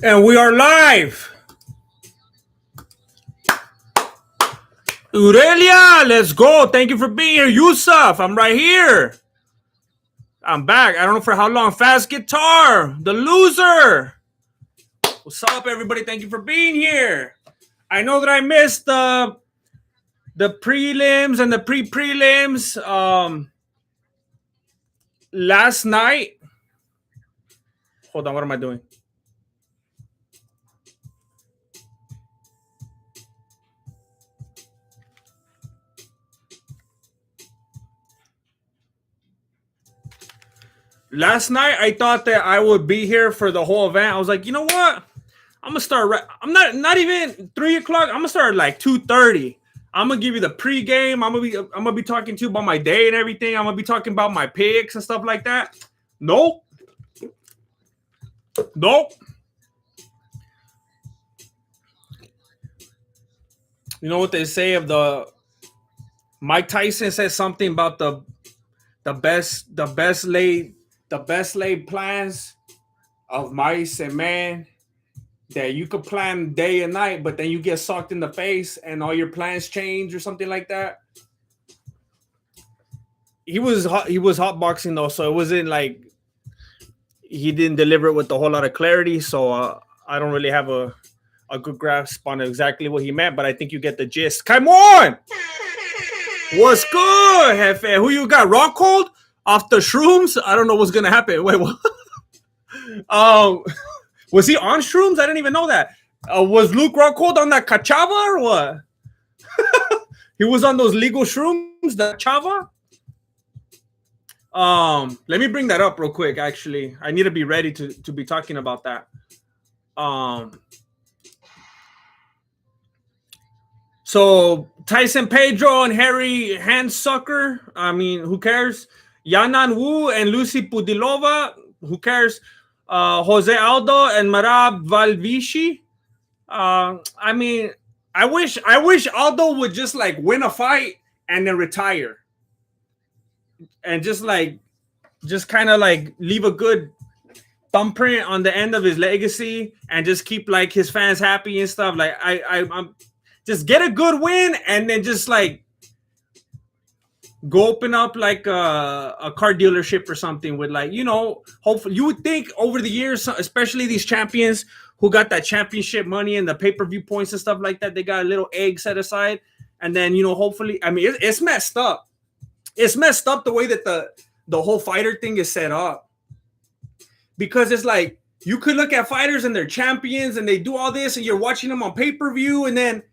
And we are live. Aurelia, let's go. Thank you for being here. Yusuf, I'm right here. I'm back. I don't know for how long. Fast Guitar, the loser. What's up, everybody? Thank you for being here. I know that I missed the prelims and the pre-prelims last night. Hold on, what am I doing? Last night I thought that I would be here for the whole event. I was like, you know what? I'm gonna start. I'm not even 3 o'clock. I'm gonna start at like 2:30. I'm gonna give you the pregame. I'm gonna be talking to you about my day and everything. I'm gonna be talking about my picks and stuff like that. Nope, nope. You know what they say of the Mike Tyson says something about the best laid plans of mice and man, that you could plan day and night, but then you get sucked in the face and all your plans change or something like that. He was hotboxing though, so it wasn't like he didn't deliver it with a whole lot of clarity. So I don't really have a good grasp on exactly what he meant, but I think you get the gist. Come on, what's good, Hefe? Who you got? Rock cold off the shrooms? I don't know what's gonna happen. Wait, what? um, was he on shrooms? I didn't even know that. Was Luke Rockhold on that cachava or what? He was on those legal shrooms, the chava. Let me bring that up real quick. Actually, I need to be ready to be talking about that. Um, so Tyson Pedro and Harry Handsucker. I mean, who cares? Yanan Wu and Lucy Pudilova. Who cares? Jose Aldo and Marab Valvishi. I mean, I wish Aldo would just like win a fight and then retire, and just kind of like leave a good thumbprint on the end of his legacy and just keep like his fans happy and stuff. Like I'm just get a good win and then just like go open up like a car dealership or something with like, hopefully you would think over the years, especially these champions who got that championship money and the pay-per-view points and stuff like that, they got a little egg set aside, and then hopefully, I mean, it's messed up. It's messed up the way that the whole fighter thing is set up, because it's like you could look at fighters and they're champions and they do all this and you're watching them on pay-per-view, and then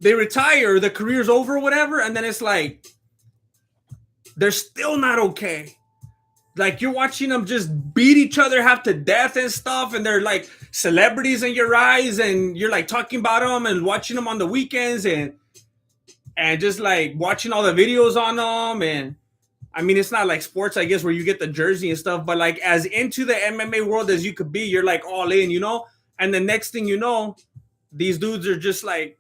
they retire, the career's over, or whatever, and then it's like they're still not okay. Like you're watching them just beat each other half to death and stuff, and they're like celebrities in your eyes, and you're like talking about them and watching them on the weekends, and just like watching all the videos on them. And I mean, it's not like sports, I guess, where you get the jersey and stuff, but like as into the MMA world as you could be, you're like all in, and the next thing you know, these dudes are just like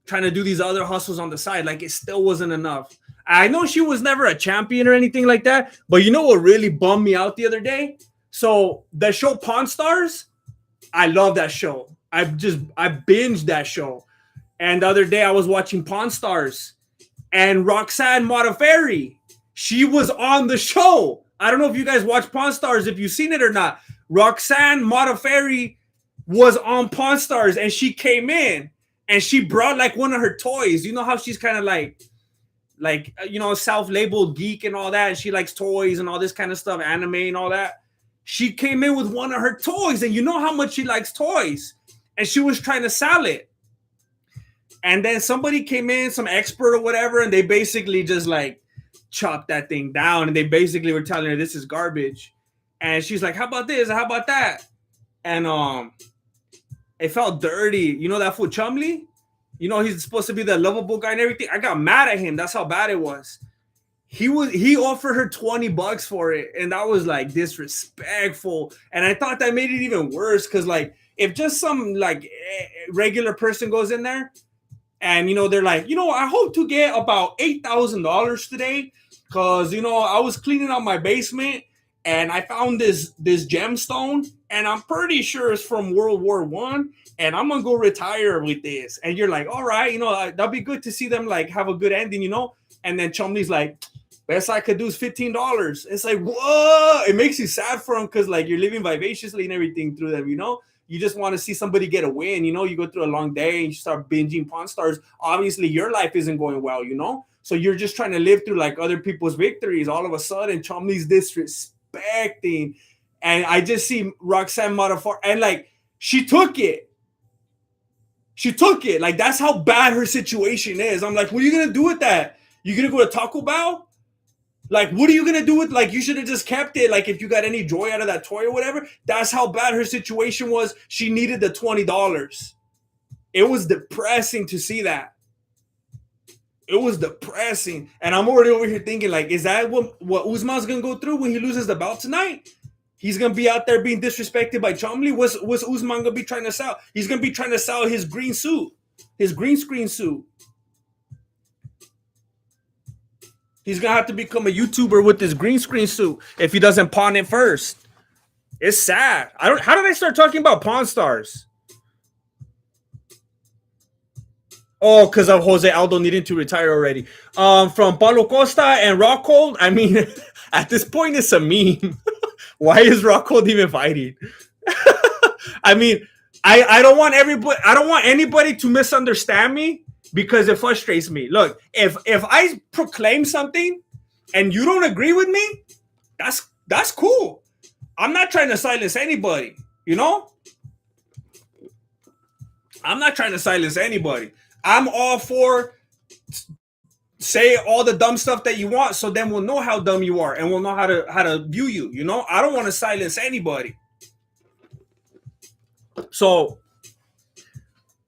trying to do these other hustles on the side. Like it still wasn't enough. I know she was never a champion or anything like that, but you know what really bummed me out the other day? So the show Pawn Stars, I love that show. I binged that show. And the other day I was watching Pawn Stars, and Roxanne Modafferi, she was on the show. I don't know if you guys watch Pawn Stars, if you've seen it or not. Roxanne Modafferi was on Pawn Stars, and she came in and she brought like one of her toys. You know how she's kind of like self-labeled geek and all that, and she likes toys and all this kind of stuff, anime and all that. She came in with one of her toys, and you know how much she likes toys, and she was trying to sell it. And then somebody came in, some expert or whatever, and they basically just like chopped that thing down, and they basically were telling her this is garbage. And she's like, how about this? How about that? And it felt dirty. You know that fool Chumley? He's supposed to be the lovable guy and everything. I got mad at him. That's how bad it was. He offered her $20 for it, and that was like disrespectful. And I thought that made it even worse, because like if just some like regular person goes in there and they're like, I hope to get about $8,000 today, because I was cleaning out my basement and I found this gemstone, and I'm pretty sure it's from World War I, and I'm gonna go retire with this. And you're like, all right, that'd be good to see them like have a good ending. And then Chumley's like, best I could do is $15. It's like, whoa! It makes you sad for them because like you're living vivaciously and everything through them. You just want to see somebody get a win. You go through a long day and you start binging Pawn Stars. Obviously, your life isn't going well. So you're just trying to live through like other people's victories. All of a sudden, Chumley's disrespecting, and I just see Roxanne Modaffar, and like she took it. Like that's how bad her situation is. I'm like, what are you gonna do with that? You gonna go to Taco Bell? Like, what are you gonna do with? Like, you should have just kept it. Like, if you got any joy out of that toy or whatever. That's how bad her situation was. She needed the $20. It was depressing to see that. It was depressing, and I'm already over here thinking, like, is that what Usman's gonna go through when he loses the belt tonight? He's gonna be out there being disrespected by Chumley. What's Usman gonna be trying to sell? He's gonna be trying to sell his green suit, his green screen suit. He's gonna have to become a YouTuber with this green screen suit if he doesn't pawn it first. It's sad. How did I start talking about Pawn Stars? Oh, because of Jose Aldo needing to retire already. From Paulo Costa and Rockhold. I mean, at this point, it's a meme. Why is Rockhold even fighting? I mean, I don't want anybody to misunderstand me because it frustrates me. Look, if I proclaim something and you don't agree with me, that's cool. I'm not trying to silence anybody. I'm not trying to silence anybody. I'm all for say all the dumb stuff that you want, so then we'll know how dumb you are and we'll know how to view you. I don't want to silence anybody. So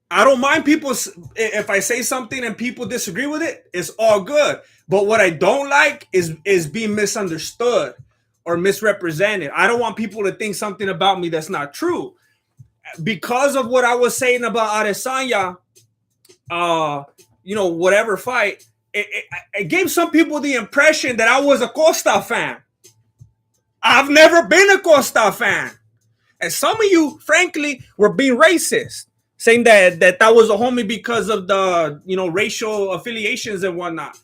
I don't mind people if I say something and people disagree with it. It's all good. But what I don't like is being misunderstood or misrepresented. I don't want people to think something about me that's not true. Because of what I was saying about Adesanya, whatever fight, it gave some people the impression that I was a Costa fan. I've never been a Costa fan. And some of you, frankly, were being racist, saying that was a homie because of the, racial affiliations and whatnot.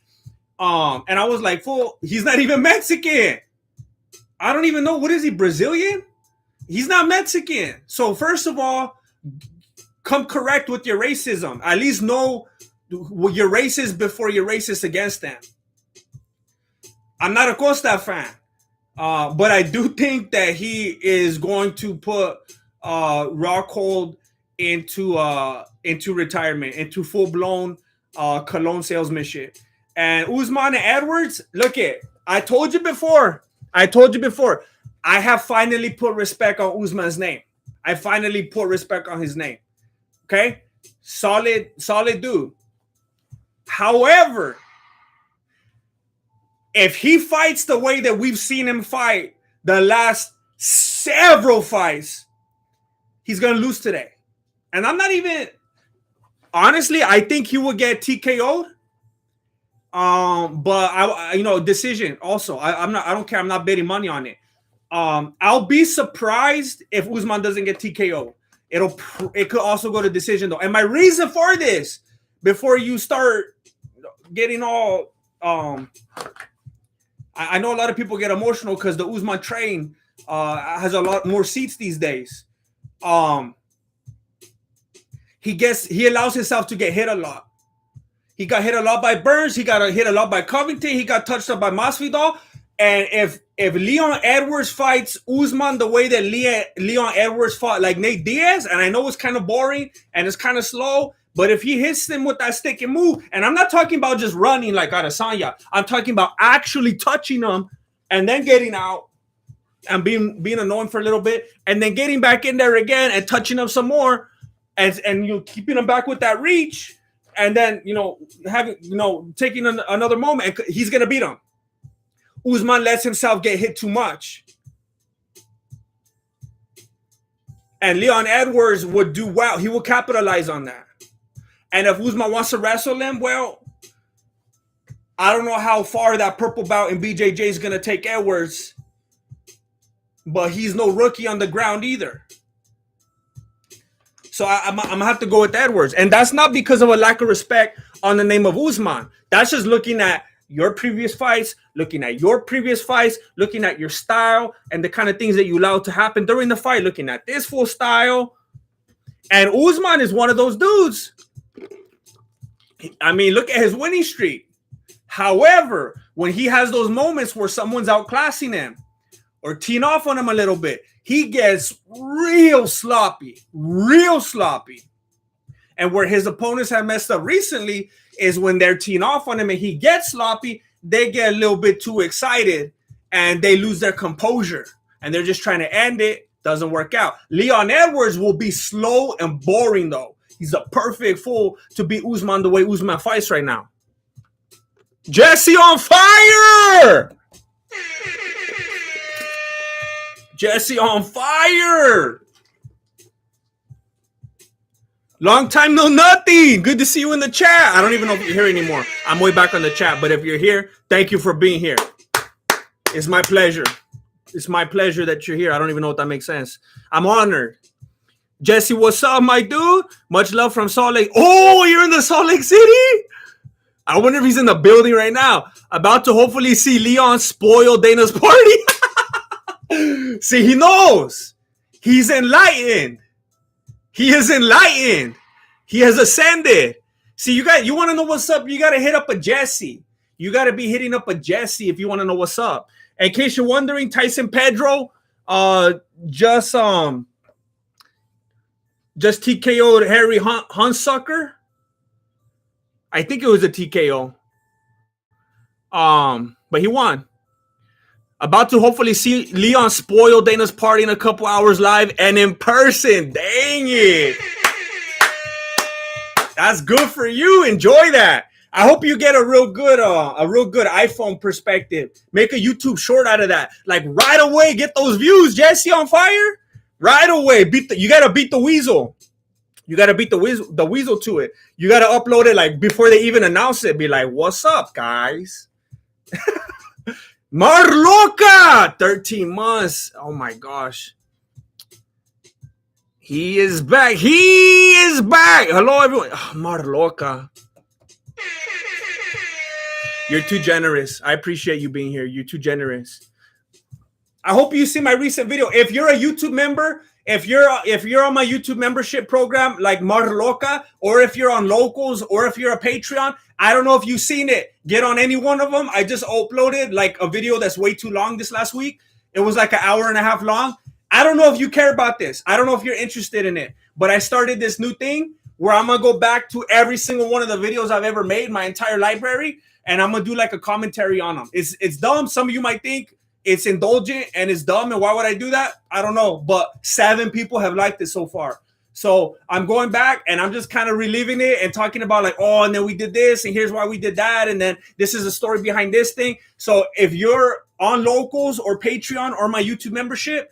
And I was like, fool, he's not even Mexican. I don't even know. What is he, Brazilian? He's not Mexican. So first of all, come correct with your racism. At least know you're racist before you're racist against them. I'm not a Costa fan. But I do think that he is going to put Rockhold into retirement, into full-blown cologne salesmanship. And Usman and Edwards, look it. I told you before. I have finally put respect on Usman's name. I finally put respect on his name. Okay? Solid dude. However, if he fights the way that we've seen him fight the last several fights, he's going to lose today. And I'm not even, honestly, I think he will get TKO'd. But decision also. I don't care. I'm not betting money on it. I'll be surprised if Usman doesn't get TKO. It could also go to decision though. And my reason for this, before you start getting all, I know a lot of people get emotional because the Usman train has a lot more seats these days. He allows himself to get hit a lot. He got hit a lot by Burns. He got hit a lot by Covington. He got touched up by Masvidal. And if Leon Edwards fights Usman the way that Leon Edwards fought like Nate Diaz, and I know it's kind of boring and it's kind of slow, but if he hits him with that stick and move, and I'm not talking about just running like Adesanya, I'm talking about actually touching him and then getting out and being annoying for a little bit, and then getting back in there again and touching him some more, and you keeping him back with that reach, and then taking another moment, and he's gonna beat him. Usman lets himself get hit too much. And Leon Edwards would do well. He will capitalize on that. And if Usman wants to wrestle him, well, I don't know how far that purple belt in BJJ is going to take Edwards. but he's no rookie on the ground either. So I'm gonna have to go with Edwards, and that's not because of a lack of respect on the name of Usman. That's just looking at your previous fights, looking at your previous fights, looking at your style and the kind of things that you allowed to happen during the fight, looking at this full style. And Usman is one of those dudes. I mean, look at his winning streak. However, when he has those moments where someone's outclassing him or teeing off on him a little bit, he gets real sloppy. And where his opponents have messed up recently is when they're teeing off on him and he gets sloppy, they get a little bit too excited and they lose their composure. And they're just trying to end it. Doesn't work out. Leon Edwards will be slow and boring, though. He's a perfect fool to beat Usman the way Usman fights right now. Jesse on fire! Jesse on fire! Long time no nothing. Good to see you in the chat. I don't even know if you're here anymore. I'm way back on the chat, but if you're here, thank you for being here. It's my pleasure. It's my pleasure that you're here. I don't even know if that makes sense. I'm honored. Jesse, what's up, my dude? Much love from Salt Lake. Oh, you're in the Salt Lake City? I wonder if he's in the building right now. About to hopefully see Leon spoil Dana's party. See, he knows. He's enlightened. He is enlightened. He has ascended. See, you want to know what's up? You got to hit up a Jesse. You got to be hitting up a Jesse if you want to know what's up. In case you're wondering, Tyson Pedro just TKO'd Harry Hunsucker. I think it was a TKO. But he won. About to hopefully see Leon spoil Dana's party in a couple hours live and in person. Dang it. That's good for you. Enjoy that. I hope you get a real good iPhone perspective. Make a YouTube short out of that. Like right away, get those views. Jesse on fire. Right away. You gotta beat the weasel. You gotta beat the weasel to it. You gotta upload it like before they even announce it. Be like, what's up, guys? Marloca, 13 months. Oh my gosh. He is back. He is back. Hello, everyone. Oh, Marloca. You're too generous. I appreciate you being here. You're too generous. I hope you see my recent video. If you're a YouTube member, if you're on my YouTube membership program like Marloca, or if you're on Locals, or if you're a Patreon, I don't know if you've seen it. Get on any one of them. I just uploaded like a video that's way too long this last week. It was like an hour and a half long. I don't know if you care about this. I don't know if you're interested in it. But I started this new thing where I'm going to go back to every single one of the videos I've ever made, my entire library, and I'm going to do like a commentary on them. It's dumb. Some of you might think it's indulgent and it's dumb. And why would I do that? I don't know. But 7 people have liked it so far. So I'm going back and I'm just kind of reliving it and talking about like, oh, and then we did this and here's why we did that. And then this is a story behind this thing. So if you're on Locals or Patreon or my YouTube membership,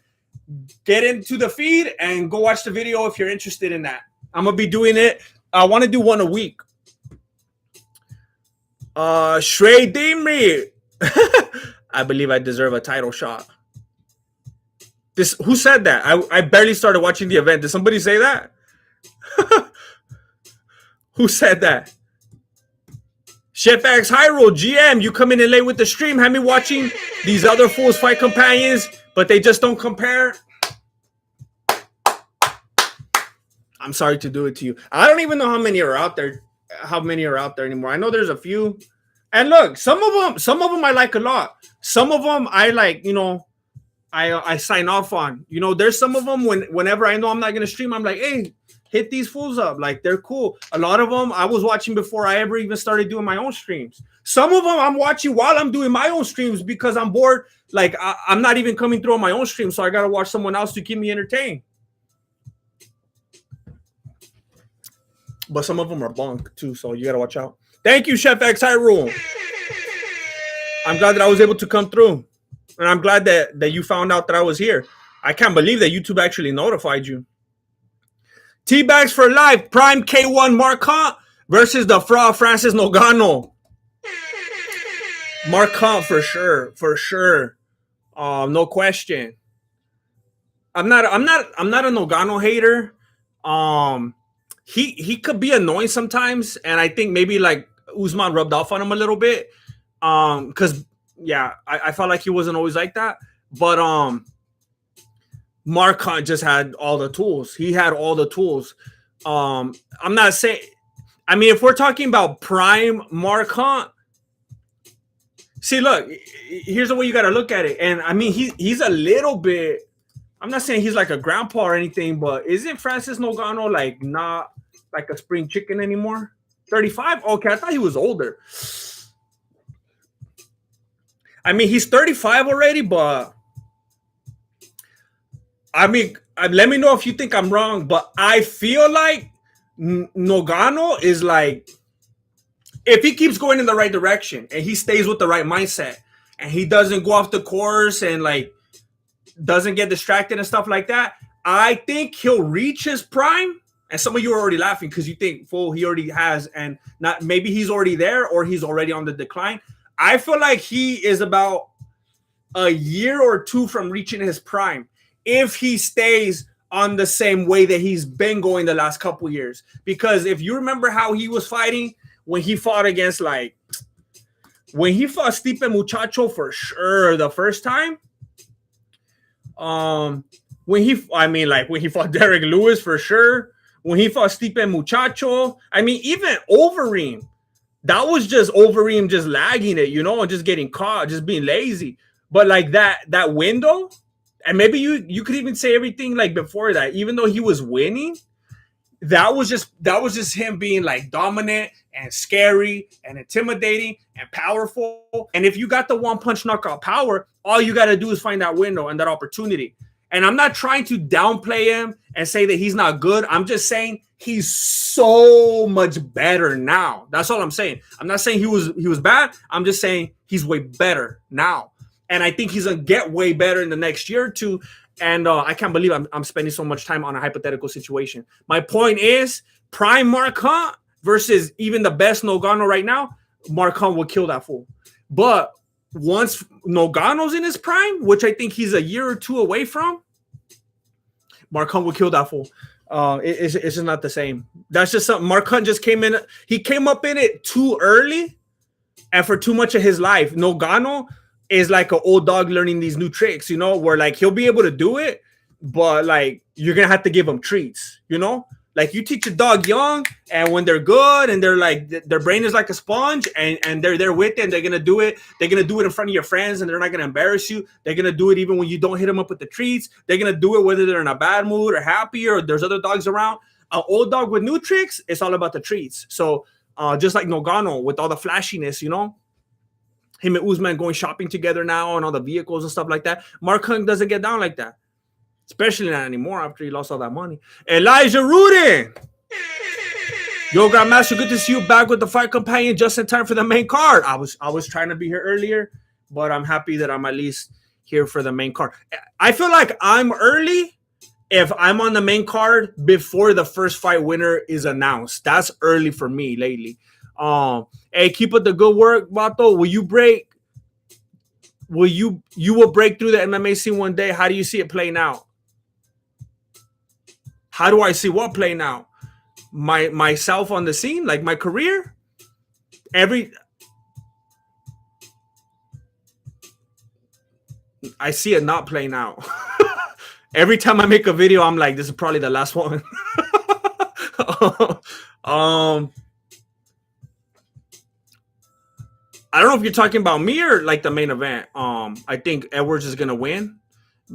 get into the feed and go watch the video if you're interested in that. I'm going to be doing it. I want to do one a week. Shrey Dimri. I believe I deserve a title shot. Who said that? I barely started watching the event. Did somebody say that? Who said that? Chef X Hyrule, GM, you coming in late with the stream. Have me watching these other fools fight companions, but they just don't compare. I'm sorry to do it to you. I don't even know how many are out there. Anymore. I know there's a few. And look, some of them I like a lot. Some of them I like, I sign off on. There's some of them whenever I know I'm not going to stream, I'm like, hey, hit these fools up. Like, they're cool. A lot of them I was watching before I ever even started doing my own streams. Some of them I'm watching while I'm doing my own streams because I'm bored. Like, I'm not even coming through on my own stream, so I got to watch someone else to keep me entertained. But some of them are bunk, too, so you got to watch out. Thank you, Chef X Hyrule. I'm glad that I was able to come through. And I'm glad that you found out that I was here. I can't believe that YouTube actually notified you. T-Bags for life. Prime K1 Marquand versus the fraud Francis Ngannou. Marquand for sure. For sure. No question. I'm not a Nogano hater. Um, he could be annoying sometimes, and I think maybe like Usman rubbed off on him a little bit. Because yeah, I felt like he wasn't always like that, but Mark Hunt just had all the tools. He had all the tools. I'm not saying. I mean, if we're talking about prime Mark Hunt, see, look, here's the way you got to look at it. And I mean, he's a little bit. I'm not saying he's like a grandpa or anything, but isn't Francis Nogano like not like a spring chicken anymore? 35? Okay, I thought he was older. I mean, he's 35 already, but I mean, let me know if you think I'm wrong, but I feel like Nogano is like, if he keeps going in the right direction and he stays with the right mindset and he doesn't go off the course and like doesn't get distracted and stuff like that, I think he'll reach his prime. And some of you are already laughing because you think, fool, he already has, and not maybe he's already there or he's already on the decline. I feel like he is about a year or two from reaching his prime if he stays on the same way that he's been going the last couple years. Because if you remember how he was fighting when he fought against when he fought Stipe Muchacho for sure the first time, when he fought Derek Lewis for sure, when he fought Stipe Muchacho, I mean, even Overeem, that was just Overeem just lagging it, and just getting caught, just being lazy. But like that window, and maybe you could even say everything like before that, even though he was winning, that was just him being like dominant and scary and intimidating and powerful. And if you got the one punch knockout power, all you got to do is find that window and that opportunity. And I'm not trying to downplay him and say that he's not good. I'm just saying he's so much better now. That's all I'm saying. I'm not saying he was bad. I'm just saying he's way better now. And I think he's going to get way better in the next year or two. And I can't believe I'm spending so much time on a hypothetical situation. My point is, prime Mark Hunt versus even the best Nogano right now, Mark Hunt will kill that fool. But once Nogano's in his prime, which I think he's a year or two away from, Mark Hunt will kill that fool. It's just not the same. That's just something. Mark Hunt just came in. He came up in it too early and for too much of his life. Nogano is like an old dog learning these new tricks, where like he'll be able to do it, but like you're gonna have to give him treats, like you teach a dog young, and when they're good and they're like their brain is like a sponge, and they're there with it, and they're gonna do it in front of your friends, and they're not gonna embarrass you. They're gonna do it even when you don't hit them up with the treats. They're gonna do it whether they're in a bad mood or happy or there's other dogs around. An old dog with new tricks, it's all about the treats. So just like Nogano with all the flashiness, him and Usman going shopping together now and all the vehicles and stuff like that. Mark Hunt doesn't get down like that, especially not anymore after he lost all that money. Elijah Rudin. Yo, Grandmaster, good to see you back with the Fight Companion just in time for the main card. I was trying to be here earlier, but I'm happy that I'm at least here for the main card. I feel like I'm early if I'm on the main card before the first fight winner is announced. That's early for me lately. Hey, keep up the good work, Vato. Will you break through the MMA scene one day? How do you see it playing out? How do I see what playing out? Myself on the scene, like my career? I see it not playing out. Every time I make a video, I'm like, this is probably the last one. I don't know if you're talking about me or like the main event. I think Edwards is gonna win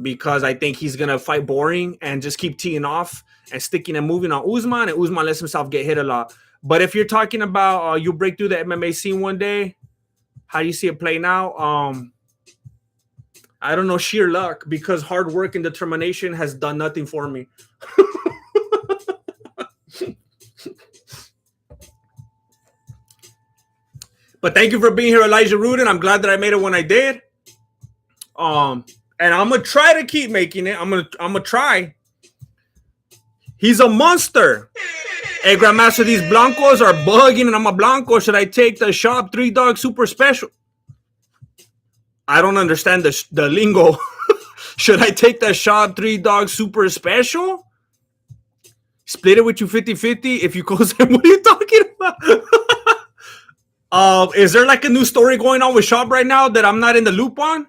because I think he's gonna fight boring and just keep teeing off and sticking and moving on Usman, and Usman lets himself get hit a lot. But if you're talking about you break through the MMA scene one day, how do you see it playing out? I don't know, sheer luck, because hard work and determination has done nothing for me. But thank you for being here, Elijah Rudin. I'm glad that I made it when I did. And I'm gonna try to keep making it. I'm gonna try. He's a monster. Hey, Grandmaster, these blancos are bugging, and I'm a blanco. Should I take the Shop 3 Dog Super Special? I don't understand the lingo. Should I take the shot 3 Dog Super Special? Split it with you 50-50 if you close him. What are you talking about? Is there like a new story going on with Shop right now that I'm not in the loop on?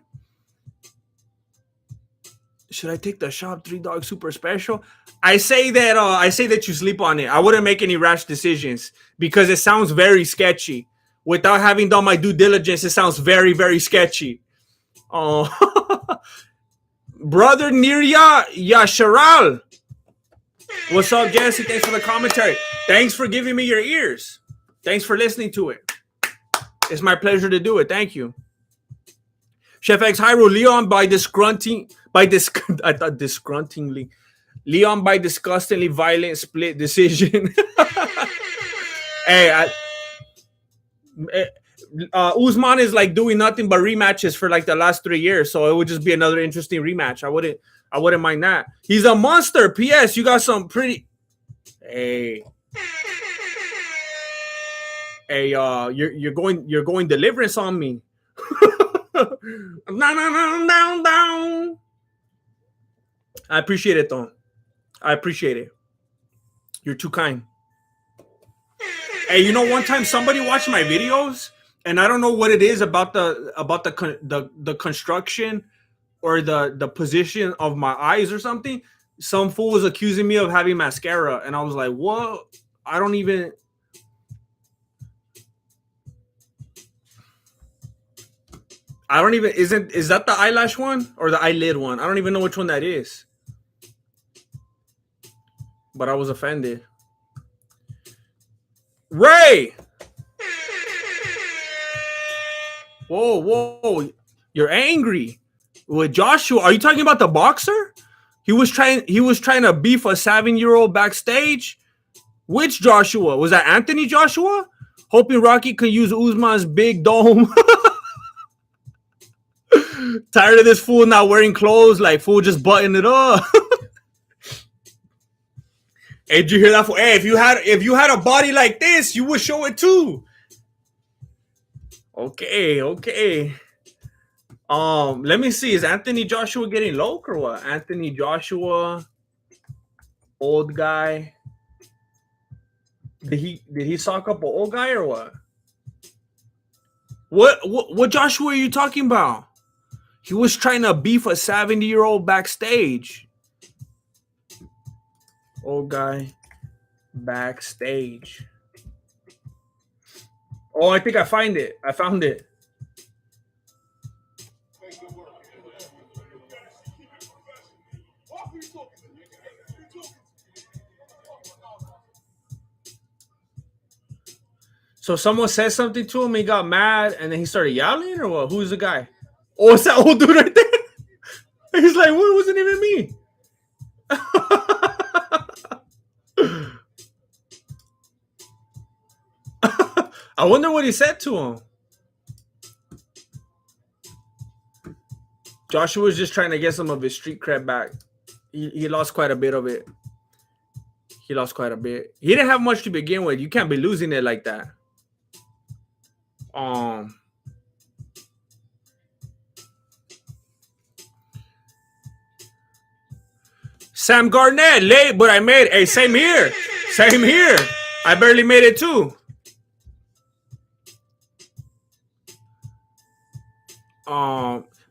Should I take the Shop 3 Dog Super Special? I say that you sleep on it. I wouldn't make any rash decisions because it sounds very sketchy. Without having done my due diligence, it sounds very, very sketchy. Oh, brother Nirya Yasharal. What's up, Jesse? Thanks for the commentary. Thanks for giving me your ears. Thanks for listening to it. It's my pleasure to do it. Thank you. Chef X Hyro, Leon by disgruntingly. Leon by disgustingly violent split decision. Hey, Usman is like doing nothing but rematches for like the last 3 years, so it would just be another interesting rematch. I wouldn't mind that. He's a monster. P.S. You got some pretty. Hey, you're going deliverance on me. Down. I appreciate it, though. I appreciate it. You're too kind. Hey, you know, one time somebody watched my videos, and I don't know what it is about the construction or the position of my eyes or something. Some fool was accusing me of having mascara, and I was like, "What? I don't even." Is that the eyelash one or the eyelid one? I don't even know which one that is. But I was offended. Ray! Whoa. You're angry. With Joshua, are you talking about the boxer? He was trying to beef a 7-year-old backstage. Which Joshua? Was that Anthony Joshua? Hoping Rocky could use Usman's big dome. Tired of this fool not wearing clothes, like fool just button it up. Hey, did you hear that? Hey, if you had a body like this, you would show it too. Okay. Let me see. Is Anthony Joshua getting low or what? Anthony Joshua, old guy. Did he sock up an old guy or what? What Joshua are you talking about? He was trying to beef a 70-year-old backstage. Old guy backstage. Oh, I think I found it. So someone said something to him, he got mad, and then he started yelling, or what? Who's the guy? Oh, it's that old dude right there. He's like, what? It wasn't even me. I wonder what he said to him. Joshua was just trying to get some of his street cred back. He lost quite a bit of it. He didn't have much to begin with. You can't be losing it like that. Sam Garnett, late, but I made it. Hey, same here. I barely made it too.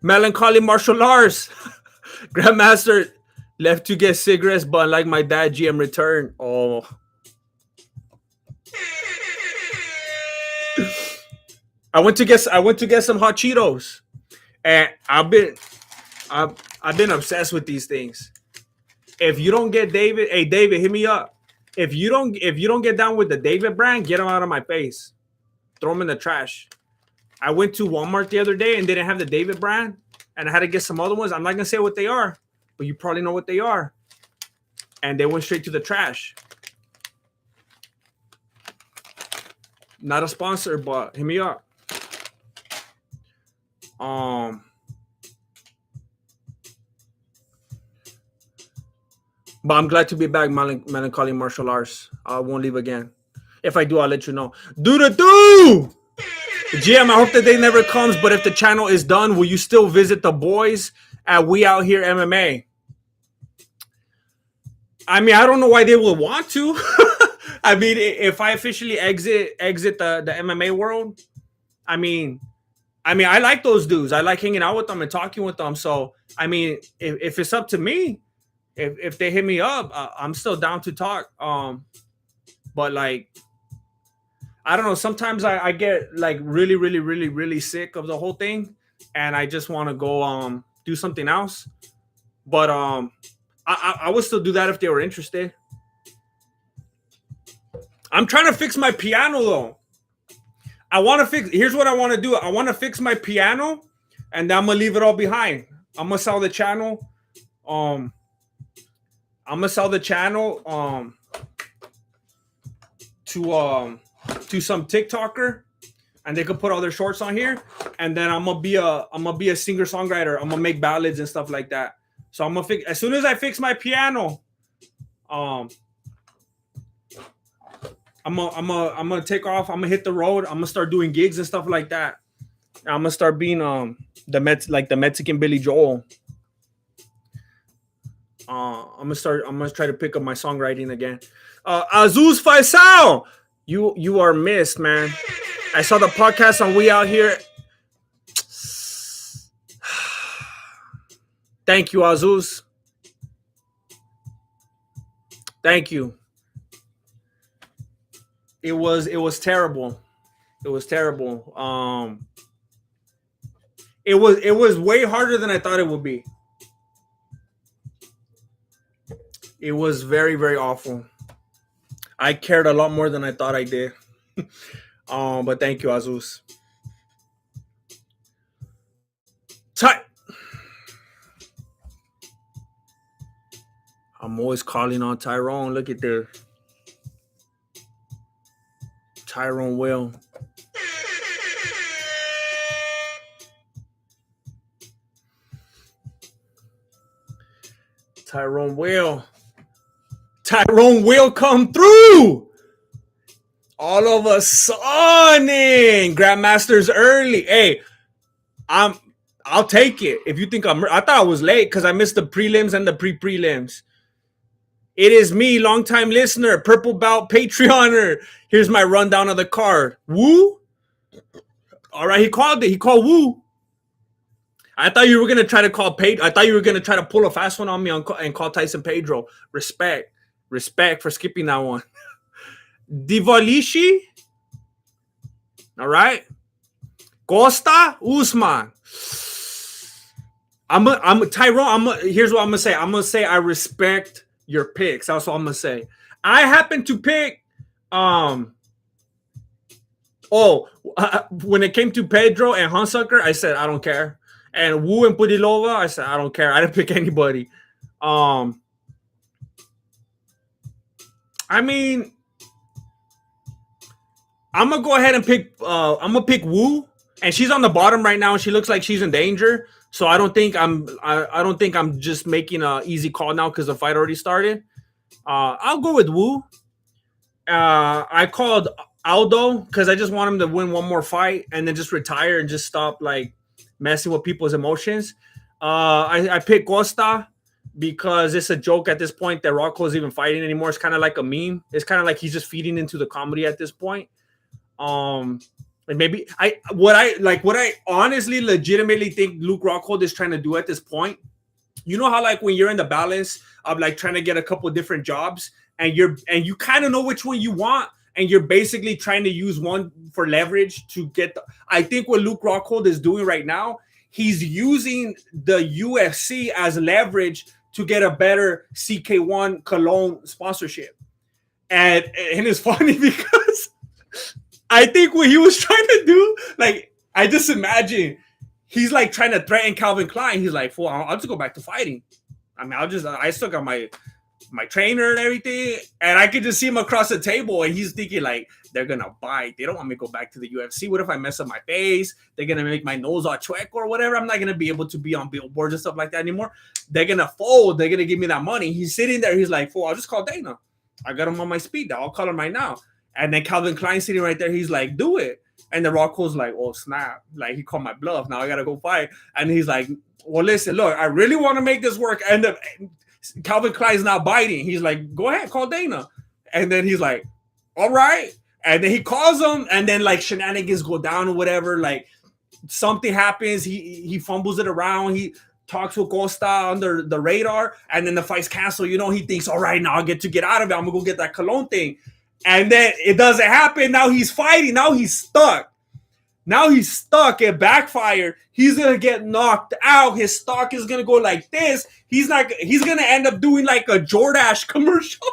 Melancholy martial arts. Grandmaster left to get cigarettes, but like my dad, GM returned. Oh. I went to get some hot Cheetos, and I've been obsessed with these things. If you don't get David, hey David, hit me up. If you don't get down with the David brand, get them out of my face. Throw them in the trash. I went to Walmart the other day and didn't have the David brand, and I had to get some other ones. I'm not gonna say what they are, but you probably know what they are. And they went straight to the trash. Not a sponsor, but hit me up. But I'm glad to be back, Melancholy Martial Arts. I won't leave again. If I do, I'll let you know. GM, I hope the day never comes, but if the channel is done, will you still visit the boys at We Out Here MMA. I mean, I don't know why they would want to. I mean, if I officially exit the MMA world, I mean, I like those dudes. I like hanging out with them and talking with them. So, I mean, if it's up to me, if they hit me up, I'm still down to talk. But like, I don't know. Sometimes I get like really, really, really, really sick of the whole thing, and I just want to go do something else. But I would still do that if they were interested. I'm trying to fix my piano though. I want to fix. Here's what I want to do. I want to fix my piano, and then I'm gonna leave it all behind. I'm gonna sell the channel. I'm gonna sell the channel to some TikToker, and they could put all their shorts on here. And then I'm gonna be a singer songwriter. I'm gonna make ballads and stuff like that. So I'm gonna fix as soon as I fix my piano. I'm gonna take off. I'm gonna hit the road. I'm gonna start doing gigs and stuff like that. I'm gonna start being the Mexican Billy Joel. I'm gonna try to pick up my songwriting again. Azuz Faisal, you are missed, man. I saw the podcast on We Out Here. Thank you, Azuz. Thank you. It was terrible. It was terrible. It was way harder than I thought it would be. It was very, very awful. I cared a lot more than I thought I did. But thank you, Azus. I'm always calling on Tyrone. Look at this. Tyrone Will. Tyrone will come through. All of a sudden, Grandmaster's early. Hey, I'll take it. If you think I thought I was late because I missed the prelims and the pre-prelims. It is me, longtime listener, Purple Belt Patreoner. Here's my rundown of the card. Woo. All right, he called it. He called Woo. I thought you were gonna try to call Pedro. I thought you were gonna try to pull a fast one on me and call Tyson Pedro. Respect for skipping that one. Divalishi. All right. Costa USMAN. I'm Tyrone. Here's what I'm gonna say. I'm gonna say I respect your picks. That's what I'm gonna say. I happen to pick. When it came to Pedro and Hunsucker, I said I don't care. And Wu and Pudilova, I said I don't care. I didn't pick anybody. I mean, I'm gonna go ahead and pick. I'm gonna pick Wu, and she's on the bottom right now, and she looks like she's in danger. So I don't think I'm just making an easy call now because the fight already started. I'll go with Wu. I called Aldo because I just want him to win one more fight and then just retire and just stop like messing with people's emotions. I picked Costa because it's a joke at this point that Rocco is even fighting anymore. It's kind of like a meme. It's kind of like he's just feeding into the comedy at this point. And maybe what I honestly legitimately think Luke Rockhold is trying to do at this point. You know how like when you're in the balance of like trying to get a couple different jobs and you kind of know which one you want and you're basically trying to use one for leverage to get I think what Luke Rockhold is doing right now, he's using the UFC as leverage to get a better CK1 Cologne sponsorship. And it's funny because I think what he was trying to do, like, I just imagine he's like trying to threaten Calvin Klein. He's like, "Fool, I'll just go back to fighting. I mean, I still got my trainer and everything." And I could just see him across the table and he's thinking like, they're going to bite. They don't want me to go back to the UFC. What if I mess up my face? They're going to make my nose all chueco or whatever. I'm not going to be able to be on billboards and stuff like that anymore. They're going to fold. They're going to give me that money. He's sitting there. He's like, "Fool, I'll just call Dana. I got him on my speed dial. I'll call him right now." And then Calvin Klein sitting right there. He's like, "Do it." And the Rocco's like, oh snap, like he called my bluff. Now I gotta go fight. And he's like, well, listen, look, I really want to make this work. And Calvin Klein's not biting. He's like, go ahead, call Dana. And then he's like, all right. And then he calls him, and then like shenanigans go down or whatever. Like something happens. He fumbles it around. He talks with Costa under the radar, and then the fight's canceled. You know, he thinks, all right, now I get to get out of it. I'm gonna go get that Cologne thing. And then it doesn't happen. Now he's fighting. Now he's stuck. It backfired. He's gonna get knocked out. His stock is gonna go like this. He's gonna end up doing like a Jordache commercial.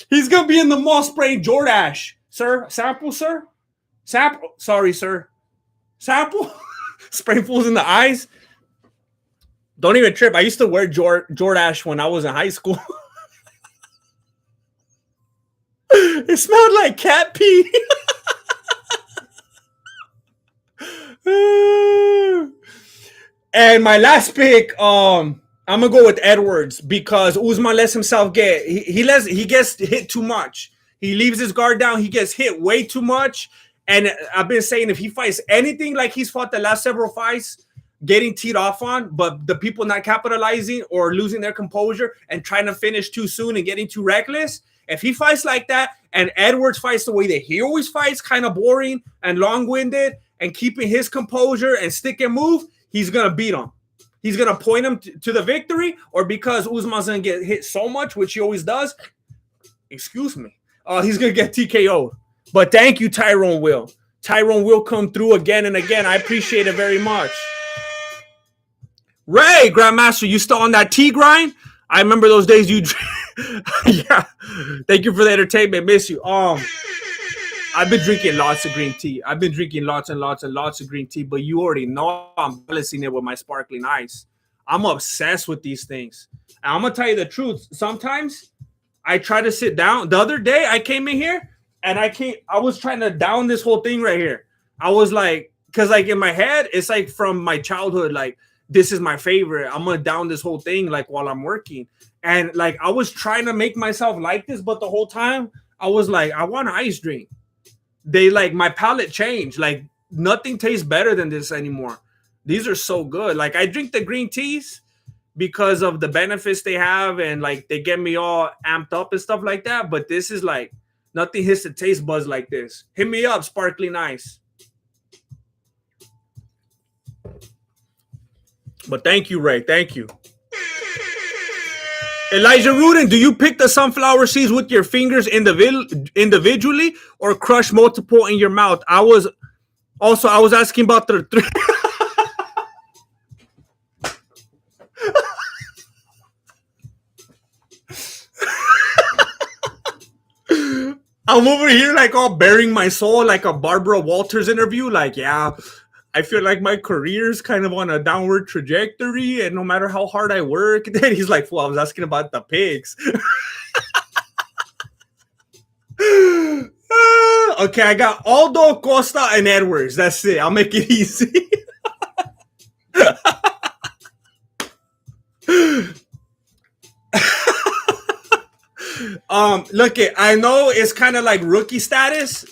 he's gonna be in the mall spraying Jordache. Sir, sample, sir. Sample. Sorry, sir. Sample. Spraying fools in the eyes. Don't even trip. I used to wear Jordache when I was in high school. It smelled like cat pee. And my last pick, I'm gonna go with Edwards because Usman lets himself get he gets hit too much. He leaves his guard down. He gets hit way too much. And I've been saying if he fights anything like he's fought the last several fights, getting teed off on, but the people not capitalizing or losing their composure and trying to finish too soon and getting too reckless. If he fights like that and Edwards fights the way that he always fights, kind of boring and long-winded and keeping his composure and stick and move, he's going to beat him. He's going to point him to the victory, or because Usman's going to get hit so much, which he always does, he's going to get TKO'd. But thank you, Tyrone Will. Tyrone will come through again and again. I appreciate it very much. Ray, Grandmaster, you still on that tea grind? I remember those days you... Yeah. Thank you for the entertainment. Miss you. I've been drinking lots of green tea. I've been drinking lots and lots and lots of green tea, but you already know I'm balancing it with my sparkling ice. I'm obsessed with these things. And I'm going to tell you the truth. Sometimes I try to sit down. The other day I came in here and I was trying to down this whole thing right here. I was like, because like in my head, it's like from my childhood, like this is my favorite. I'm going to down this whole thing like while I'm working. And like I was trying to make myself like this, but the whole time I was like, I want an ice drink. They like my palate changed. Like nothing tastes better than this anymore. These are so good. Like I drink the green teas because of the benefits they have and like they get me all amped up and stuff like that. But this is like nothing hits the taste buds like this. Hit me up, sparkling ice. But thank you, Ray. Thank you. Elijah Rudin, do you pick the sunflower seeds with your fingers individually or crush multiple in your mouth? I was asking about the three. I'm over here like all bearing my soul like a Barbara Walters interview. Like, yeah, I feel like my career's kind of on a downward trajectory, and no matter how hard I work, then he's like, well, I was asking about the pigs. Okay, I got Aldo, Costa, and Edwards. That's it. I'll make it easy. Look, I know it's kind of like rookie status.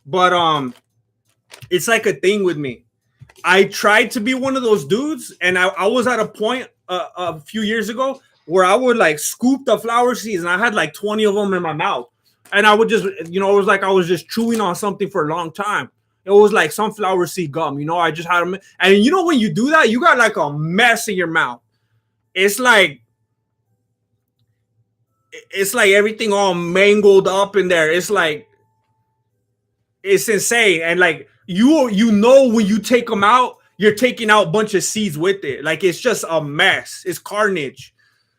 But it's like a thing with me. I tried to be one of those dudes, and I was at a point a few years ago where I would like scoop the flower seeds, and I had like 20 of them in my mouth, and I would just, it was like I was just chewing on something for a long time. It was like sunflower seed gum, I just had them, and when you do that, you got like a mess in your mouth. It's like everything all mangled up in there. It's like it's insane, and like. When you take them out, you're taking out a bunch of seeds with it. Like it's just a mess. It's carnage.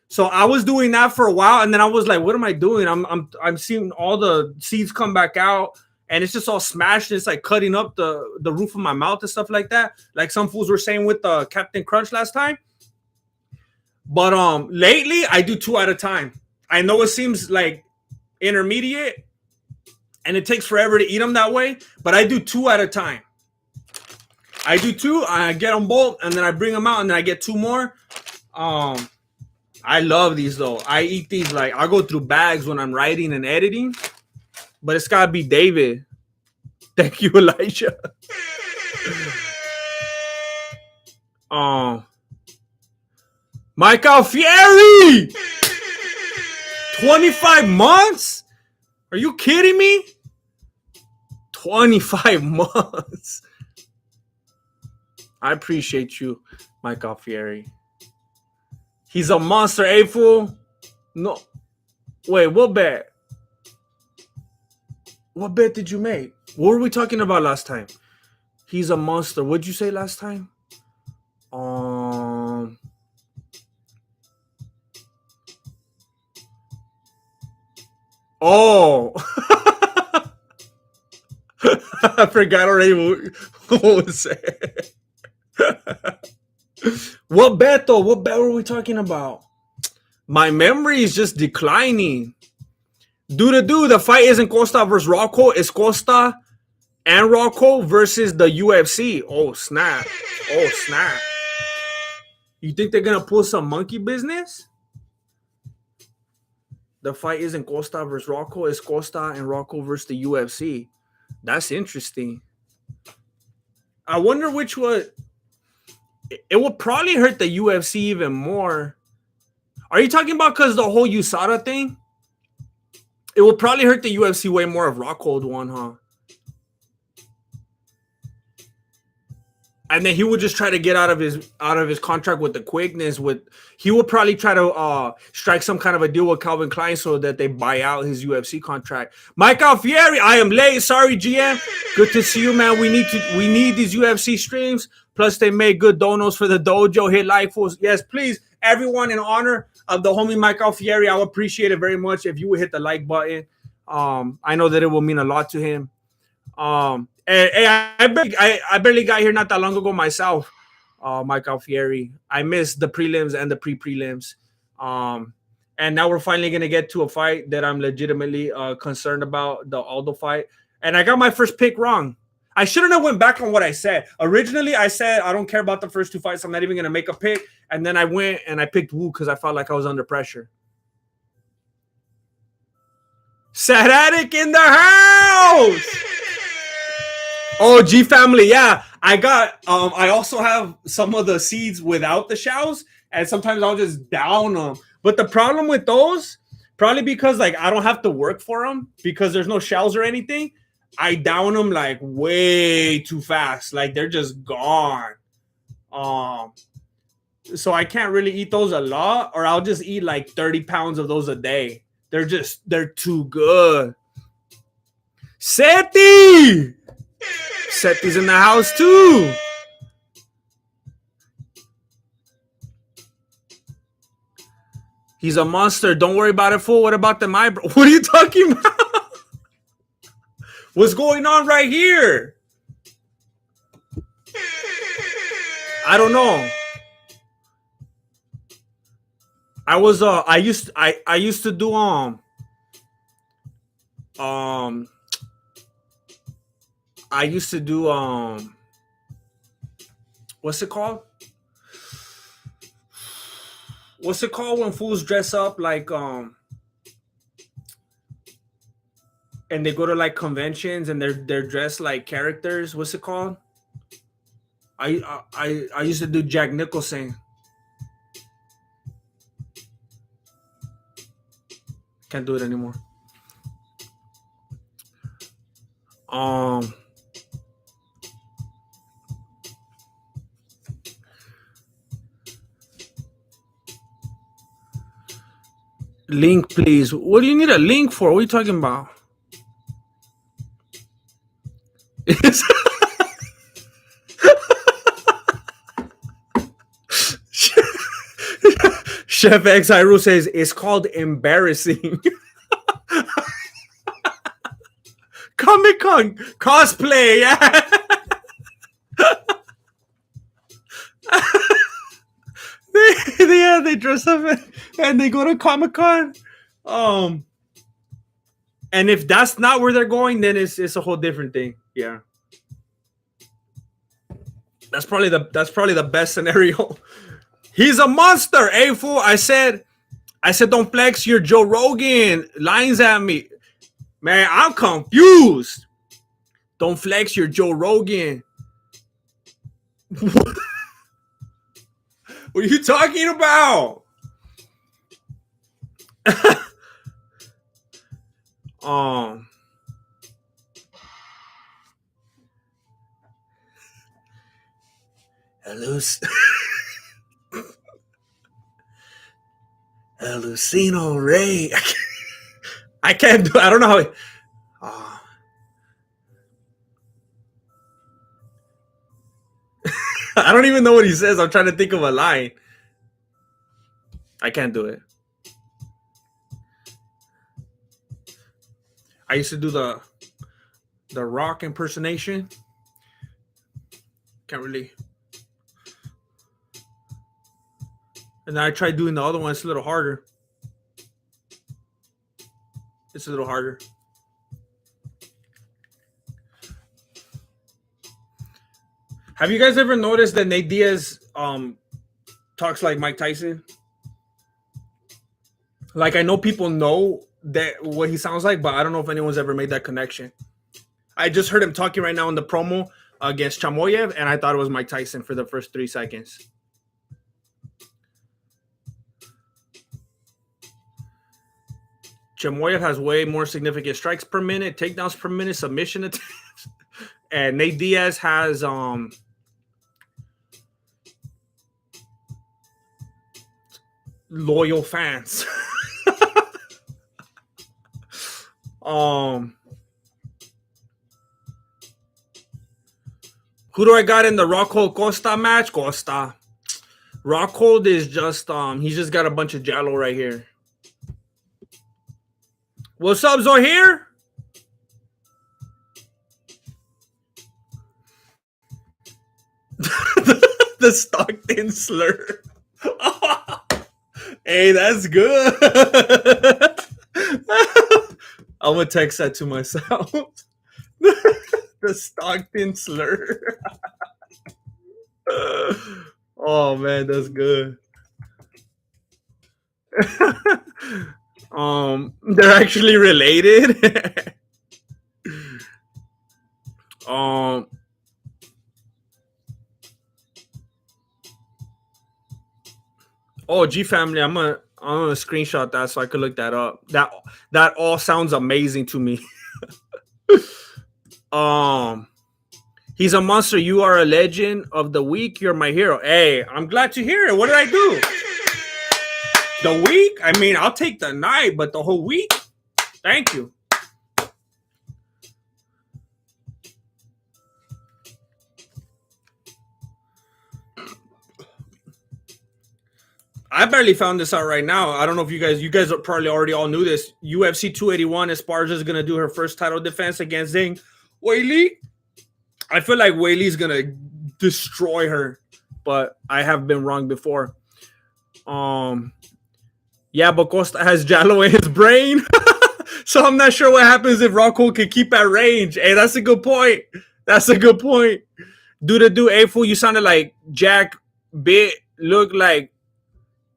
So I was doing that for a while, and then I was like, "What am I doing? I'm seeing all the seeds come back out, and it's just all smashed. It's like cutting up the roof of my mouth and stuff like that. Like some fools were saying with the Captain Crunch last time. But lately I do 2 at a time. I know it seems like intermediate. And it takes forever to eat them that way, but I do 2 at a time. I do 2, I get them both, and then I bring them out, and then I get 2 more. I love these though. I eat these like I go through bags when I'm writing and editing. but it's gotta be David. Thank you, Elijah. Mike Alfieri, 25 months? Are you kidding me? 25 months. I appreciate you, Mike Alfieri. He's a monster, fool. No. Wait, what bet? What bet did you make? What were we talking about last time? He's a monster. What'd you say last time? Oh. I forgot already what was it. What bet though? What bet were we talking about? My memory is just declining. The fight isn't Costa versus Rocco. It's Costa and Rocco versus the UFC. Oh, snap. Oh, snap. You think they're going to pull some monkey business? The fight isn't Costa versus Rocco. It's Costa and Rocco versus the UFC. That's interesting. I wonder which one. It will probably hurt the UFC even more. Are you talking about because the whole USADA thing? It will probably hurt the UFC way more if Rockhold won, huh? And then he would just try to get out of his contract with the quickness. He would probably try to strike some kind of a deal with Calvin Klein so that they buy out his UFC contract. Mike Alfieri, I am late. Sorry, GM. Good to see you, man. We need these UFC streams. Plus, they made good donos for the dojo. Hit like fools. Yes, please, everyone, in honor of the homie Mike Alfieri, I would appreciate it very much if you would hit the like button. I know that it will mean a lot to him. I barely got here not that long ago myself, Mike Alfieri. I missed the prelims and the pre-prelims. And now we're finally going to get to a fight that I'm legitimately concerned about, the Aldo fight. And I got my first pick wrong. I shouldn't have went back on what I said. Originally, I said I don't care about the first two fights. I'm not even going to make a pick. And then I went and I picked Wu because I felt like I was under pressure. Sadatic in the house! Oh, G family, yeah. I also have some of the seeds without the shells, and sometimes I'll just down them. But the problem with those, probably because like I don't have to work for them because there's no shells or anything, I down them like way too fast. Like they're just gone. So I can't really eat those a lot, or I'll just eat like 30 pounds of those a day. They're too good. Seti! Seti's in the house too. He's a monster. Don't worry about it, fool. What about the my bro? What are you talking about? What's going on right here? I don't know. I used to do what's it called? What's it called when fools dress up like and they go to like conventions and they're dressed like characters? What's it called? I used to do Jack Nicholson. Can't do it anymore. Link, please. What do you need a link for? What are you talking about? Chef X Iru says it's called embarrassing. Comic-Con cosplay, yeah. they dress up and they go to Comic-Con. And if that's not where they're going, then it's a whole different thing. Yeah. That's probably the best scenario. He's a monster, fool. I said don't flex your Joe Rogan lines at me. Man, I'm confused. Don't flex your Joe Rogan. What are you talking about? um, Lucino Ray. I can't do. I don't know how. Oh. I don't even know what he says. I'm trying to think of a line. I can't do it. I used to do the Rock impersonation. Can't really. And then I tried doing the other one. It's a little harder. It's a little harder. Have you guys ever noticed that Nate Diaz talks like Mike Tyson? Like, I know people know that what he sounds like, but I don't know if anyone's ever made that connection. I just heard him talking right now in the promo against Chamoyev, and I thought it was Mike Tyson for the first 3 seconds. Chamoyev has way more significant strikes per minute, takedowns per minute, submission attempts, and Nate Diaz has loyal fans. Who do I got in the Rockhold Costa match? Costa. Rockhold is just he's just got a bunch of jello right here. What's up, Zohir? The Stockton slur. Hey, that's good. I'm gonna text that to myself. The Stockton slur. Oh man, that's good. They're actually related. Oh, G family, I'm gonna screenshot that so I could look that up. That all sounds amazing to me. He's a monster. You are a legend of the week. You're my hero. Hey, I'm glad to hear it. What did I do? The week? I mean, I'll take the night, but the whole week? Thank you. I barely found this out right now. I don't know if you guys probably already all knew this. UFC 281, Esparza is going to do her first title defense against Zhang Weili. I feel like Weili's going to destroy her, but I have been wrong before. Yeah, but Costa has Jallo in his brain. So I'm not sure what happens if Rockhold can keep at range. Hey, that's a good point. That's a good point. Hey, fool, you sounded like Jack, bit, look like,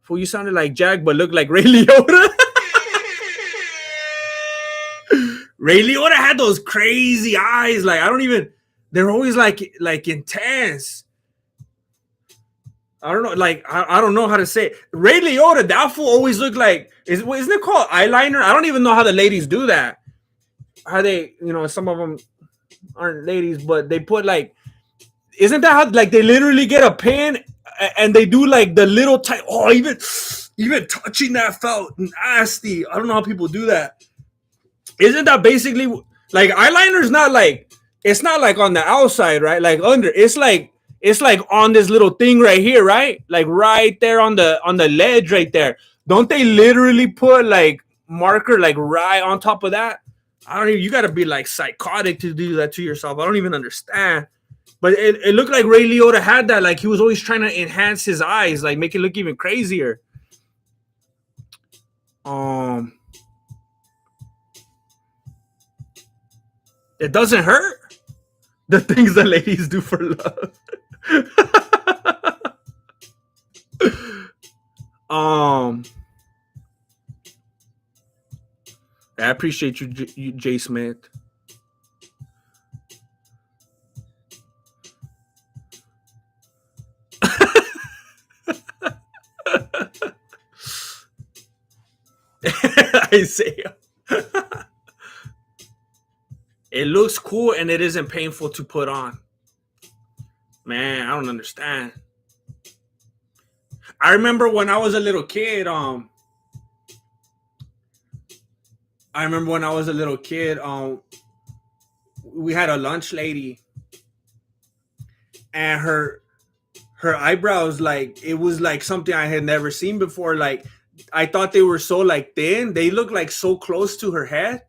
fool, you sounded like Jack, but look like Ray Liotta. Ray Liotta had those crazy eyes. Like, they're always like intense. I don't know, like I don't know how to say it. Ray Liotta, that fool always looked like isn't it called eyeliner? I don't even know how the ladies do that. How they, some of them aren't ladies, but they put like, isn't that how like they literally get a pen and they do like the little type? Oh, even touching that felt nasty. I don't know how people do that. Isn't that basically like eyeliner's not like, it's not like on the outside, right? Like under, it's like on this little thing right here, right? Like right there on the ledge right there. Don't they literally put like marker like right on top of that? I don't even, you got to be like psychotic to do that to yourself. I don't even understand. But it looked like Ray Liotta had that. Like he was always trying to enhance his eyes, like make it look even crazier. It doesn't hurt. The things that ladies do for love. I appreciate you, Jay Smith. Isaiah. It looks cool and it isn't painful to put on. Man, I don't understand. I remember when I was a little kid. I remember when I was a little kid. We had a lunch lady, and her eyebrows, like, it was like something I had never seen before. Like, I thought they were so like thin. They looked like so close to her head.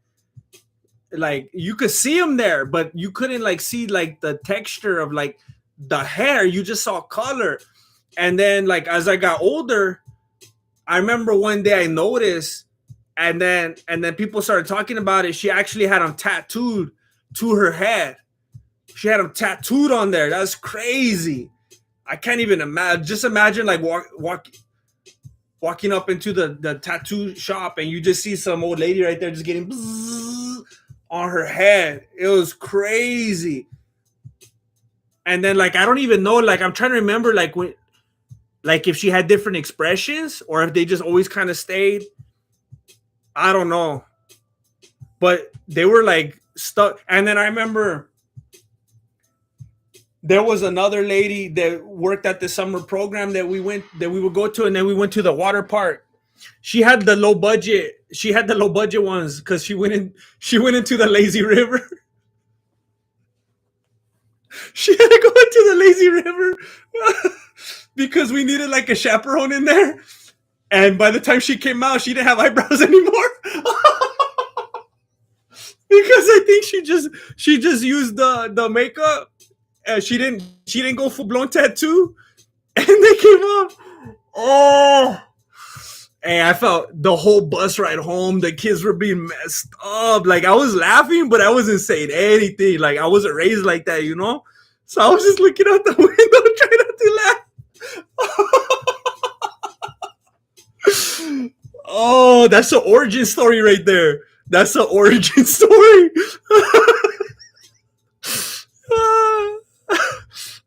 Like, you could see them there, but you couldn't like see like the texture of like the hair. You just saw color. And then like as I got older, I remember one day I noticed, and then people started talking about it. She actually had them tattooed to her head. She had them tattooed on there. That's crazy. I can't even imagine. Just imagine like walking up into the tattoo shop and you just see some old lady right there just getting on her head. It was crazy. And then like I don't even know. Like I'm trying to remember like when, like if she had different expressions or if they just always kind of stayed. I don't know. But they were like stuck. And then I remember there was another lady that worked at the summer program that we would go to, and then we went to the water park. She had the low budget. She had the low budget ones because she went into the lazy river. She had to go into the lazy river because we needed like a chaperone in there. And by the time she came out, she didn't have eyebrows anymore. Because I think she just used the makeup. She didn't go full blown tattoo, and they came off. Oh, and I felt the whole bus ride home. The kids were being messed up. Like I was laughing, but I wasn't saying anything. Like I wasn't raised like that, you know. So I was just looking out the window, trying not to laugh. Oh, that's the origin story right there. That's the origin story.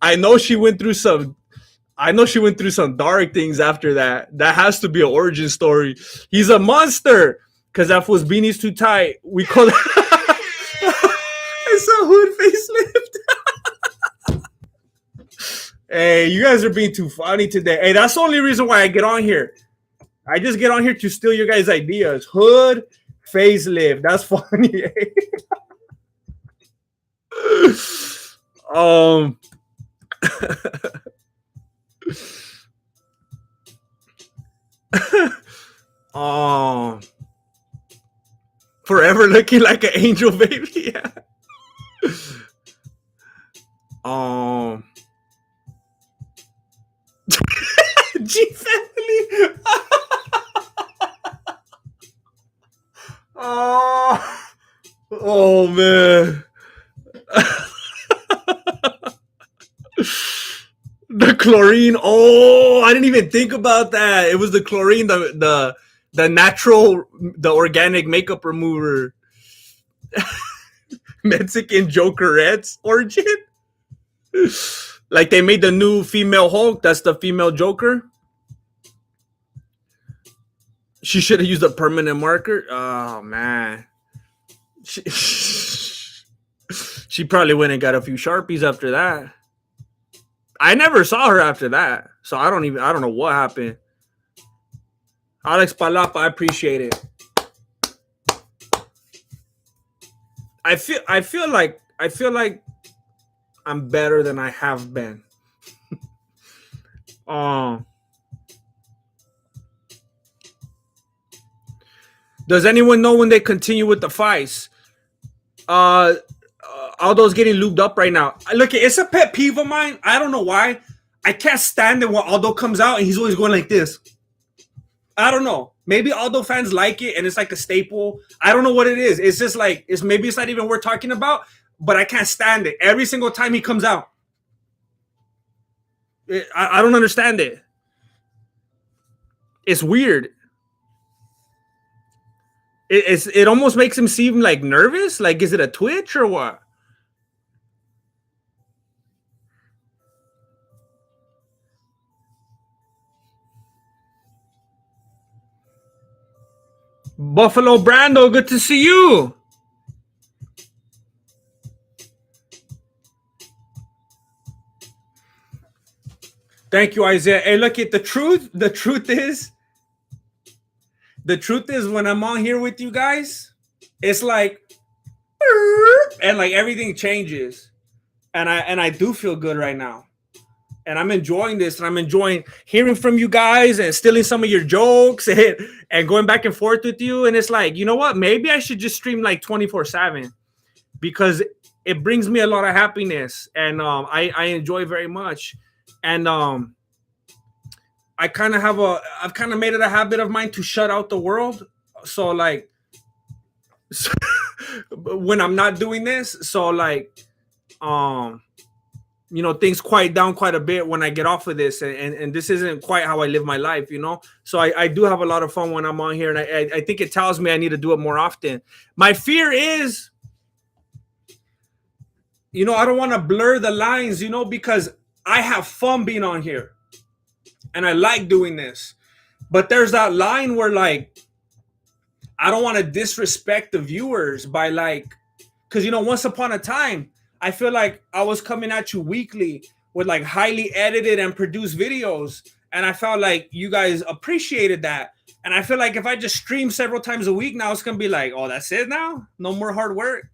I know she went through some dark things after that. That has to be an origin story. He's a monster because that was beanie's too tight. We call it. It's a hood facelift. Hey, you guys are being too funny today. Hey, that's the only reason why I get on here. I just get on here to steal your guys' ideas. Hood facelift. That's funny. Oh, forever looking like an angel baby. Yeah. G family. Oh man. The chlorine. Oh, I didn't even think about that. It was the chlorine, the natural, the organic makeup remover. Mexican Jokerettes origin. Like they made the new female Hulk. That's the female Joker. She should have used a permanent marker. Oh man. She probably went and got a few Sharpies after that. I never saw her after that, so I don't know what happened. Alex Palapa, I appreciate it. I feel like I'm better than I have been. Does anyone know when they continue with the fights? Aldo's getting lubed up right now. Look, it's a pet peeve of mine. I don't know why. I can't stand it when Aldo comes out and he's always going like this. I don't know. Maybe Aldo fans like it and it's like a staple. I don't know what it is. It's just like maybe it's not even worth talking about, but I can't stand it. Every single time he comes out. I don't understand it. It's weird. It almost makes him seem like nervous. Like, is it a twitch or what? Buffalo Brando, good to see you. Thank you, Isaiah. Hey, look at the truth. The truth is when I'm on here with you guys, it's like, and like everything changes, and I do feel good right now, and I'm enjoying this, and I'm enjoying hearing from you guys and stealing some of your jokes and going back and forth with you. And it's like, you know what? Maybe I should just stream like 24/7 because it brings me a lot of happiness, and I enjoy very much, and I've kind of made it a habit of mine to shut out the world. So like when I'm not doing this, so like um things quiet down quite a bit when I get off of this, and this isn't quite how I live my life, so I do have a lot of fun when I'm on here, and I think it tells me I need to do it more often. My fear is, I don't want to blur the lines, because I have fun being on here and I like doing this, but there's that line where like I don't want to disrespect the viewers by like, because once upon a time I feel like I was coming at you weekly with like highly edited and produced videos, and I felt like you guys appreciated that. And I feel like if I just stream several times a week now, it's gonna be like, oh, that's it now, no more hard work.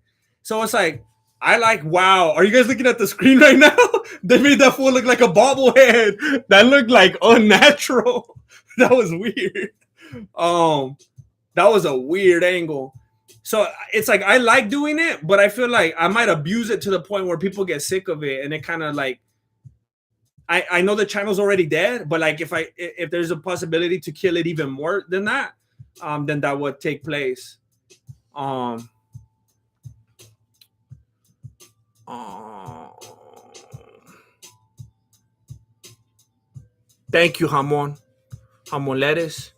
So it's like, I like, wow, are you guys looking at the screen right now? They made that fool look like a bobblehead. That looked like unnatural. That was weird. That was a weird angle. So it's like I like doing it, but I feel like I might abuse it to the point where people get sick of it, and it kind of like, I know the channel's already dead, but like if there's a possibility to kill it even more than that, then that would take place. Thank you, Hamon lettuce.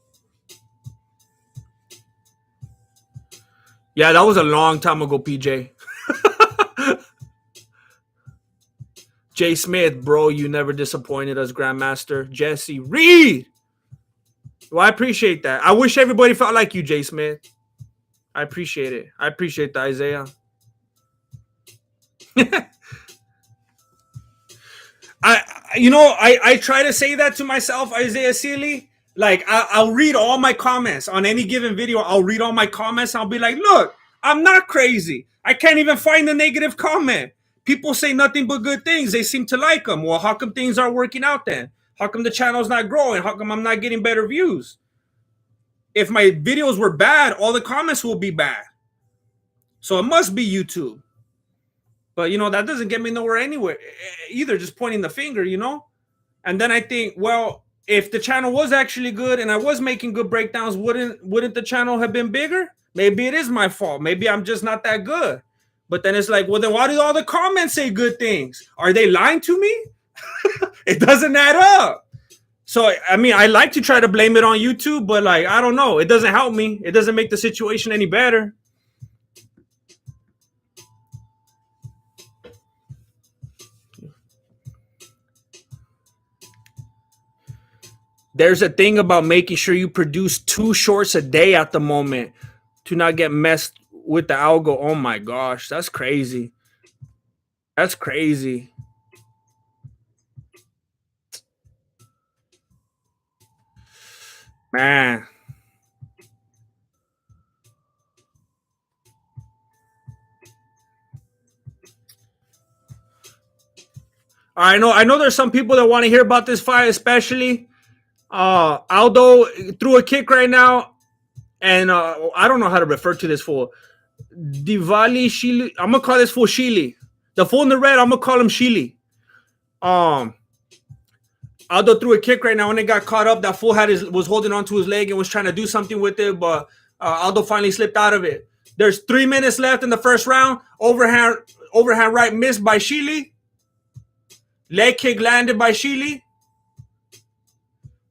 Yeah, that was a long time ago, PJ. Jay Smith, bro, you never disappointed us, Grandmaster. Jesse Reed. Well, I appreciate that. I wish everybody felt like you, Jay Smith. I appreciate it. I appreciate that, Isaiah. I try to say that to myself, Isaiah Sealy. Like, I'll read all my comments on any given video. I'll read all my comments. I'll be like, look, I'm not crazy. I can't even find a negative comment. People say nothing but good things. They seem to like them. Well, how come things aren't working out then? How come the channel's not growing? How come I'm not getting better views? If my videos were bad, all the comments will be bad. So it must be YouTube. But, that doesn't get me nowhere anywhere either, just pointing the finger, And then I think, well, if the channel was actually good and I was making good breakdowns, wouldn't the channel have been bigger? Maybe it is my fault. Maybe I'm just not that good. But then it's like, well, then why do all the comments say good things? Are they lying to me? It doesn't add up. So, I mean, I like to try to blame it on YouTube, but like, I don't know. It doesn't help me. It doesn't make the situation any better. There's a thing about making sure you produce 2 shorts a day at the moment to not get messed with the algo. Oh my gosh, that's crazy. That's crazy. Man. I know there's some people that want to hear about this fight, especially Aldo threw a kick right now, and I don't know how to refer to this fool. Diwali Shili. I'm gonna call this fool Shili. The fool in the red, I'm gonna call him Shili. Aldo threw a kick right now and it got caught up. That fool was holding onto his leg and was trying to do something with it, but Aldo finally slipped out of it. There's 3 minutes left in the first round. Overhand right missed by Shili. Leg kick landed by Shili.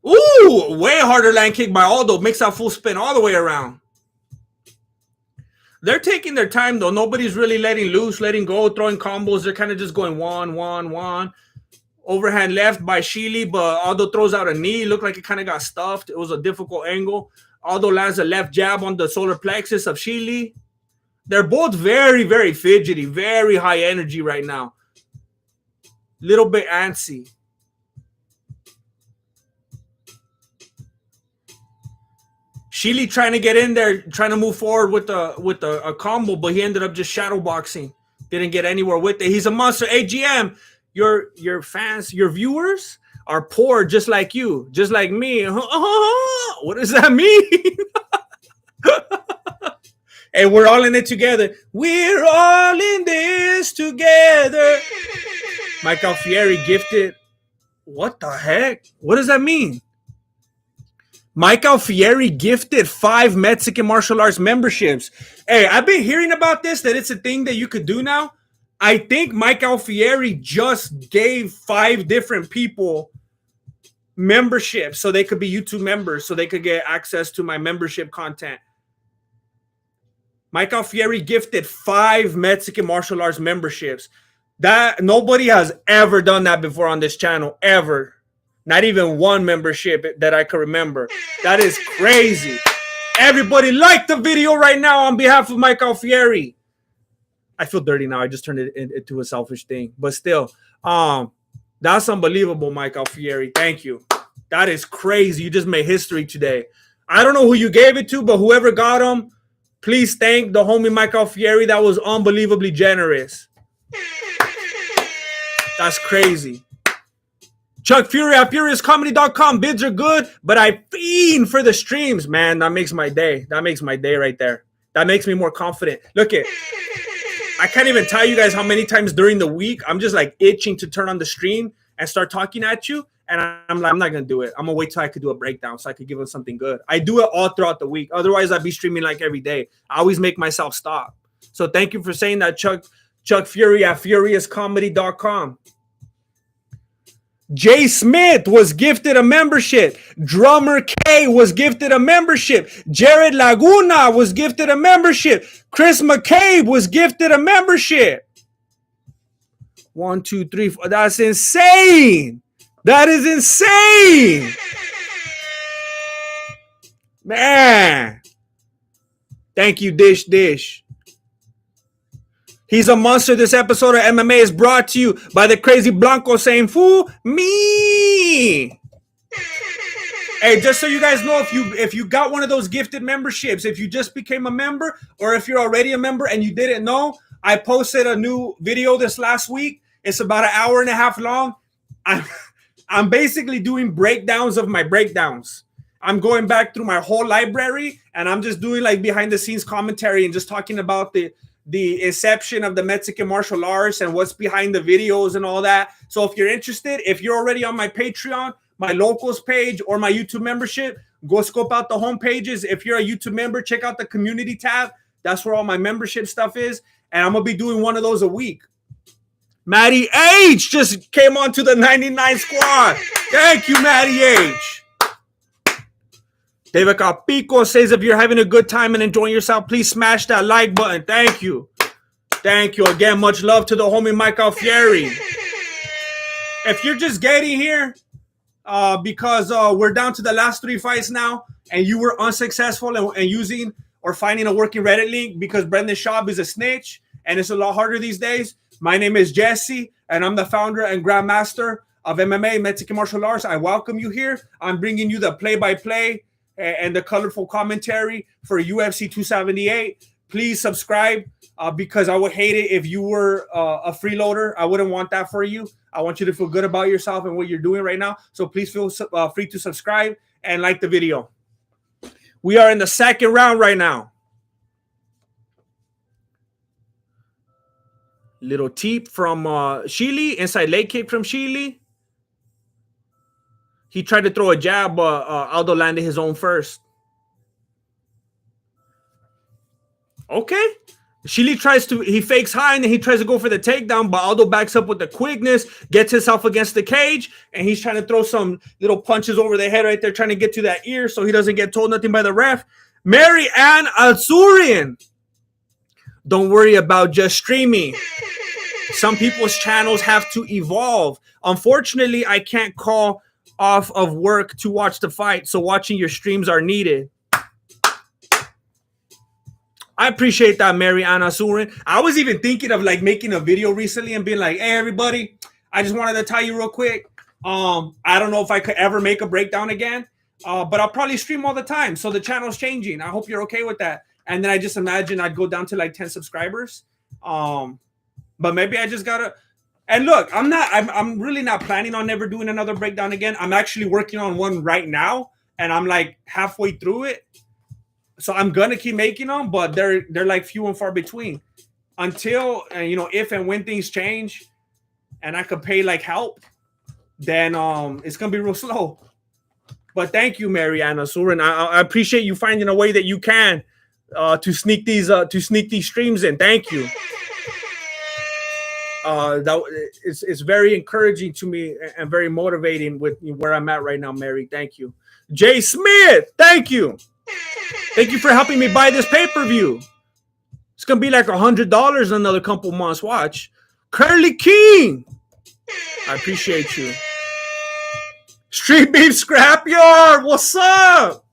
Ooh, way harder land kick by Aldo. Makes that fool spin all the way around. They're taking their time, though. Nobody's really letting loose, letting go, throwing combos. They're kind of just going one. Overhand left by Sheely, but Aldo throws out a knee. Looked like it kind of got stuffed. It was a difficult angle. Aldo lands a left jab on the solar plexus of Sheely. They're both very, very fidgety, very high energy right now. Little bit antsy. Sheely trying to get in there, trying to move forward with a combo, but he ended up just shadow boxing. Didn't get anywhere with it. He's a monster. AGM, your fans, your viewers are poor just like you, just like me. What does that mean? And we're all in it together. We're all in this together. Mike Alfieri gifted. What the heck? What does that mean? Mike Alfieri gifted 5 Mexican martial arts memberships. Hey, I've been hearing about this, that it's a thing that you could do now. I think Mike Alfieri just gave 5 different people memberships so they could be YouTube members, so they could get access to my membership content. Mike Alfieri gifted 5 Mexican martial arts memberships. That nobody has ever done that before on this channel, ever. Not even one membership that I can remember. That is crazy. Everybody like the video right now on behalf of Mike Alfieri. I feel dirty now. I just turned it into a selfish thing. But still, that's unbelievable, Mike Alfieri. Thank you. That is crazy. You just made history today. I don't know who you gave it to, but whoever got them, please thank the homie Mike Alfieri. That was unbelievably generous. That's crazy. Chuck Fury at FuriousComedy.com. Bids are good, but I fiend for the streams, man. That makes my day. That makes my day right there. That makes me more confident. Look at, I can't even tell you guys how many times during the week I'm just like itching to turn on the stream and start talking at you. And I'm like, I'm not going to do it. I'm going to wait till I could do a breakdown so I could give them something good. I do it all throughout the week. Otherwise, I'd be streaming like every day. I always make myself stop. So thank you for saying that, Chuck Fury at FuriousComedy.com. Jay Smith was gifted a membership. Drummer K was gifted a membership. Jared Laguna was gifted a membership. Chris McCabe was gifted a membership. 1, 2, 3, 4. That's insane. That is insane. Man. Thank you, Dish. He's a monster. This episode of MMA is brought to you by the crazy Blanco saying, "Fool me." Hey, just so you guys know, if you got one of those gifted memberships, if you just became a member, or if you're already a member and you didn't know, I posted a new video this last week. It's about an hour and a half long. I'm basically doing breakdowns of my breakdowns. I'm going back through my whole library, and I'm just doing like behind the scenes commentary and just talking about the inception of the Mexican martial arts and what's behind the videos and all that. So if you're interested, if you're already on my Patreon, my locals page, or my YouTube membership, go scope out the home pages. If you're a YouTube member, check out the community tab. That's where all my membership stuff is. And I'm going to be doing one of those a week. Matty H just came onto the 99 squad. Thank you, Matty H. David Capico says, if you're having a good time and enjoying yourself, please smash that like button. Thank you. Thank you. Again, much love to the homie Mike Alfieri. If you're just getting here because we're down to the last 3 fights now, and you were unsuccessful and using or finding a working Reddit link because Brendan Schaub is a snitch and it's a lot harder these days, my name is Jesse, and I'm the founder and grandmaster of MMA, Mexican martial arts. I welcome you here. I'm bringing you the play-by-play and the colorful commentary for UFC 278. Please subscribe because I would hate it if you were a freeloader. I wouldn't want that for you. I want you to feel good about yourself and what you're doing right now. So please feel free to subscribe and like the video. We are in the second round right now. Little teep from Sheely, inside leg kick from Sheely. He tried to throw a jab, but Aldo landed his own first. Okay. Sheely he fakes high, and then he tries to go for the takedown, but Aldo backs up with the quickness, gets himself against the cage, and he's trying to throw some little punches over the head right there, trying to get to that ear so he doesn't get told nothing by the ref. Mary Ann Azurian. Don't worry about just streaming. Some people's channels have to evolve. Unfortunately, I can't call off of work to watch the fight, so watching your streams are needed. I appreciate that, Mary Anna Surin. I was even thinking of like making a video recently and being like, hey, everybody, I just wanted to tell you real quick. I don't know if I could ever make a breakdown again, but I'll probably stream all the time. So the channel's changing. I hope you're okay with that. And then I just imagine I'd go down to like 10 subscribers. But maybe I just gotta. And look, I'm really not planning on never doing another breakdown again. I'm actually working on one right now, and I'm like halfway through it. So I'm gonna keep making them, but they're like few and far between. Until if and when things change, and I could pay like help, then it's gonna be real slow. But thank you, Mariana Surin. I appreciate you finding a way that you can to sneak these streams in. Thank you. It's very encouraging to me and very motivating with where I'm at right now, Mary. Thank you. Jay Smith, thank you. Thank you for helping me buy this pay-per-view. It's gonna be like $100 in another couple months. Watch. Curly King, I appreciate you. Street Beef Scrapyard, what's up?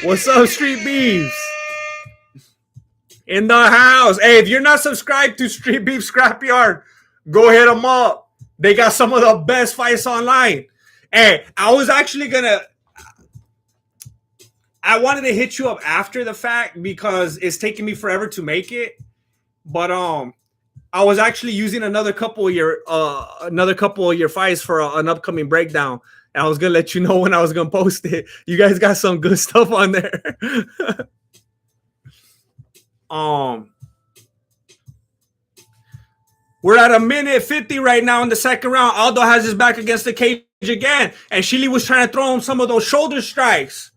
What's up, Street Beefs? In the house. Hey, if you're not subscribed to Street Beef Scrapyard, go hit them up. They got some of the best fights online. Hey, I wanted to hit you up after the fact because it's taking me forever to make it. But I was actually using another couple of your fights for an upcoming breakdown. And I was gonna let you know when I was gonna post it. You guys got some good stuff on there. We're at 1:50 right now in the second round. Aldo has his back against the cage again, and Shili was trying to throw him some of those shoulder strikes.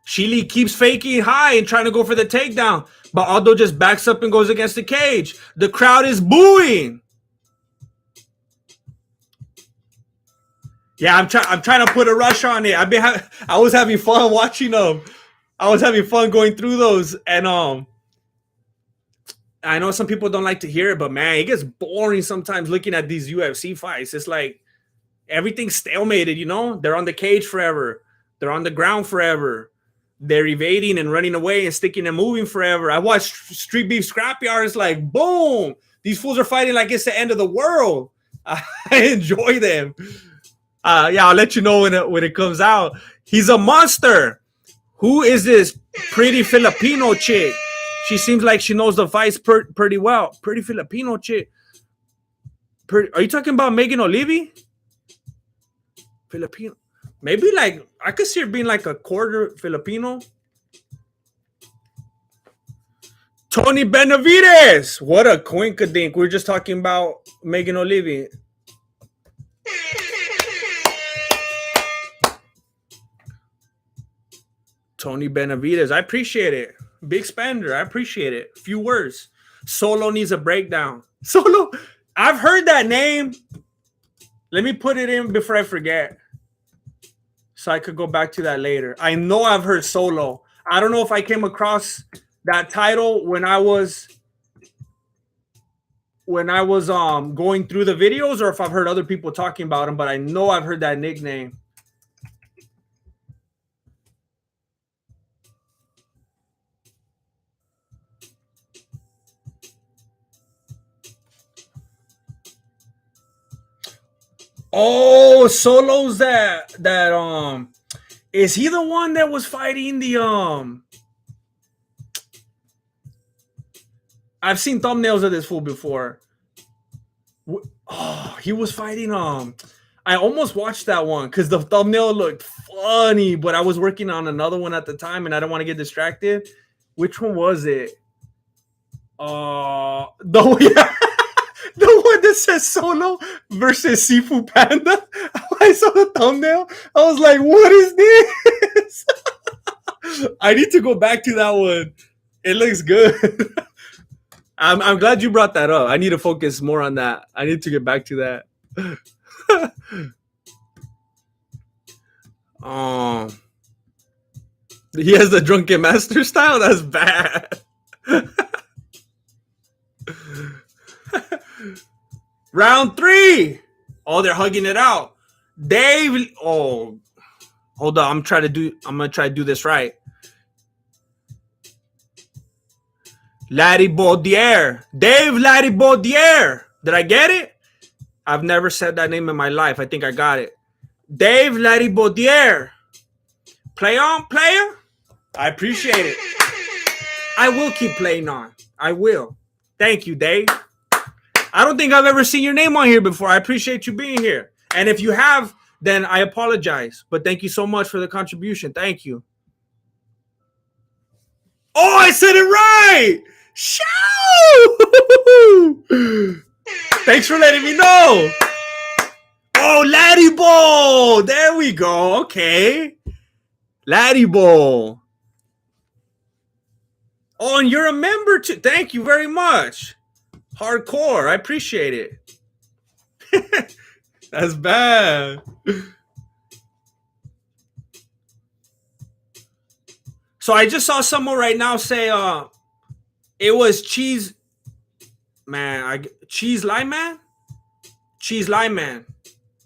Shili keeps faking high and trying to go for the takedown, but Aldo just backs up and goes against the cage. The crowd is booing. Yeah, I'm trying to put a rush on it. I was having fun watching them. I was having fun going through those, and I know some people don't like to hear it, but man, it gets boring sometimes looking at these UFC fights. It's like everything's stalemated, you know? They're on the cage forever. They're on the ground forever. They're evading and running away and sticking and moving forever. I watched Street Beef Scrapyard. It's like, boom, these fools are fighting like it's the end of the world. I enjoy them. Yeah, I'll let you know when it comes out. He's a monster. Who is this pretty Filipino chick? She seems like she knows the fights pretty well. Pretty Filipino chick. Are you talking about Megan Olivi? Filipino. Maybe like, I could see her being like a quarter Filipino. Tony Benavides. What a quinkadink. We were just talking about Megan Olivi. Tony Benavides. I appreciate it. Big spender. I appreciate it. Few words. Solo needs a breakdown. Solo. I've heard that name. Let me put it in before I forget, so I could go back to that later. I know I've heard Solo. I don't know if I came across that title when I was going through the videos, or if I've heard other people talking about him, but I know I've heard that nickname. Oh, Solo's that is he the one that was fighting the I've seen thumbnails of this fool before. Oh, he was fighting I almost watched that one because the thumbnail looked funny, but I was working on another one at the time and I don't want to get distracted. Which one was it? Yeah. The one that says Solo versus Sifu Panda. I saw the thumbnail. I was like, what is this? I need to go back to that one. It looks good. I'm glad you brought that up. I need to focus more on that. I need to get back to that. He has the drunken master style. That's bad. Round three. Oh, they're hugging it out. Dave. Oh, hold on. I'm gonna try to do this right. Larry Dave Larry. Did I get it? I've never said that name in my life. I think I got it. Dave Larry. Play on, player. I appreciate it. I will keep playing on. I will. Thank you, Dave. I don't think I've ever seen your name on here before. I appreciate you being here. And if you have, then I apologize. But thank you so much for the contribution. Thank you. Oh, I said it right. Shoo! Thanks for letting me know. Oh, Laddie Bowl. There we go. Okay. Laddie Bowl. Oh, and you're a member too. Thank you very much. Hardcore. I appreciate it. That's bad. So I just saw someone right now say it was Cheese Man. Cheese Lime Man? Cheese Lime Man.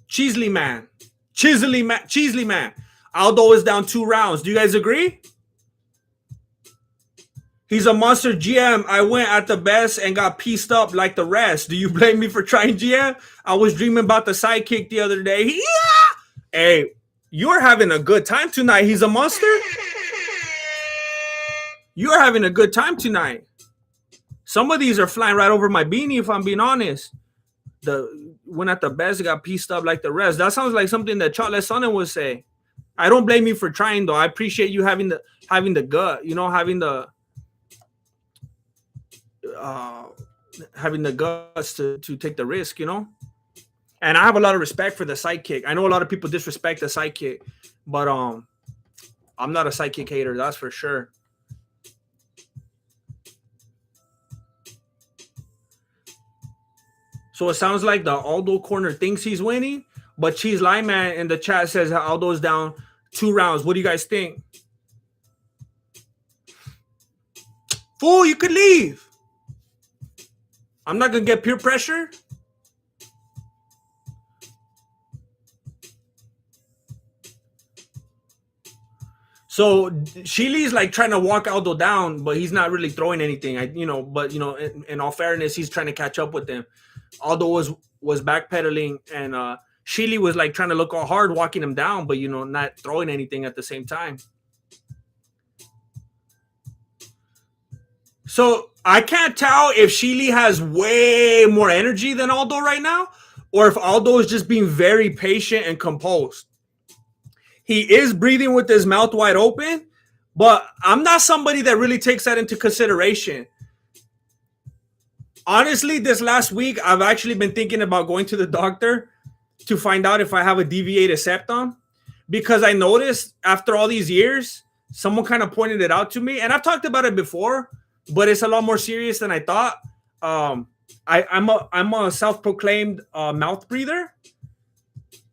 Cheesley Man. Cheesley Man. Aldo is down 2 rounds. Do you guys agree? He's a monster GM. I went at the best and got pieced up like the rest. Do you blame me for trying GM? I was dreaming about the sidekick the other day. Yeah! Hey, you're having a good time tonight. He's a monster. You're having a good time tonight. Some of these are flying right over my beanie, if I'm being honest. The went at the best, got pieced up like the rest. That sounds like something that Charles Sonnen would say. I don't blame you for trying, though. I appreciate you having the gut, you know, having the guts to take the risk, you know. And I have a lot of respect for the sidekick. I know a lot of people disrespect the sidekick, but I'm not a sidekick hater, that's for sure. So it sounds like the Aldo corner thinks he's winning, but Cheese Lime Man in the chat says Aldo's down 2 rounds. What do you guys think? Fool, you could leave. I'm not going to get peer pressure. So Sheely's like trying to walk Aldo down, but he's not really throwing anything. But in all fairness, he's trying to catch up with him. Aldo was backpedaling, and Sheely was like trying to look all hard, walking him down, but not throwing anything at the same time. So I can't tell if Sheely has way more energy than Aldo right now, or if Aldo is just being very patient and composed. He is breathing with his mouth wide open, but I'm not somebody that really takes that into consideration. Honestly, this last week, I've actually been thinking about going to the doctor to find out if I have a deviated septum, because I noticed after all these years, someone kind of pointed it out to me, and I've talked about it before, but it's a lot more serious than I thought. I'm a self-proclaimed mouth breather,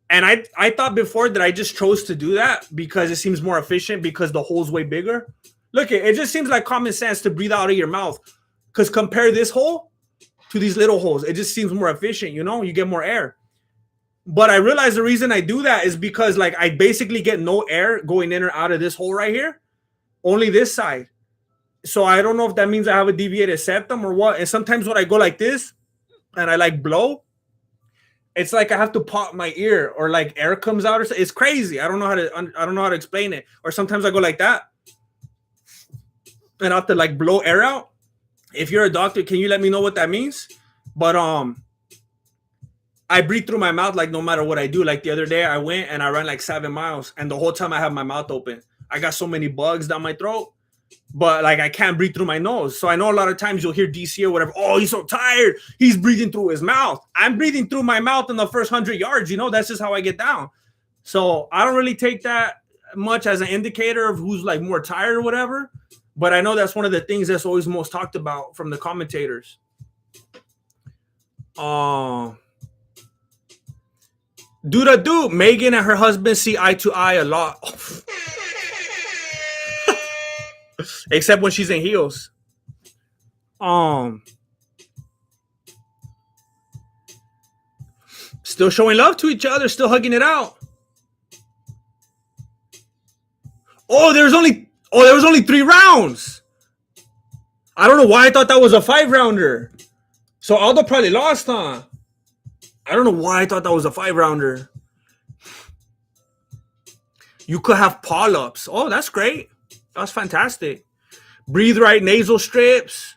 and I thought before that I just chose to do that because it seems more efficient because the hole's way bigger. Look, it just seems like common sense to breathe out of your mouth, because compare this hole to these little holes. It just seems more efficient, you get more air. But I realize the reason I do that is because like I basically get no air going in or out of this hole right here, only this side. So I don't know if that means I have a deviated septum or what. And sometimes when I go like this and I like blow, it's like I have to pop my ear, or like air comes out, or something. It's crazy. I don't know how to explain it. Or sometimes I go like that and I have to like blow air out. If you're a doctor, can you let me know what that means? But I breathe through my mouth like no matter what I do. Like the other day I went and I ran like 7 miles, and the whole time I have my mouth open. I got so many bugs down my throat, but like I can't breathe through my nose. So I know a lot of times you'll hear DC or whatever, oh, he's so tired, he's breathing through his mouth. I'm breathing through my mouth in the first 100 yards. That's just how I get down. So I don't really take that much as an indicator of who's like more tired or whatever. But I know that's one of the things that's always most talked about from the commentators. Megan and her husband see eye to eye a lot. Except when she's in heels. Um, Still showing love to each other, still hugging it out. There was only 3 rounds. I don't know why I thought that was a 5 rounder. So Aldo probably lost, huh? I don't know why I thought that was a 5 rounder. You could have pull-ups. Oh, that's great. That's fantastic. Breathe right nasal strips.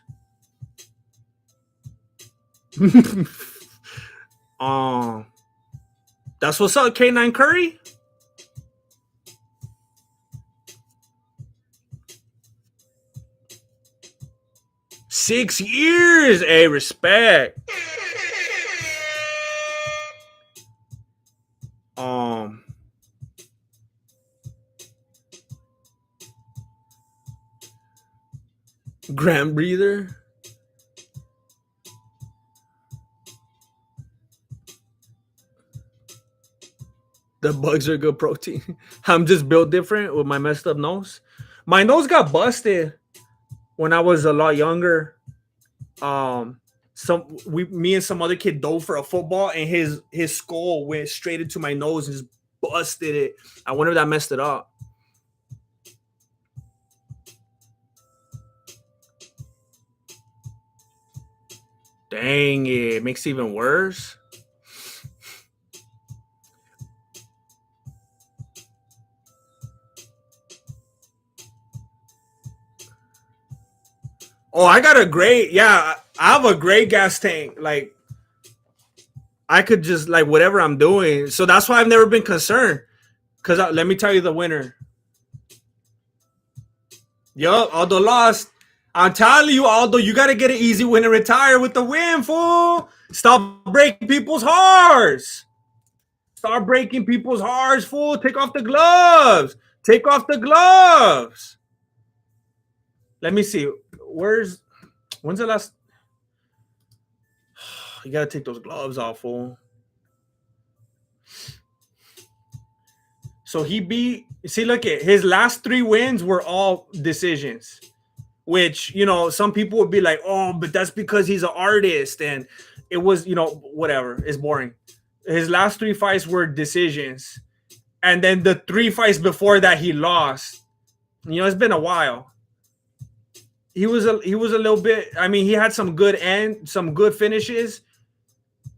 That's what's up, K9 Curry. Six years. Hey, respect. Grand breather. The bugs are good protein. I'm just built different with my messed up nose. My nose got busted when I was a lot younger. Me and some other kid dove for a football, and his skull went straight into my nose and just busted it. I wonder if that messed it up. Dang it, makes it even worse. Oh, I got a great, I have a great gas tank. Like, I could just, like, whatever I'm doing. So that's why I've never been concerned. Because let me tell you the winner. Yup, Aldo lost. I'm telling you, Aldo, you got to get an easy win and retire with the win, fool. Stop breaking people's hearts. Start breaking people's hearts, fool. Take off the gloves. Take off the gloves. Let me see. When's the last? You got to take those gloves off, fool. So he beat, see, look at his last 3 wins were all decisions, which, some people would be like, oh, but that's because he's an artist. And it was, whatever. It's boring. His last 3 fights were decisions. And then the 3 fights before that, he lost. It's been a while. He was a little bit, he had some good finishes.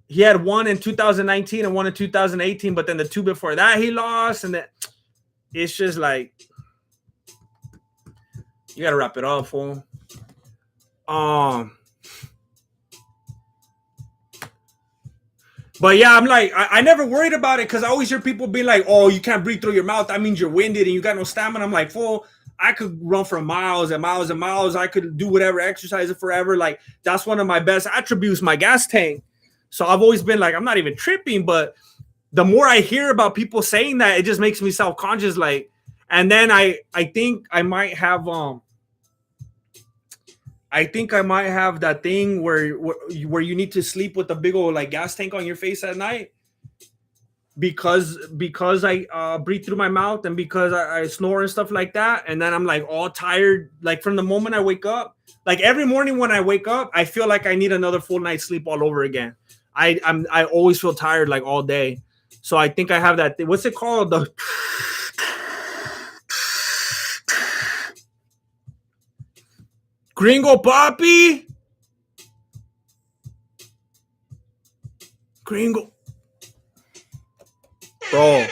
He had one in 2019 and one in 2018, but then the 2 before that he lost, and then it's just like you gotta wrap it up, fool. But yeah, I'm like, I never worried about it because I always hear people be like, oh, you can't breathe through your mouth. That means you're winded and you got no stamina. I'm like, fool, I could run for miles and miles and miles. I could do whatever, exercise it forever. Like, that's one of my best attributes, my gas tank. So I've always been like, I'm not even tripping, but the more I hear about people saying that, it just makes me self-conscious. Like, and then I think I might have that thing where you need to sleep with a big old like gas tank on your face at night because I breathe through my mouth and because I snore and stuff like that. And then I'm like all tired, like from the moment I wake up. Like every morning when I wake up, I feel like I need another full night's sleep all over again. I always feel tired like all day. So I think I have that. What's it called? The Gringo Papi? Gringo. Bro.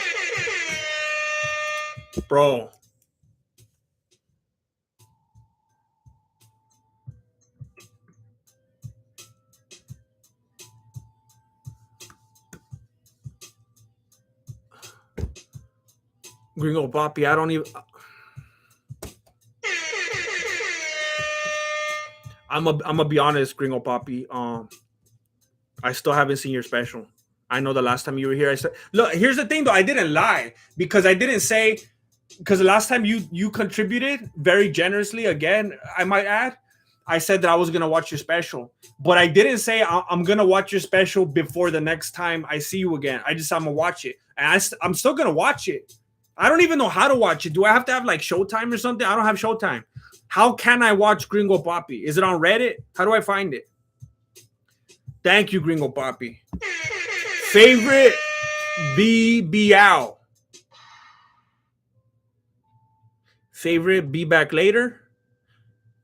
Gringo Papi, I don't even. I'm gonna be honest, Gringo Papi. I still haven't seen your special. I know the last time you were here, I said, look, here's the thing though, I didn't lie because I didn't say, because the last time you contributed very generously, again, I might add, I said that I was gonna watch your special, but I didn't say I'm gonna watch your special before the next time I see you again. I just said I'm gonna watch it, and I'm still gonna watch it. I don't even know how to watch it. Do I have to have like Showtime or something? I don't have Showtime. How can I watch Gringo Papi? Is it on Reddit? How do I find it? Thank you, Gringo Papi. Favorite BBL. Favorite Be Back Later.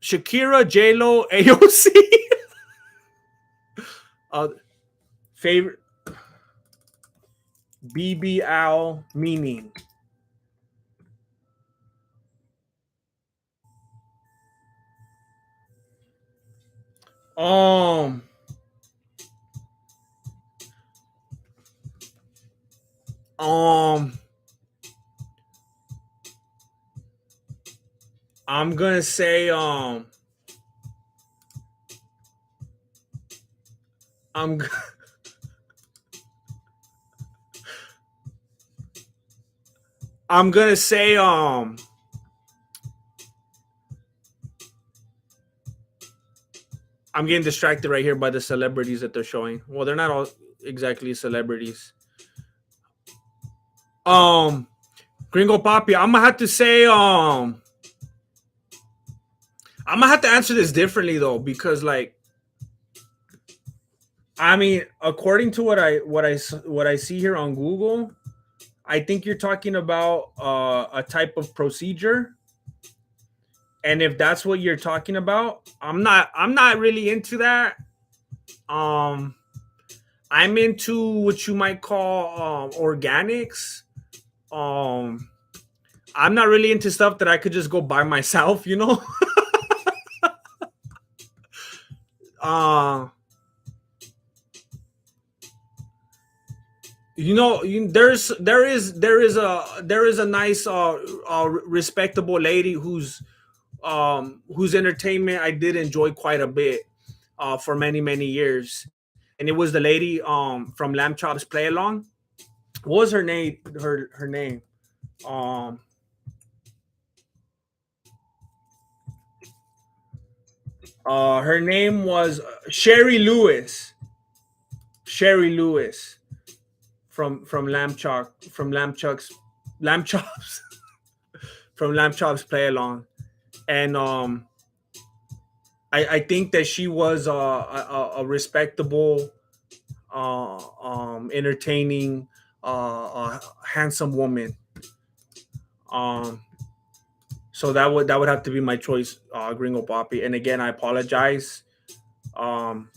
Shakira, J-Lo, AOC. Favorite BBL meaning. Um, um, I'm gonna say I'm I'm gonna say I'm getting distracted right here by the celebrities that they're showing. Well, they're not all exactly celebrities. Um, Gringo Papi, I'm gonna have to say I'm gonna have to answer this differently though, because like I mean, according to what I see here on Google, I think you're talking about a type of procedure, and if that's what you're talking about, I'm not really into that. Um, I'm into what you might call organics. Um, I'm not really into stuff that I could just go buy myself, you know. uh, there is a nice respectable lady whose entertainment I did enjoy quite a bit for many years, and it was the lady from Lamb Chops Play Along. What was her name? Her name. Um, her name was Sherry Lewis. Sherry Lewis from Lamb Chucks Lamb Chops from Lamb Chops Play Along, and I think that she was a respectable, entertaining, handsome woman. Um, so that would have to be my choice, Gringo Poppy. And again, I apologize. Um,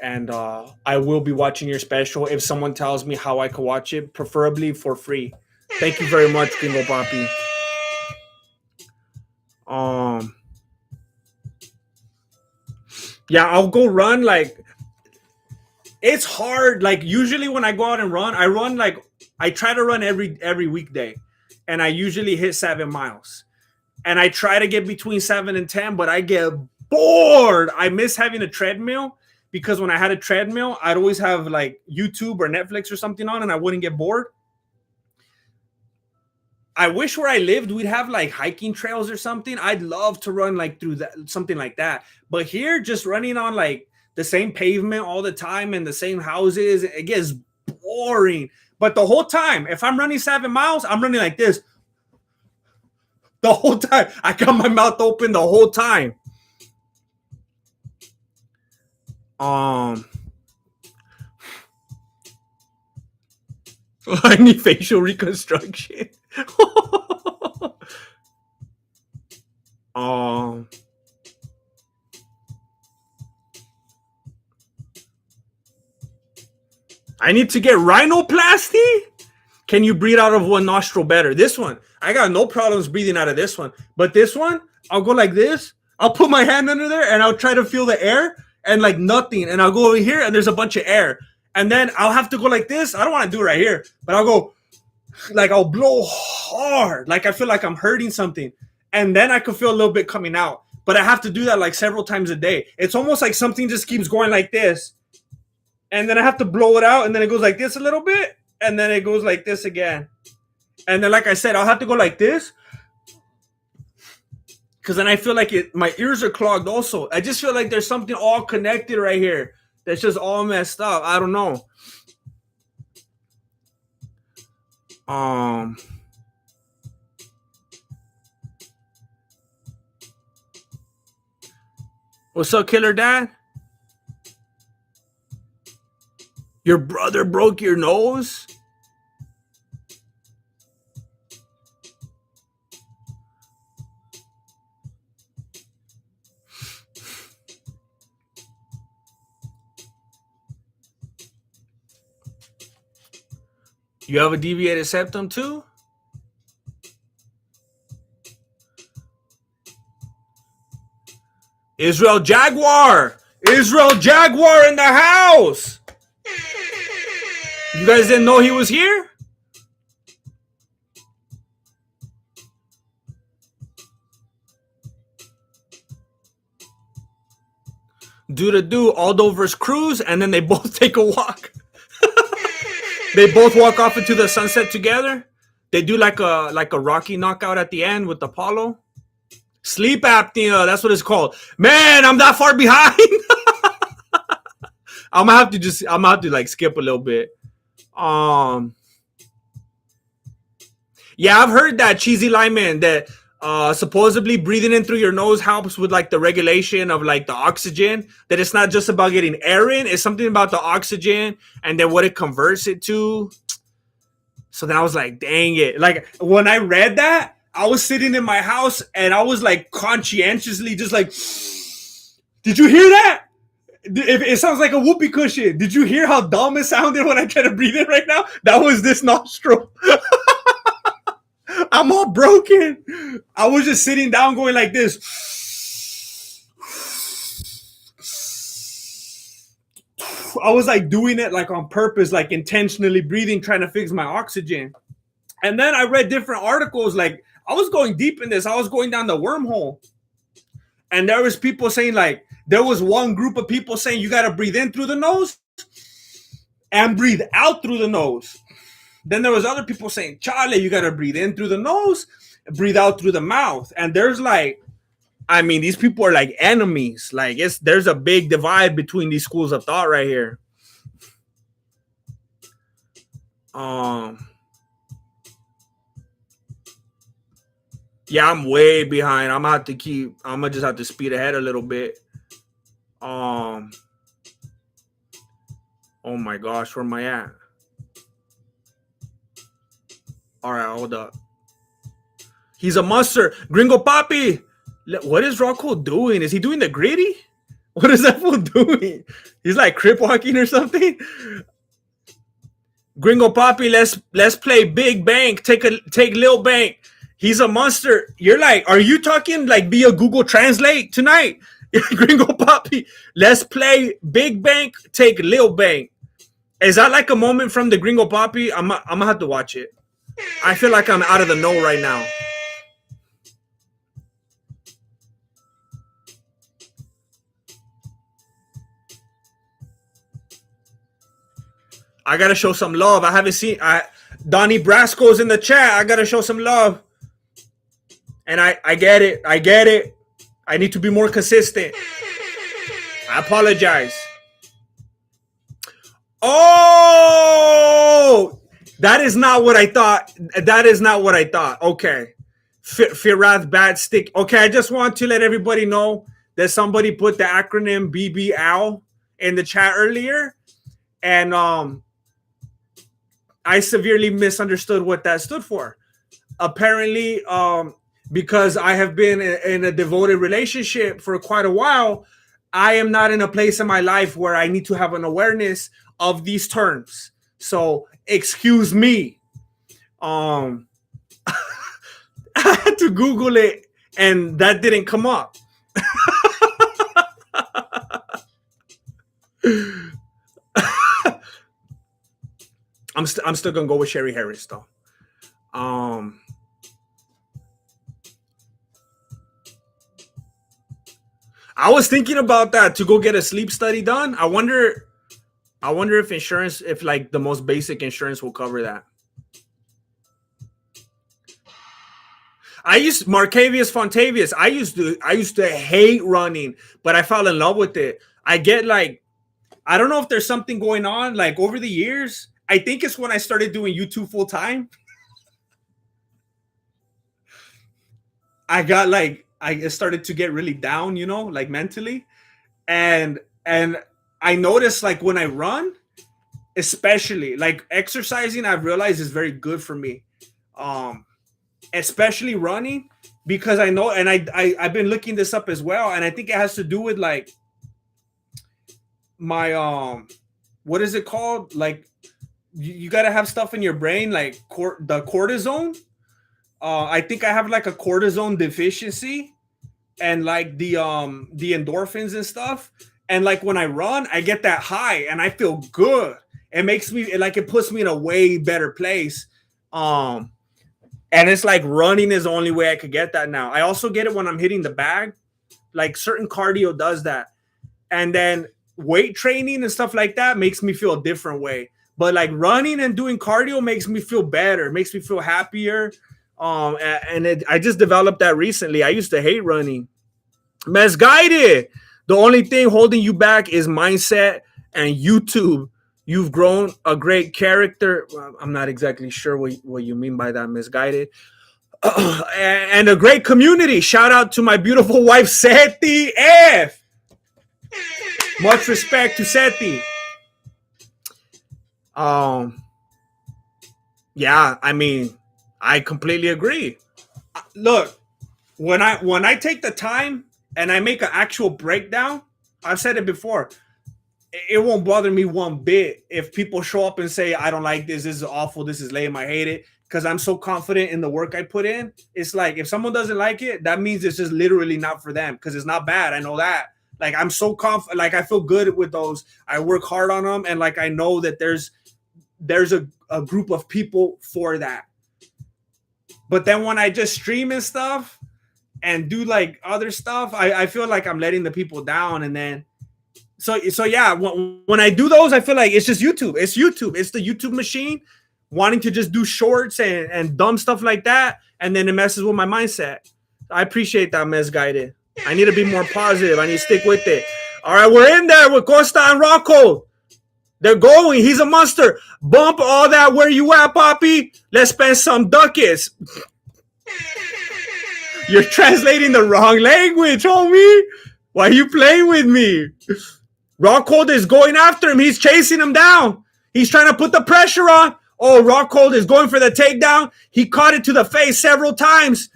and I will be watching your special if someone tells me how I can watch it, preferably for free. Thank you very much, Gringo Poppy. Um, yeah, I'll go run. Like it's hard. Like usually when I go out and run, I run like I try to run every weekday, and I usually hit 7 miles. And I try to get between 7 and 10, but I get bored. I miss having a treadmill because when I had a treadmill, I'd always have like YouTube or Netflix or something on, and I wouldn't get bored. I wish where I lived we'd have like hiking trails or something. I'd love to run like through that, something like that. But here, just running on like the same pavement all the time and the same houses, it gets boring. But the whole time, if I'm running 7 miles, I'm running like this the whole time. I got my mouth open the whole time. I need facial reconstruction. um, I need to get rhinoplasty. Can you breathe out of one nostril better? This one, I got no problems breathing out of this one. But this one, I'll go like this. I'll put my hand under there and I'll try to feel the air and like nothing. And I'll go over here and there's a bunch of air. And then I'll have to go like this. I don't want to do it right here, but I'll go like I'll blow hard. Like I feel like I'm hurting something. And then I can feel a little bit coming out. But I have to do that like several times a day. It's almost like something just keeps going like this. And then I have to blow it out. And then it goes like this a little bit. And then it goes like this again. And then, like I said, I'll have to go like this. Because then I feel like my ears are clogged also. I just feel like there's something all connected right here that's just all messed up. I don't know. What's up, Killer Dad? Your brother broke your nose? You have a deviated septum too? Israel Jaguar! Israel Jaguar in the house! You guys didn't know he was here? Do Aldo versus Cruz, and then they both take a walk. They both walk off into the sunset together. They do like a Rocky knockout at the end with Apollo. Sleep apnea, that's what it's called. Man, I'm that far behind. I'm gonna have to like skip a little bit. Yeah, I've heard that, Cheesy Lyman, that supposedly breathing in through your nose helps with like the regulation of like the oxygen. That it's not just about getting air in; it's something about the oxygen and then what it converts it to. So then I was like, dang it! Like when I read that, I was sitting in my house and I was like conscientiously just like, did you hear that? It sounds like a whoopee cushion. Did you hear how dumb it sounded when I try to breathe in right now? That was this nostril. I'm all broken. I was just sitting down going like this. I was like doing it like on purpose, like intentionally breathing, trying to fix my oxygen. And then I read different articles. Like I was going deep in this. I was going down the wormhole. And there was people saying like, there was one group of people saying you got to breathe in through the nose and breathe out through the nose. Then there was other people saying, Charlie, you got to breathe in through the nose, breathe out through the mouth. And there's like, I mean, these people are like enemies. Like there's a big divide between these schools of thought right here. Yeah, I'm way behind. I'm gonna just have to speed ahead a little bit. Oh my gosh, where am I at? All right, hold up. He's a monster. Gringo Papi. What is Rocco doing? Is he doing the gritty? What is that fool doing? He's like crip walking or something. Gringo Papi, let's play Big Bank. Take Lil Bank. He's a monster. You're like, are you talking like via Google Translate tonight? Gringo Papi, let's play Big Bank. Take Lil Bank. Is that like a moment from the Gringo Papi? I'm gonna have to watch it. I feel like I'm out of the know right now. I gotta show some love. I haven't seen. Donnie Brasco's in the chat. I gotta show some love. And I get it. I get it. I need to be more consistent. I apologize. Oh, that is not what I thought. That is not what I thought. Okay. Firath Bad Stick. Okay, I just want to let everybody know that somebody put the acronym BBL in the chat earlier. And I severely misunderstood what that stood for. Apparently, because I have been in a devoted relationship for quite a while, I am not in a place in my life where I need to have an awareness of these terms. So excuse me. I had to Google it and that didn't come up. I'm still gonna go with Sherry Harris though. I was thinking about that to go get a sleep study done. I wonder if insurance, if like the most basic insurance will cover that. I used Marcavius Fontavious. I used to hate running, but I fell in love with it. I get like, I don't know if there's something going on like over the years. I think it's when I started doing YouTube full time. I got like, I started to get really down, you know, like mentally. and I notice like when I run, especially like exercising, I've realized is very good for me. Um, especially running because I know, and I've been looking this up as well, and I think it has to do with like my what is it called? Like you got to have stuff in your brain like the cortisone. I think I have like a cortisone deficiency, and like the endorphins and stuff. And like when I run, I get that high and I feel good. It makes me like it puts me in a way better place. Um, and it's like running is the only way I could get that now. I also get it when I'm hitting the bag. Like certain cardio does that. And then weight training and stuff like that makes me feel a different way. But like running and doing cardio makes me feel better, makes me feel happier. I just developed that recently. I used to hate running. Misguided. The only thing holding you back is mindset and YouTube. You've grown a great character. Well, I'm not exactly sure what you mean by that, misguided. And a great community. Shout out to my beautiful wife, Seti F. Much respect to Seti. Yeah, I mean, I completely agree. Look, when I take the time and I make an actual breakdown, I've said it before, it won't bother me one bit if people show up and say, I don't like this is awful, this is lame, I hate it, because I'm so confident in the work I put in. It's like if someone doesn't like it, that means it's just literally not for them, because it's not bad. I know that. Like I'm so confident, like I feel good with those. I work hard on them, and like I know that there's a group of people for that. But then when I just stream and stuff and do like other stuff, I feel like I'm letting the people down. And then so yeah, when I do those, I feel like it's just YouTube. It's YouTube. It's the YouTube machine wanting to just do shorts and dumb stuff like that. And then it messes with my mindset. I appreciate that, Misguided. I need to be more positive. I need to stick with it. All right, we're in there with Costa and Rocco. They're going. He's a monster. Bump all that. Where you at, Poppy? Let's spend some ducats. You're translating the wrong language, homie. Why are you playing with me? Rockhold is going after him. He's chasing him down. He's trying to put the pressure on. Oh, Rockhold is going for the takedown. He caught it to the face several times.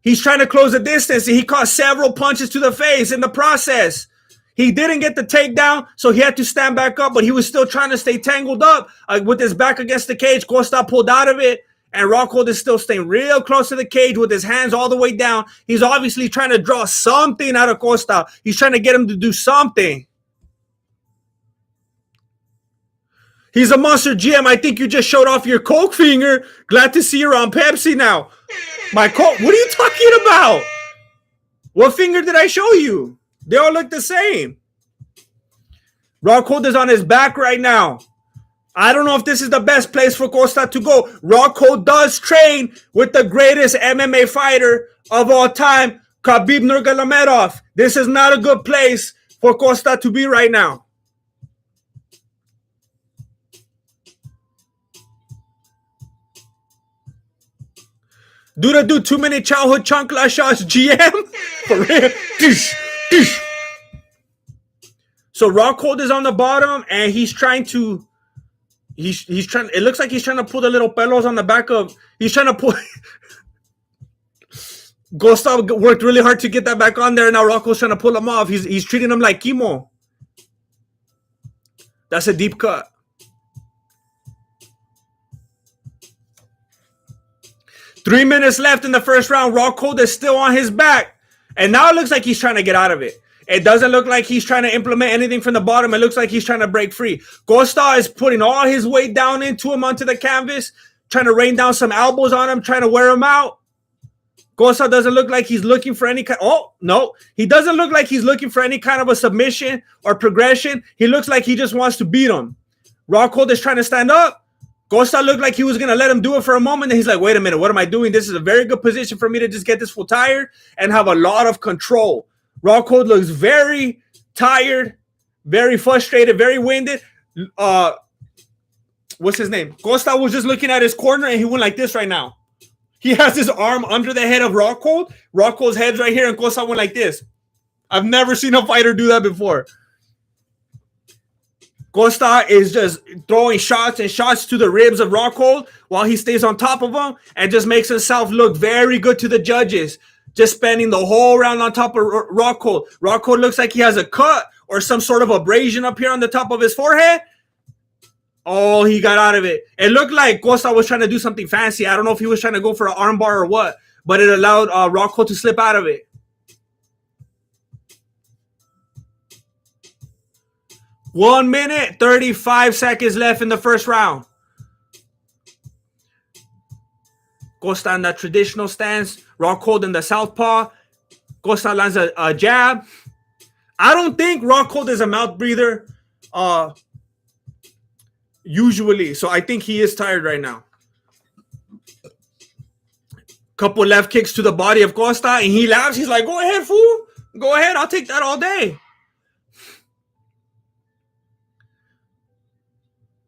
He's trying to close the distance. He caught several punches to the face in the process. He didn't get the takedown, so he had to stand back up, but he was still trying to stay tangled up with his back against the cage. Costa pulled out of it, and Rockhold is still staying real close to the cage with his hands all the way down. He's obviously trying to draw something out of Costa. He's trying to get him to do something. He's a monster, GM. I think you just showed off your Coke finger. Glad to see you're on Pepsi now. My Coke? What are you talking about? What finger did I show you? They all look the same. Rockhold is on his back right now. I don't know if this is the best place for Costa to go. Rockhold does train with the greatest MMA fighter of all time, Khabib Nurmagomedov. This is not a good place for Costa to be right now. Do too many childhood chancla shots, GM? For real? So Rockhold is on the bottom, and he's trying to. He's trying. It looks like he's trying to pull the little pelos on the back of. He's trying to pull. Gustav worked really hard to get that back on there. Now Rocco's trying to pull him off. He's treating him like chemo. That's a deep cut. Three minutes left in the first round. Rockhold is still on his back. And now it looks like he's trying to get out of it. It doesn't look like he's trying to implement anything from the bottom. It looks like he's trying to break free. Costa is putting all his weight down into him onto the canvas, trying to rain down some elbows on him, trying to wear him out. Costa doesn't look like he's looking for any kind. Oh, no. He doesn't look like he's looking for any kind of a submission or progression. He looks like he just wants to beat him. Rockhold is trying to stand up. Costa looked like he was going to let him do it for a moment. And he's like, wait a minute, what am I doing? This is a very good position for me to just get this full tired and have a lot of control. Rockhold looks very tired, very frustrated, very winded. What's his name? Costa was just looking at his corner, and he went like this right now. He has his arm under the head of Rockhold. Rockhold's head's right here, and Costa went like this. I've never seen a fighter do that before. Costa is just throwing shots and shots to the ribs of Rockhold while he stays on top of him and just makes himself look very good to the judges. Just spending the whole round on top of Rockhold. Rockhold looks like he has a cut or some sort of abrasion up here on the top of his forehead. Oh, he got out of it. It looked like Costa was trying to do something fancy. I don't know if he was trying to go for an armbar or what, but it allowed Rockhold to slip out of it. 1 minute, 35 seconds left in the first round. Costa in the traditional stance. Rockhold in the southpaw. Costa lands a jab. I don't think Rockhold is a mouth breather usually. So I think he is tired right now. Couple left kicks to the body of Costa, and he laughs. He's like, go ahead, fool. Go ahead. I'll take that all day.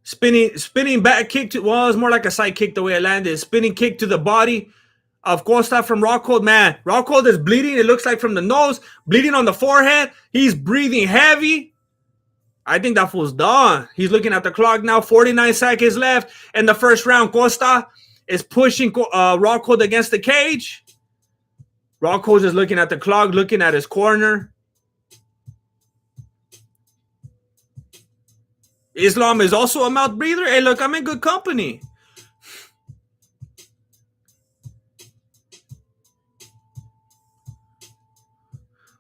Spinning back kick to, well, it's more like a side kick the way it landed. Spinning kick to the body of Costa from Rockhold. Man, Rockhold is bleeding. It looks like from the nose, bleeding on the forehead. He's breathing heavy. I think that fool's done. He's looking at the clock now. 49 seconds left in the first round. Costa is pushing Rockhold against the cage. Rockhold is looking at the clock, looking at his corner. Islam is also a mouth breather. Hey, look, I'm in good company.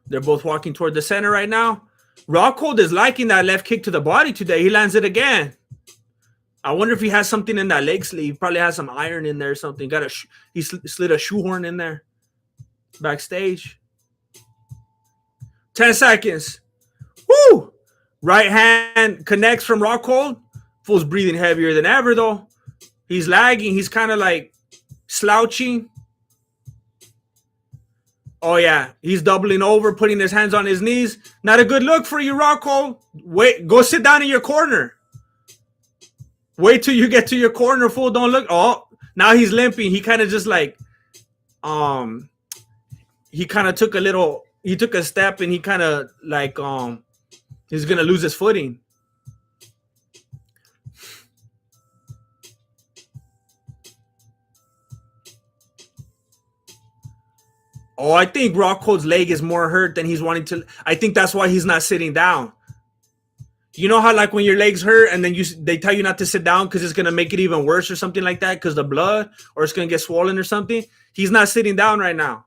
They're both walking toward the center right now. Rockhold is liking that left kick to the body today. He lands it again. I wonder if he has something in that leg sleeve. Probably has some iron in there or something. He slid a shoehorn in there. Backstage. 10 seconds. Woo! Right hand connects from Rockhold. Fool's breathing heavier than ever, though. He's lagging. He's kind of like slouching. Oh, yeah. He's doubling over, putting his hands on his knees. Not a good look for you, Rockhold. Wait, go sit down in your corner. Wait till you get to your corner, fool. Don't look. Oh, now he's limping. He kind of just like, he kind of took a step and he kind of like, he's going to lose his footing. Oh, I think Rockhold's leg is more hurt than he's wanting to. I think that's why he's not sitting down. You know how like when your legs hurt and then they tell you not to sit down because it's going to make it even worse or something like that because the blood or it's going to get swollen or something? He's not sitting down right now.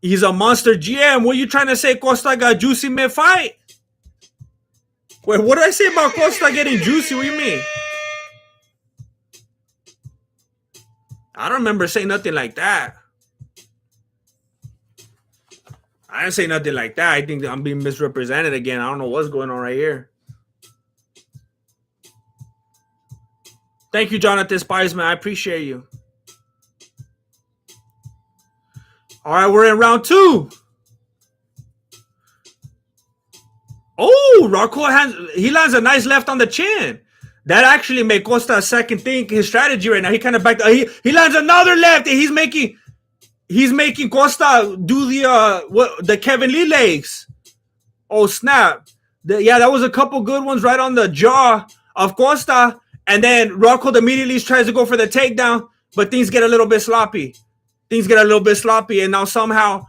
He's a monster GM. What are you trying to say? Costa got juicy mid-fight? Wait, what did I say about Costa getting juicy? What do you mean? I don't remember saying nothing like that. I didn't say nothing like that. I think I'm being misrepresented again. I don't know what's going on right here. Thank you, Jonathan Spiesman. I appreciate you. All right, we're in round 2. Oh, Rockhold he lands a nice left on the chin. That actually made Costa a second think his strategy right now. He kind of backed. He lands another left, and he's making Costa do the Kevin Lee legs. Oh snap! That was a couple good ones right on the jaw of Costa, and then Rockhold immediately tries to go for the takedown, but things get a little bit sloppy. And now somehow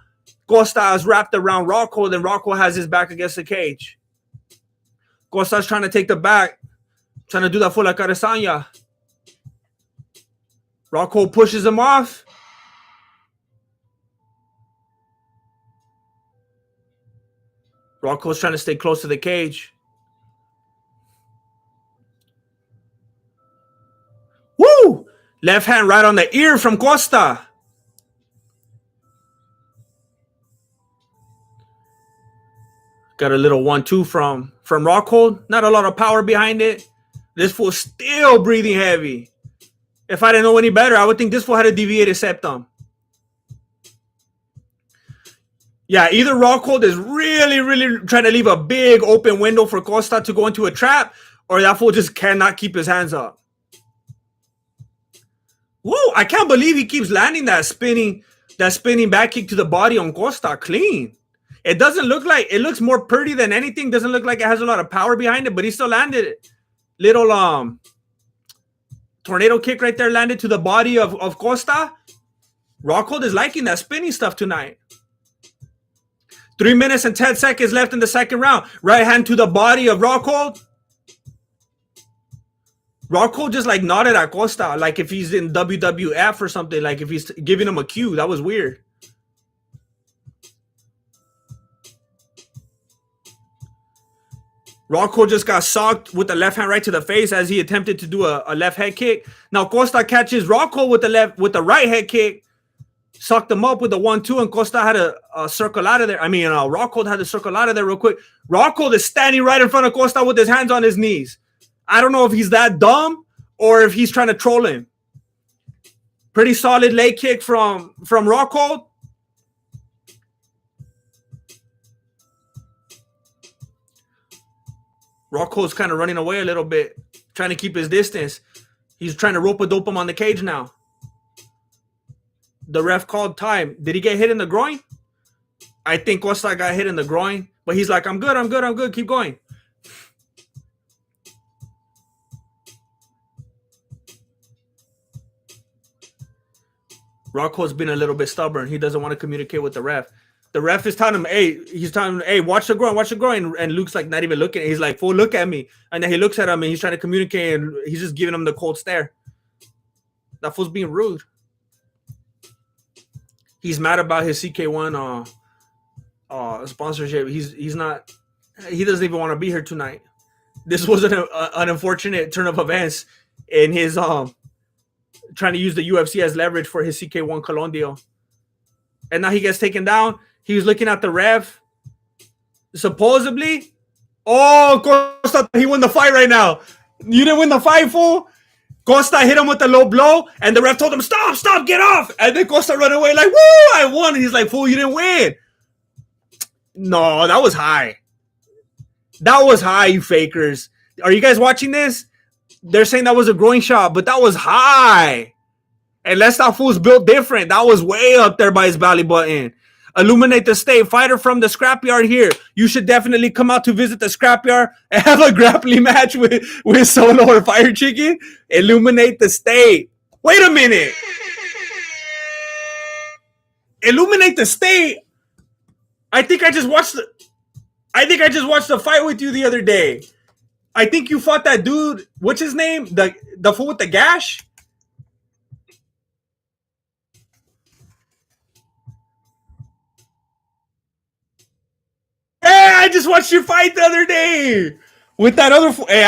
Costa is wrapped around Rockhold, and Rockhold has his back against the cage. Costa's trying to take the back, trying to do that for la caresanya. Rockhold pushes him off. Rockhold's trying to stay close to the cage. Woo! Left hand right on the ear from Costa. Got a little 1-2 from Rockhold. Not a lot of power behind it. This fool's still breathing heavy. If I didn't know any better, I would think this fool had a deviated septum. Yeah, either Rockhold is really, really trying to leave a big open window for Costa to go into a trap, or that fool just cannot keep his hands up. Whoa, I can't believe he keeps landing that spinning back kick to the body on Costa clean. It doesn't look like it looks more pretty than anything. Doesn't look like it has a lot of power behind it, but he still landed it. Little tornado kick right there, landed to the body of Costa. Rockhold is liking that spinning stuff tonight. 3 minutes and 10 seconds left in the second round. Right hand to the body of Rockhold. Rockhold just like nodded at Costa, like if he's in WWF or something, like if he's giving him a cue. That was weird. Rockhold just got socked with the left hand right to the face as he attempted to do a left head kick. Now Costa catches Rockhold with the right head kick, sucked him up with the 1-2, and Costa had a circle out of there. I mean, Rockhold had to circle out of there real quick. Rockhold is standing right in front of Costa with his hands on his knees. I don't know if he's that dumb or if he's trying to troll him. Pretty solid leg kick from Rockhold. Rockhold's kind of running away a little bit, trying to keep his distance. He's trying to rope-a-dope him on the cage now. The ref called time. Did he get hit in the groin? I think Costa got hit in the groin, but he's like, I'm good. Keep going. Rockhold's been a little bit stubborn. He doesn't want to communicate with the ref. The ref is telling him, hey, watch the groin. And Luke's like not even looking. He's like, fool, look at me. And then he looks at him and he's trying to communicate and he's just giving him the cold stare. That fool's being rude. He's mad about his CK1 sponsorship. He doesn't even want to be here tonight. This was an unfortunate turn of events in his trying to use the UFC as leverage for his CK1 Cologne deal. And now he gets taken down. He was looking at the ref. Supposedly. Oh, Costa, he won the fight right now. You didn't win the fight, fool? Costa hit him with a low blow, and the ref told him, stop, get off. And then Costa ran away like, woo, I won. And he's like, fool, you didn't win. No, that was high. That was high, you fakers. Are you guys watching this? They're saying that was a groin shot, but that was high. Unless that fool's built different. That was way up there by his belly button. Illuminate the state. Fighter from the scrapyard here. You should definitely come out to visit the scrapyard and have a grappling match with Solo or Fire Chicken. Illuminate the state. Wait a minute. Illuminate the state. I think I just watched the fight with you the other day. I think you fought that dude. What's his name? The fool with the gash? Hey, I just watched you fight the other day with that other fool. Hey,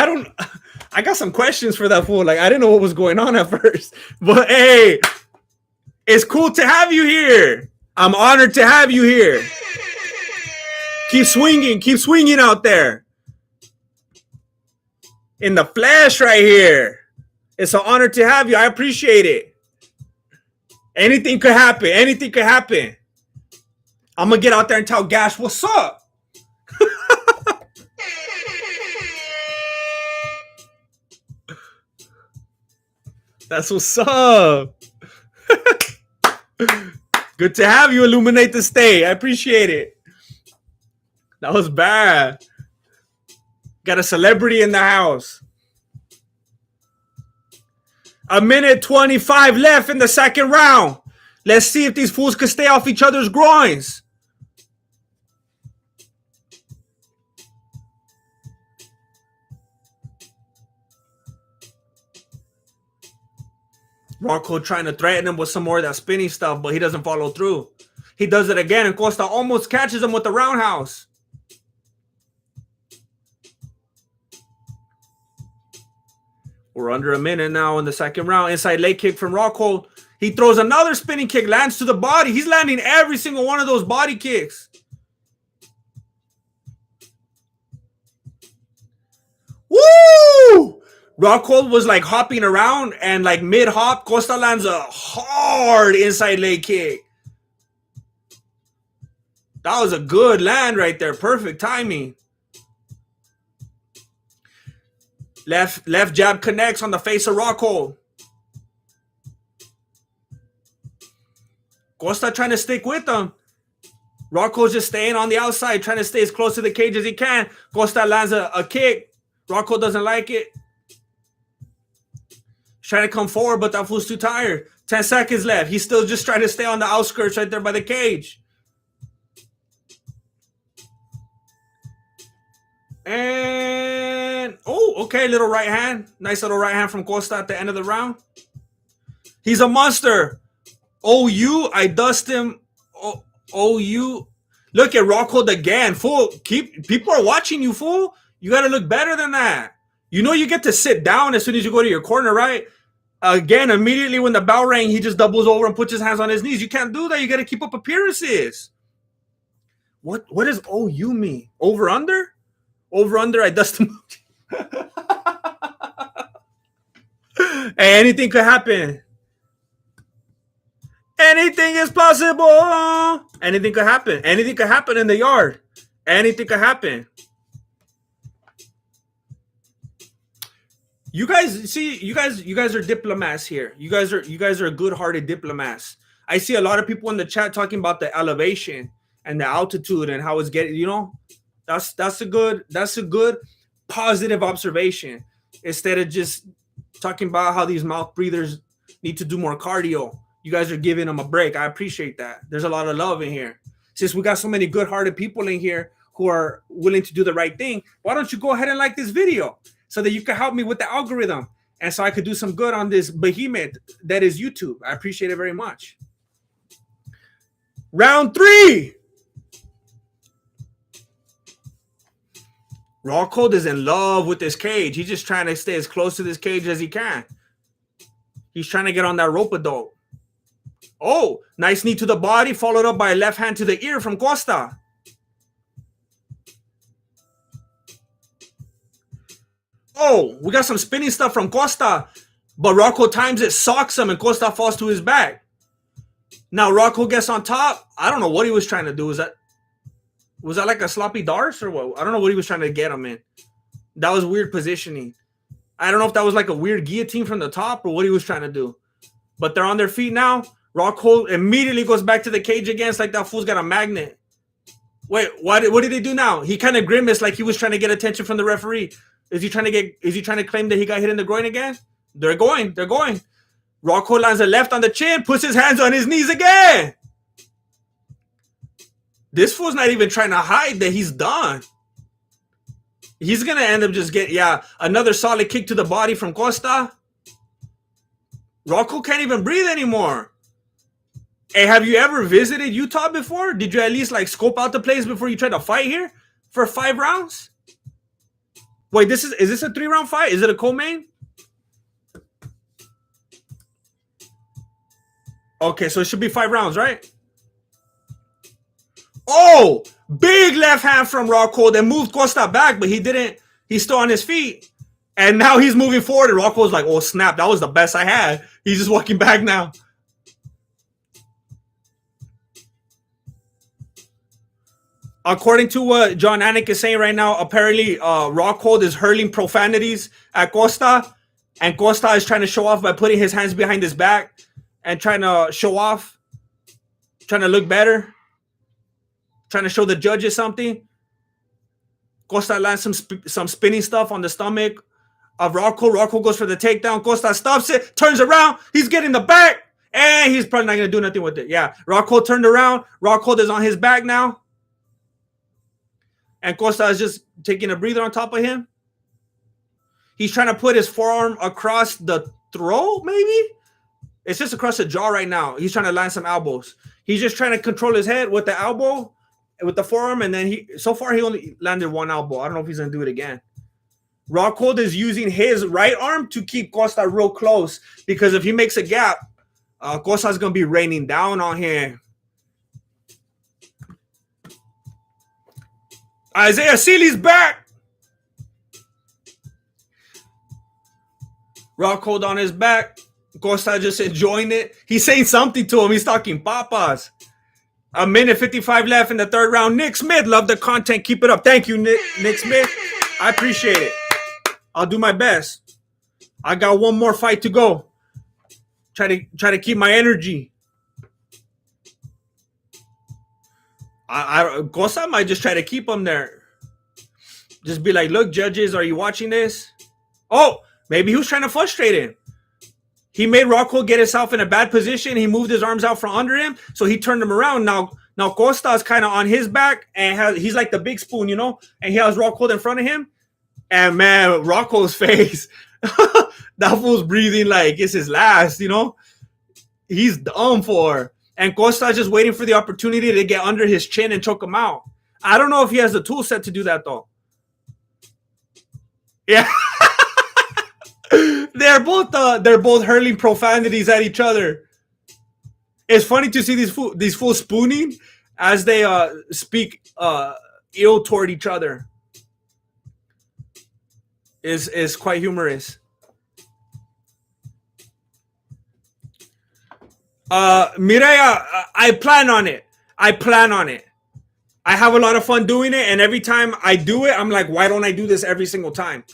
I got some questions for that fool. Like, I didn't know what was going on at first. But hey, it's cool to have you here. I'm honored to have you here. Keep swinging out there. In the flesh right here. It's an honor to have you. I appreciate it. Anything could happen. I'm going to get out there and tell Gash, what's up? That's what's up. Good to have you. Illuminate the state. I appreciate it. That was bad. Got a celebrity in the house. 1:25 left in the second round. Let's see if these fools can stay off each other's groins. Rockhold trying to threaten him with some more of that spinning stuff, but he doesn't follow through. He does it again, and Costa almost catches him with the roundhouse. We're under a minute now in the second round. Inside leg kick from Rockhold. He throws another spinning kick, lands to the body. He's landing every single one of those body kicks. Woo! Rockhold was like hopping around, and like mid-hop, Costa lands a hard inside leg kick. That was a good land right there. Perfect timing. Left jab connects on the face of Rockhold. Costa trying to stick with him. Rocco's just staying on the outside, trying to stay as close to the cage as he can. Costa lands a kick. Rocco doesn't like it. He's trying to come forward, but that fool's too tired. 10 seconds left. He's still just trying to stay on the outskirts right there by the cage. And, oh, okay, little right hand. Nice little right hand from Costa at the end of the round. He's a monster. OU, I dust him. OU. Look at Rockhold again. Fool, people are watching you, fool. You got to look better than that. You know you get to sit down as soon as you go to your corner, right? Again, immediately when the bell rang, he just doubles over and puts his hands on his knees. You can't do that. You got to keep up appearances. What does OU mean? Over under? Over under, I dust him. Hey, anything could happen. Anything is possible. Anything could happen. Anything could happen in the yard. Anything could happen. You guys see, you guys are diplomats here. You guys are good-hearted diplomats. I see a lot of people in the chat talking about the elevation and the altitude and how it's getting, you know, that's a good positive observation, instead of just talking about how these mouth breathers need to do more cardio. You guys are giving them a break. I appreciate that. There's a lot of love in here. Since we got so many good-hearted people in here who are willing to do the right thing, why don't you go ahead and like this video so that you can help me with the algorithm and so I could do some good on this behemoth that is YouTube. I appreciate it very much. Round 3. Rockhold is in love with this cage. He's just trying to stay as close to this cage as he can. He's trying to get on that rope-a-dope. Oh, nice knee to the body, followed up by a left hand to the ear from Costa. Oh, we got some spinning stuff from Costa, but Rocco times it, socks him, and Costa falls to his back. Now Rocco gets on top. I don't know what he was trying to do. Was that like a sloppy darts or what? I don't know what he was trying to get him in. That was weird positioning. I don't know if that was like a weird guillotine from the top or what he was trying to do. But they're on their feet now. Rockhold immediately goes back to the cage again. It's like that fool's got a magnet. Wait, what did they do now? He kind of grimaced like he was trying to get attention from the referee. Is he trying to claim that he got hit in the groin again? They're going. Rockhold lands a left on the chin, puts his hands on his knees again. This fool's not even trying to hide that he's done. He's going to end up just getting, another solid kick to the body from Costa. Rocco can't even breathe anymore. Hey, have you ever visited Utah before? Did you at least like scope out the place before you try to fight here for 5 rounds? Wait, is this a 3-round fight? Is it a co-main? Okay, so it should be 5 rounds, right? Oh, big left hand from Rocco that moved Costa back, but he didn't. He's still on his feet. And now he's moving forward, and Rocco's like, oh, snap, that was the best I had. He's just walking back now. According to what John Anik is saying right now, apparently Rockhold is hurling profanities at Costa, and Costa is trying to show off by putting his hands behind his back and trying to show off, trying to look better, trying to show the judges something. Costa lands some spinning stuff on the stomach of Rocco. Rocco goes for the takedown. Costa stops it, turns around. He's getting the back, and he's probably not going to do nothing with it. Yeah, Rocco turned around. Rocco is on his back now. And Costa is just taking a breather on top of him. He's trying to put his forearm across the throat, maybe? It's just across the jaw right now. He's trying to land some elbows. He's just trying to control his head with the elbow, with the forearm, and then so far he only landed 1 elbow. I don't know if he's going to do it again. Rockhold is using his right arm to keep Costa real close, because if he makes a gap, Costa's going to be raining down on him. Isaiah Seeley's back. Rockhold on his back. Costa just enjoying it. He's saying something to him. He's talking papas. 1:55 left in the 3rd round. Nick Smith, love the content. Keep it up. Thank you, Nick Smith. I appreciate it. I'll do my best. I got 1 more fight to go. Try to keep my energy. Costa might just try to keep him there. Just be like, look, judges, are you watching this? Oh, maybe he was trying to frustrate him. He made Rockhold get himself in a bad position. He moved his arms out from under him, so he turned him around. Now Costa is kind of on his back, and he's like the big spoon, you know, and he has Rockhold in front of him. And man, Rockhold's face, that fool's breathing like it's his last, you know. He's done for. And Costa's just waiting for the opportunity to get under his chin and choke him out. I don't know if he has the tool set to do that, though. Yeah. they're both hurling profanities at each other. It's funny to see these fools spooning as they speak ill toward each other. Is quite humorous. Mireya, I plan on it. I have a lot of fun doing it, and every time I do it, I'm like, why don't I do this every single time?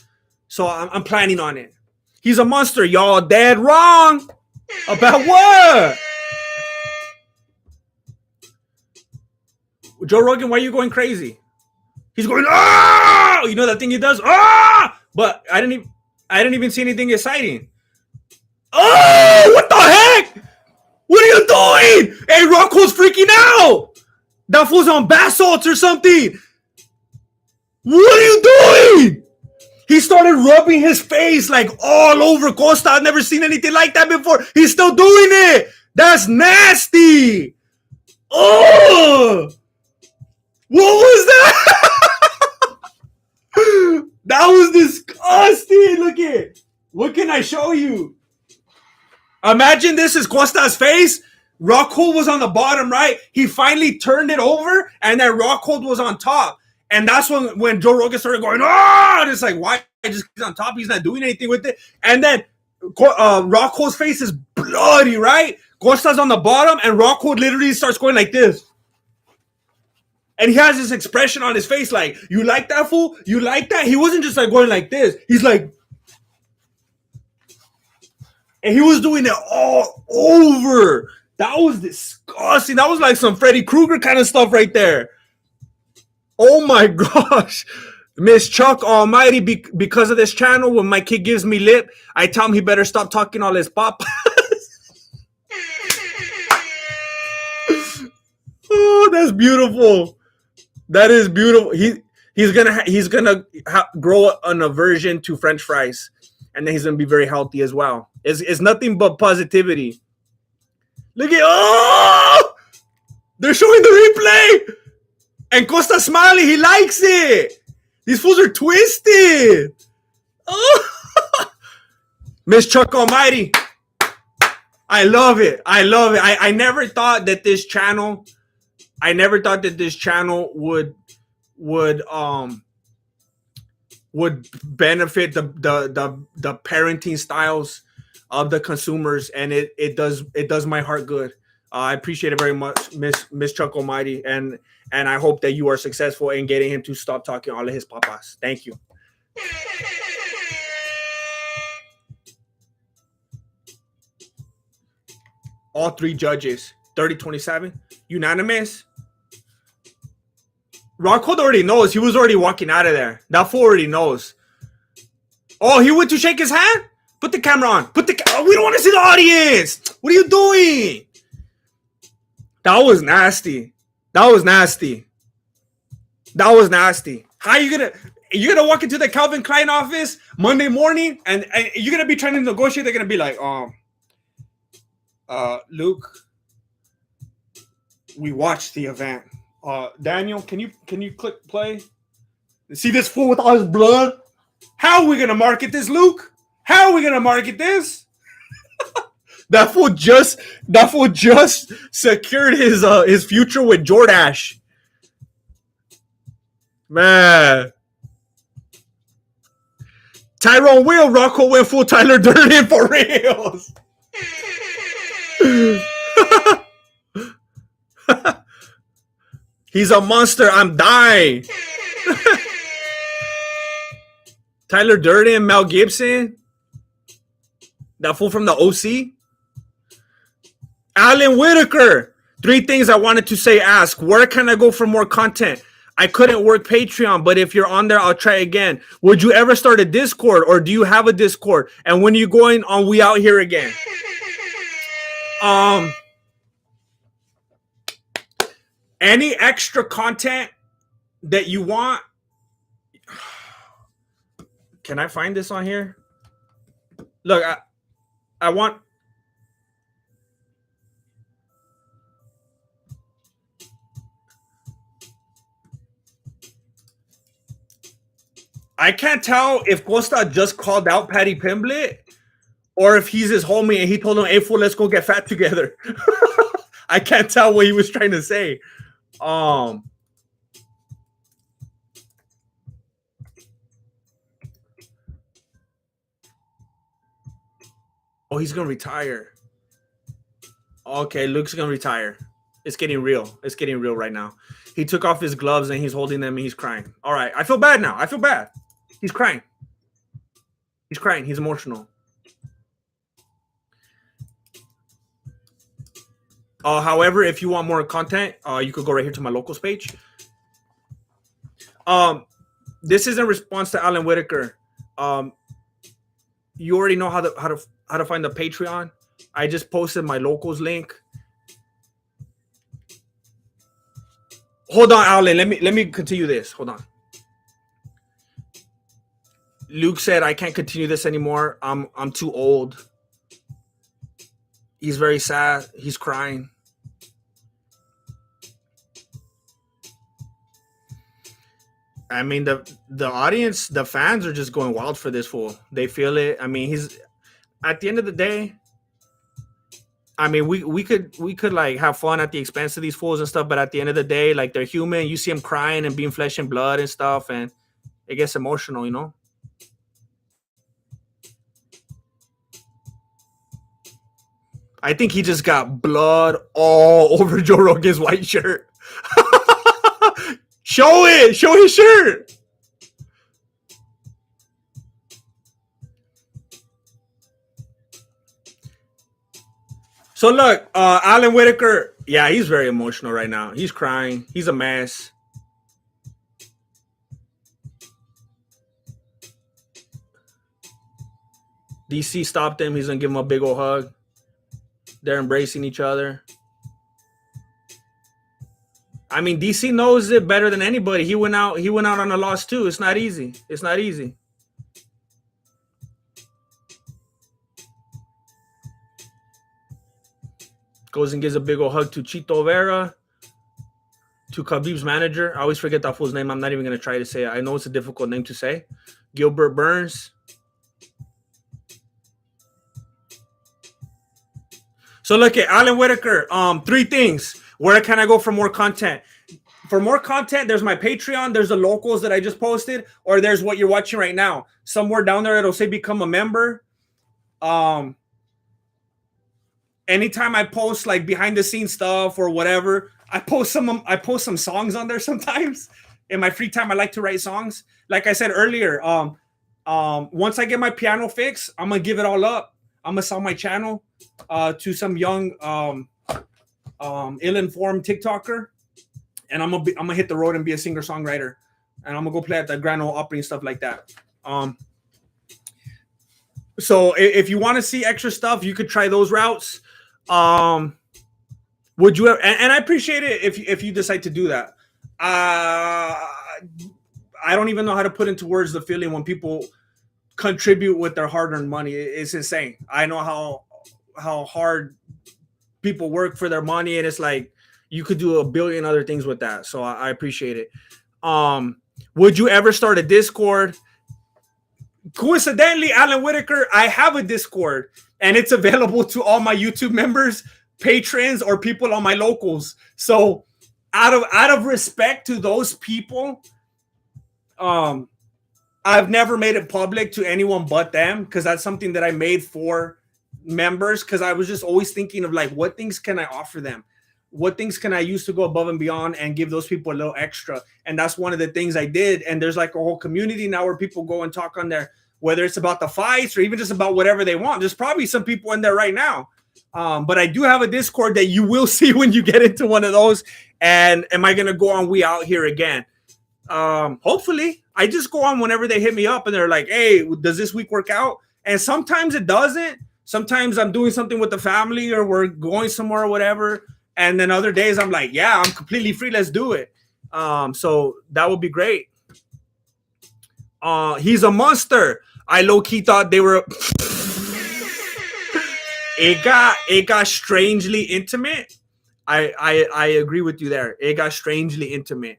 So I'm planning on it. He's a monster. Y'all dead wrong. About what? Joe Rogan, why are you going crazy? He's going, ah! You know that thing he does? Ah! But I didn't even see anything exciting. Oh, what the heck? What are you doing? Hey, Rocco's freaking out. That fool's on bath salts or something. What are you doing? He started rubbing his face like all over Costa. I've never seen anything like that before. He's still doing it. That's nasty. Oh, what was that? That was disgusting. Look at. What can I show you? Imagine this is Costa's face. Rockhold was on the bottom, right? He finally turned it over, and then Rockhold was on top. And that's when Joe Rogan started going, oh! And it's like, why? Just he's on top. He's not doing anything with it. And then Rockhold's face is bloody, right? Costa's on the bottom, and Rockhold literally starts going like this. And he has this expression on his face like, you like that, fool? You like that? He wasn't just like going like this. He's like, and he was doing it all over. That was disgusting. That was like some Freddy Krueger kind of stuff right there. Oh my gosh. Miss Chuck Almighty, because of this channel, when my kid gives me lip, I tell him he better stop talking all his papas. Oh, that's beautiful. That is beautiful. He's gonna grow an aversion to French fries, and then he's gonna be very healthy as well. It's nothing but positivity. Look at, oh, they're showing the replay, and Costa smiling. He likes it. These fools are twisted. Oh. Miss Chuck Almighty, I love it. I never thought that this channel. Would benefit the parenting styles of the consumers, and it does my heart good. I appreciate it very much, Miss Chuck Almighty, and I hope that you are successful in getting him to stop talking all of his papas. Thank you. All three judges, 30-27, unanimous. Rockhold already knows. He was already walking out of there. That fool already knows. Oh, he went to shake his hand? Put the camera on. We don't want to see the audience. What are you doing? That was nasty. How are you gonna walk into the Calvin Klein office Monday morning and you're gonna be trying to negotiate? They're gonna be like, Luke, we watched the event. Daniel, can you click play? See this fool with all his blood? How are we gonna market this, Luke? How are we gonna market this? That fool just secured his future with Jordache. Man. Tyrone Will, Rocco went full Tyler Durden for reals. He's a monster. I'm dying. Tyler Durden, Mel Gibson. That fool from the OC. Alan Whitaker. 3 things I wanted to say. Ask, where can I go for more content? I couldn't work Patreon, but if you're on there, I'll try again. Would you ever start a Discord, or do you have a Discord? And when are you going on We Out Here Again? Any extra content that you want? Can I find this on here? Look, I want. I can't tell if Costa just called out Patty Pimblett or if he's his homie and he told him, "Hey, fool, let's go get fat together." I can't tell what he was trying to say. Oh, he's gonna retire. Okay, Luke's gonna retire. It's getting real. It's getting real right now. He took off his gloves and he's holding them and he's crying. All right, I feel bad now. I feel bad. He's crying. He's crying. He's emotional. However, if you want more content, you could go right here to my locals page. This is in response to Alan Whitaker. You already know how to find the Patreon. I just posted my locals link. Hold on, Alan. Let me continue this. Hold on. Luke said, "I can't continue this anymore. I'm too old." He's very sad. He's crying. I mean, the audience, the fans are just going wild for this fool. They feel it. I mean, he's at the end of the day. I mean, we could like have fun at the expense of these fools and stuff, but at the end of the day, like, they're human. You see them crying and being flesh and blood and stuff, and it gets emotional, you know. I think he just got blood all over Joe Rogan's white shirt. Show it. Show his shirt. So look, Alan Whitaker, yeah, he's very emotional right now. He's crying. He's a mess. DC stopped him. He's gonna give him a big old hug. They're embracing each other. I mean, DC knows it better than anybody. He went out on a loss too. It's not easy. It's not easy. Goes and gives a big old hug to Chito Vera, to Khabib's manager. I always forget that fool's name. I'm not even going to try to say it. I know it's a difficult name to say. Gilbert Burns. So look at Alan Whitaker. 3 things. Where can I go for more content? For more content, there's my Patreon. There's the locals that I just posted, or there's what you're watching right now. Somewhere down there, it'll say become a member. Anytime I post like behind the scenes stuff or whatever, I post some songs on there sometimes. In my free time, I like to write songs. Like I said earlier, once I get my piano fixed, I'm gonna give it all up. I'm gonna sell my channel to some young ill-informed TikToker, and I'm gonna hit the road and be a singer-songwriter, and I'm gonna go play at the Grand Ole Opry and stuff like that. So if you want to see extra stuff, you could try those routes. Would you and I appreciate it if you decide to do that. I don't even know how to put into words the feeling when people contribute with their hard-earned money. It's insane. I know how hard people work for their money, and it's like you could do a billion other things with that. So I appreciate it. Would you ever start a Discord? Coincidentally, Alan Whitaker, I have a Discord, and it's available to all my YouTube members, patrons, or people on my locals. So out of respect to those people, I've never made it public to anyone but them, because that's something that I made for members, because I was just always thinking of like, what things can I offer them? What things can I use to go above and beyond and give those people a little extra? And that's one of the things I did. And there's like a whole community now where people go and talk on there, whether it's about the fights or even just about whatever they want. There's probably some people in there right now But I do have a Discord that you will see when you get into one of those. And am I gonna go on We Out Here again? Hopefully. I just go on whenever they hit me up and they're like, hey, does this week work out? And sometimes it doesn't. Sometimes I'm doing something with the family or we're going somewhere or whatever. And then other days I'm like, yeah, I'm completely free. Let's do it. So that would be great. He's a monster. I low-key thought they were it got strangely intimate. I agree with you there. It got strangely intimate.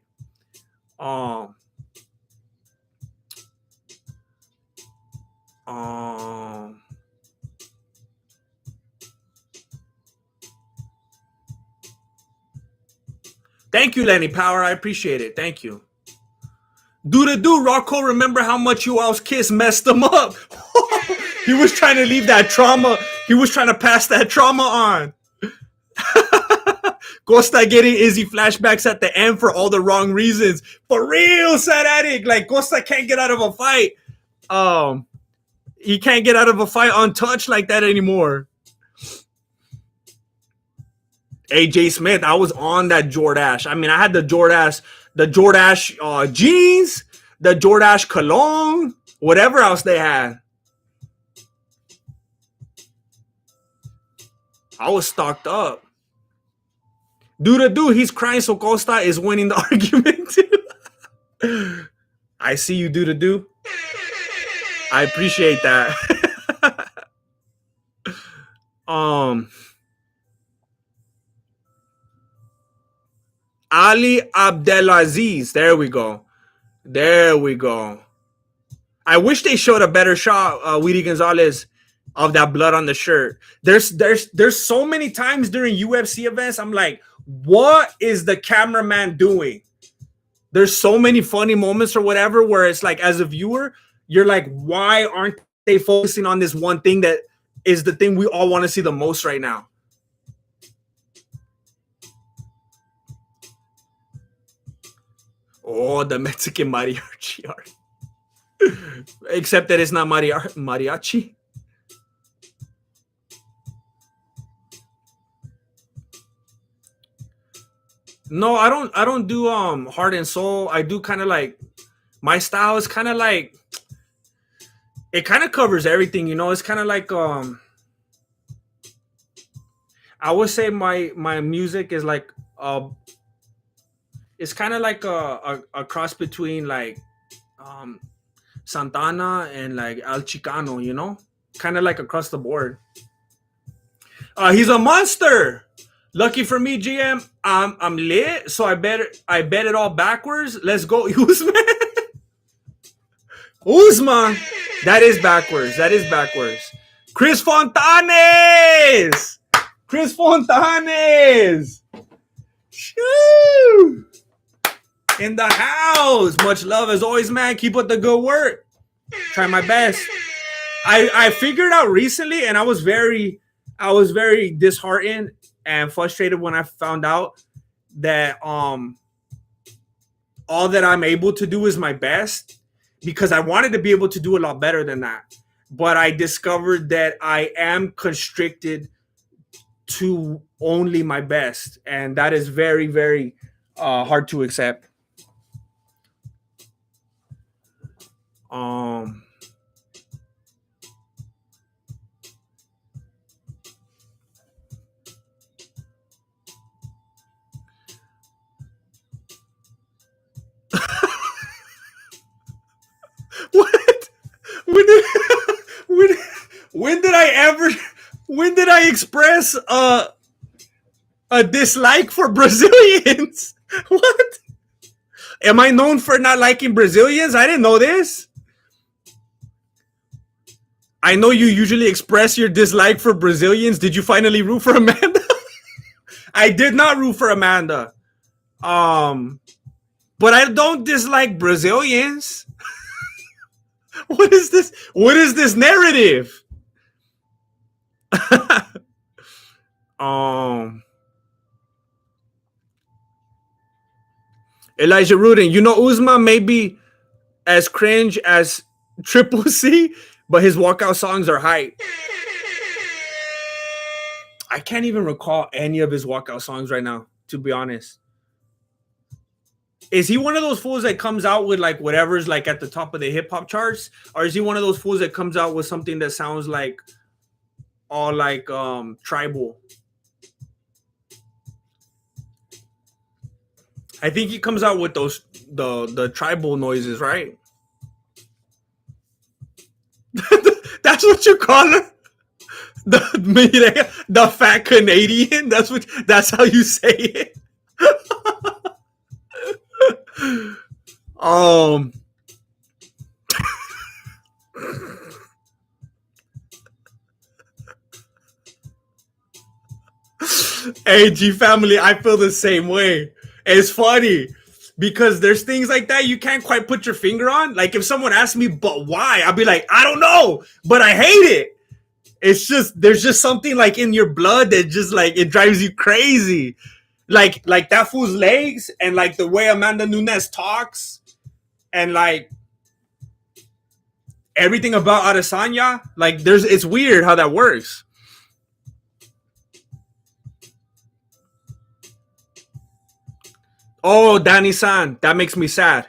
Thank you, Lenny Power. I appreciate it. Thank you. Do Rocco, remember how much you all's kiss messed him up? He was trying to leave that trauma. He was trying to pass that trauma on. Costa getting Izzy flashbacks at the end for all the wrong reasons. For real, sad addict. Like Costa can't get out of a fight. He can't get out of a fight untouched like that anymore. AJ Smith, I was on that Jordache. I mean, I had the Jordache jeans, the Jordache cologne, whatever else they had. I was stocked up. Dude, he's crying, so Costa is winning the argument too. I see you, do. I appreciate that. Ali Abdelaziz. There we go. I wish they showed a better shot, Weedy Gonzalez, of that blood on the shirt. There's so many times during UFC events, I'm like, what is the cameraman doing? There's so many funny moments or whatever where it's like, as a viewer, you're like, why aren't they focusing on this one thing that is the thing we all want to see the most right now? Oh, the Mexican mariachi art. Except that it's not mariachi. No, I don't do heart and soul. I do kind of like, my style is kind of like, it kind of covers everything, you know. It's kind of like I would say my music is like it's kind of like a cross between like Santana and like El Chicano, you know, kind of like across the board. He's a monster. Lucky for me, GM, I'm lit, so I bet it all backwards. Let's go, Usman. Usman. That is backwards. Chris Fontanes. Shoo! In the house. Much love as always, man. Keep up the good work. Try my best. I figured out recently, and I was very disheartened and frustrated when I found out that all that I'm able to do is my best, because I wanted to be able to do a lot better than that. But I discovered that I am constricted to only my best, and that is very, very hard to accept. What? When did I express a dislike for Brazilians? What? Am I known for not liking Brazilians? I didn't know this. I know you usually express your dislike for Brazilians. Did you finally root for Amanda? I did not root for Amanda. But I don't dislike Brazilians. What is this? What is this narrative? Elijah Rudin, you know, Usman may be as cringe as Triple C, but his walkout songs are hype. I can't even recall any of his walkout songs right now, to be honest. Is he one of those fools that comes out with like whatever's like at the top of the hip hop charts, or is he one of those fools that comes out with something that sounds like all like tribal? I think he comes out with those the tribal noises, right? That's what you call it. The fat Canadian. That's how you say it. Um Hey, G family, I feel the same way. It's funny because there's things like that you can't quite put your finger on. Like if someone asks me, but why? I'll be like, I don't know, but I hate it. It's just there's just something like in your blood that just like it drives you crazy. Like that fool's legs and like the way Amanda Nunes talks and like everything about Adesanya. Like it's weird how that works. Oh, Danny San, that makes me sad.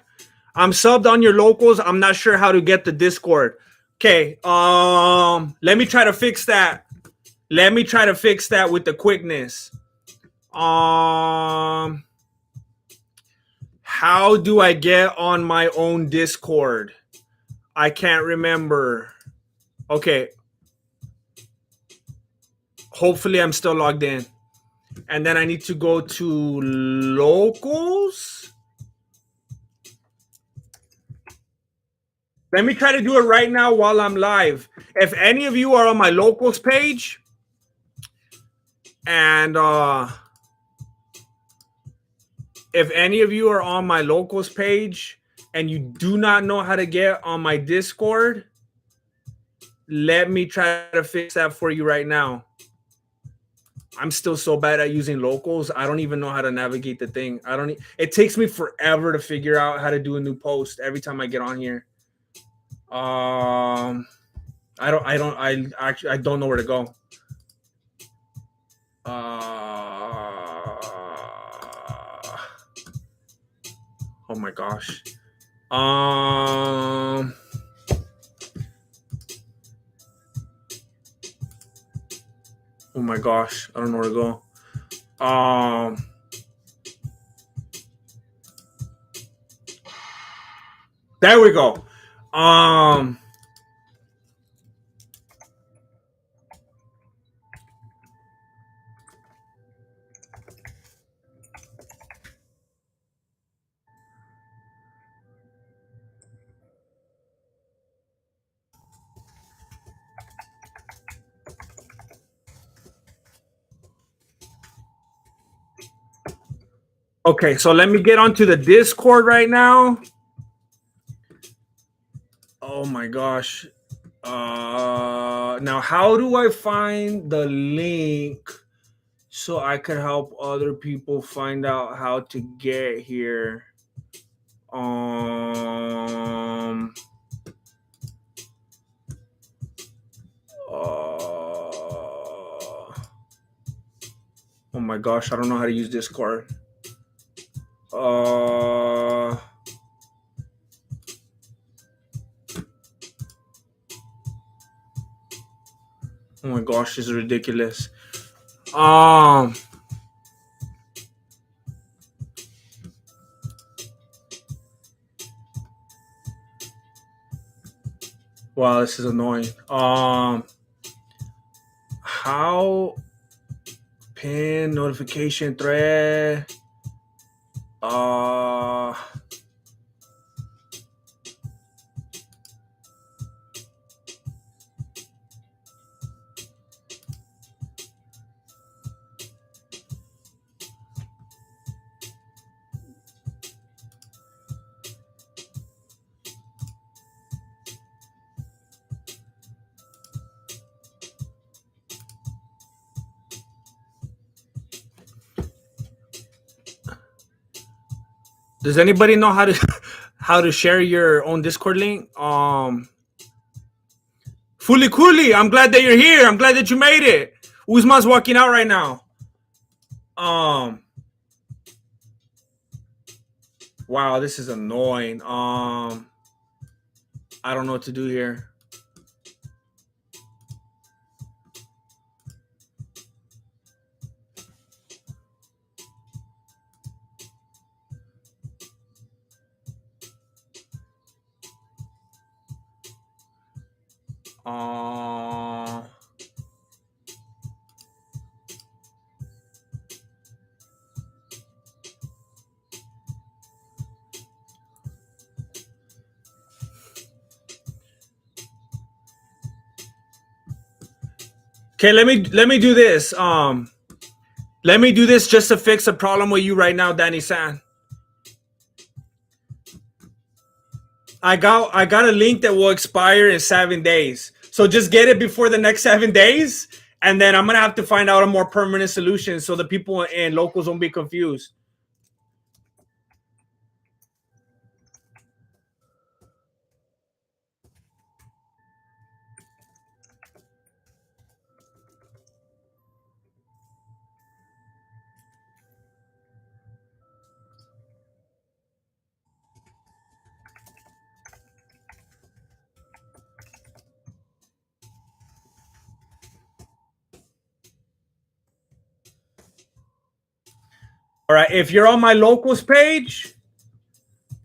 I'm subbed on your locals. I'm not sure how to get the Discord. Okay, let me try to fix that. Let me try to fix that with the quickness. How do I get on my own Discord? I can't remember. Okay. Hopefully I'm still logged in. And then I need to go to locals. Let me try to do it right now while I'm live. If any of you are on my locals page and if any of you are on my locals page and you do not know how to get on my Discord, let me try to fix that for you right now. I'm still so bad at using locals. I don't even know how to navigate the thing. It takes me forever to figure out how to do a new post every time I get on here. I don't know where to go. Oh my gosh. Oh my gosh, I don't know where to go. There we go. Okay, so let me get onto the Discord right now. Oh my gosh. Now how do I find the link so I could help other people find out how to get here? Oh my gosh, I don't know how to use Discord. Oh my gosh, this is ridiculous. Wow, this is annoying. How pin notification thread? Does anybody know how to share your own Discord link? Fully Cooley, I'm glad that you're here. I'm glad that you made it. Usman's walking out right now. Wow, this is annoying. I don't know what to do here. Okay, let me do this. Let me do this just to fix a problem with you right now, Danny San. I got a link that will expire in 7 days. So just get it before the next 7 days, and then I'm gonna have to find out a more permanent solution so the people and locals won't be confused. All right, if you're on my locals page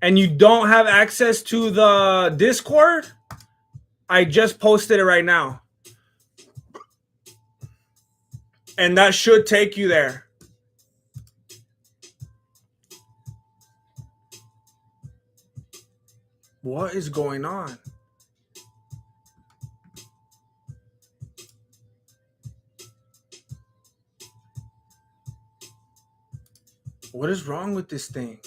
and you don't have access to the Discord, I just posted it right now. And that should take you there. What is going on? What is wrong with this thing?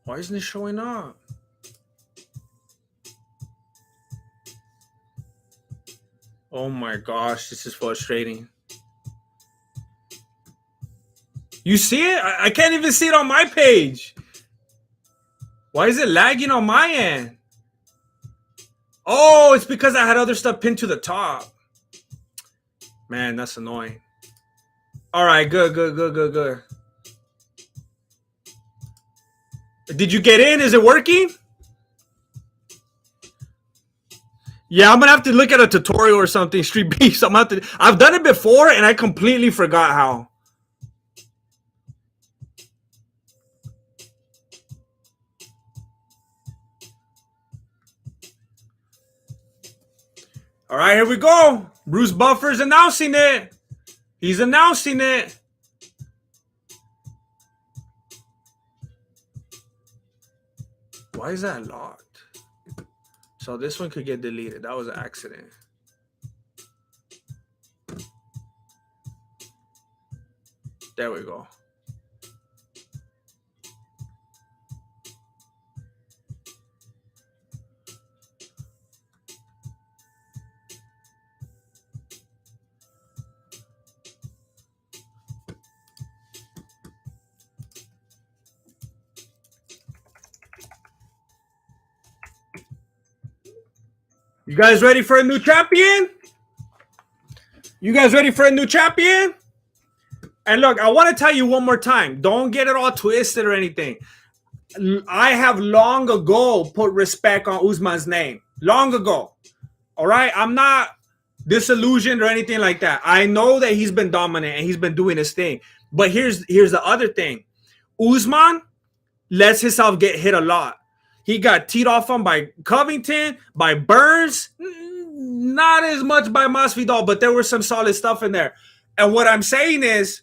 Why isn't it showing up? Oh my gosh, this is frustrating. You see it? I can't even see it on my page. Why is it lagging on my end? Oh, it's because I had other stuff pinned to the top. Man, that's annoying. All right, good. Did you get in? Is it working? Yeah, I'm gonna have to look at a tutorial or something. Street Beefs. I've done it before and I completely forgot how. All right, here we go. Bruce Buffer's announcing it. He's announcing it. Why is that locked? So this one could get deleted. That was an accident. There we go. You guys ready for a new champion? You guys ready for a new champion? And look, I want to tell you one more time. Don't get it all twisted or anything. I have long ago put respect on Usman's name. Long ago. All right? I'm not disillusioned or anything like that. I know that he's been dominant and he's been doing his thing. But here's the other thing. Usman lets himself get hit a lot. He got teed off on by Covington, by Burns, not as much by Masvidal, but there was some solid stuff in there. And what I'm saying is,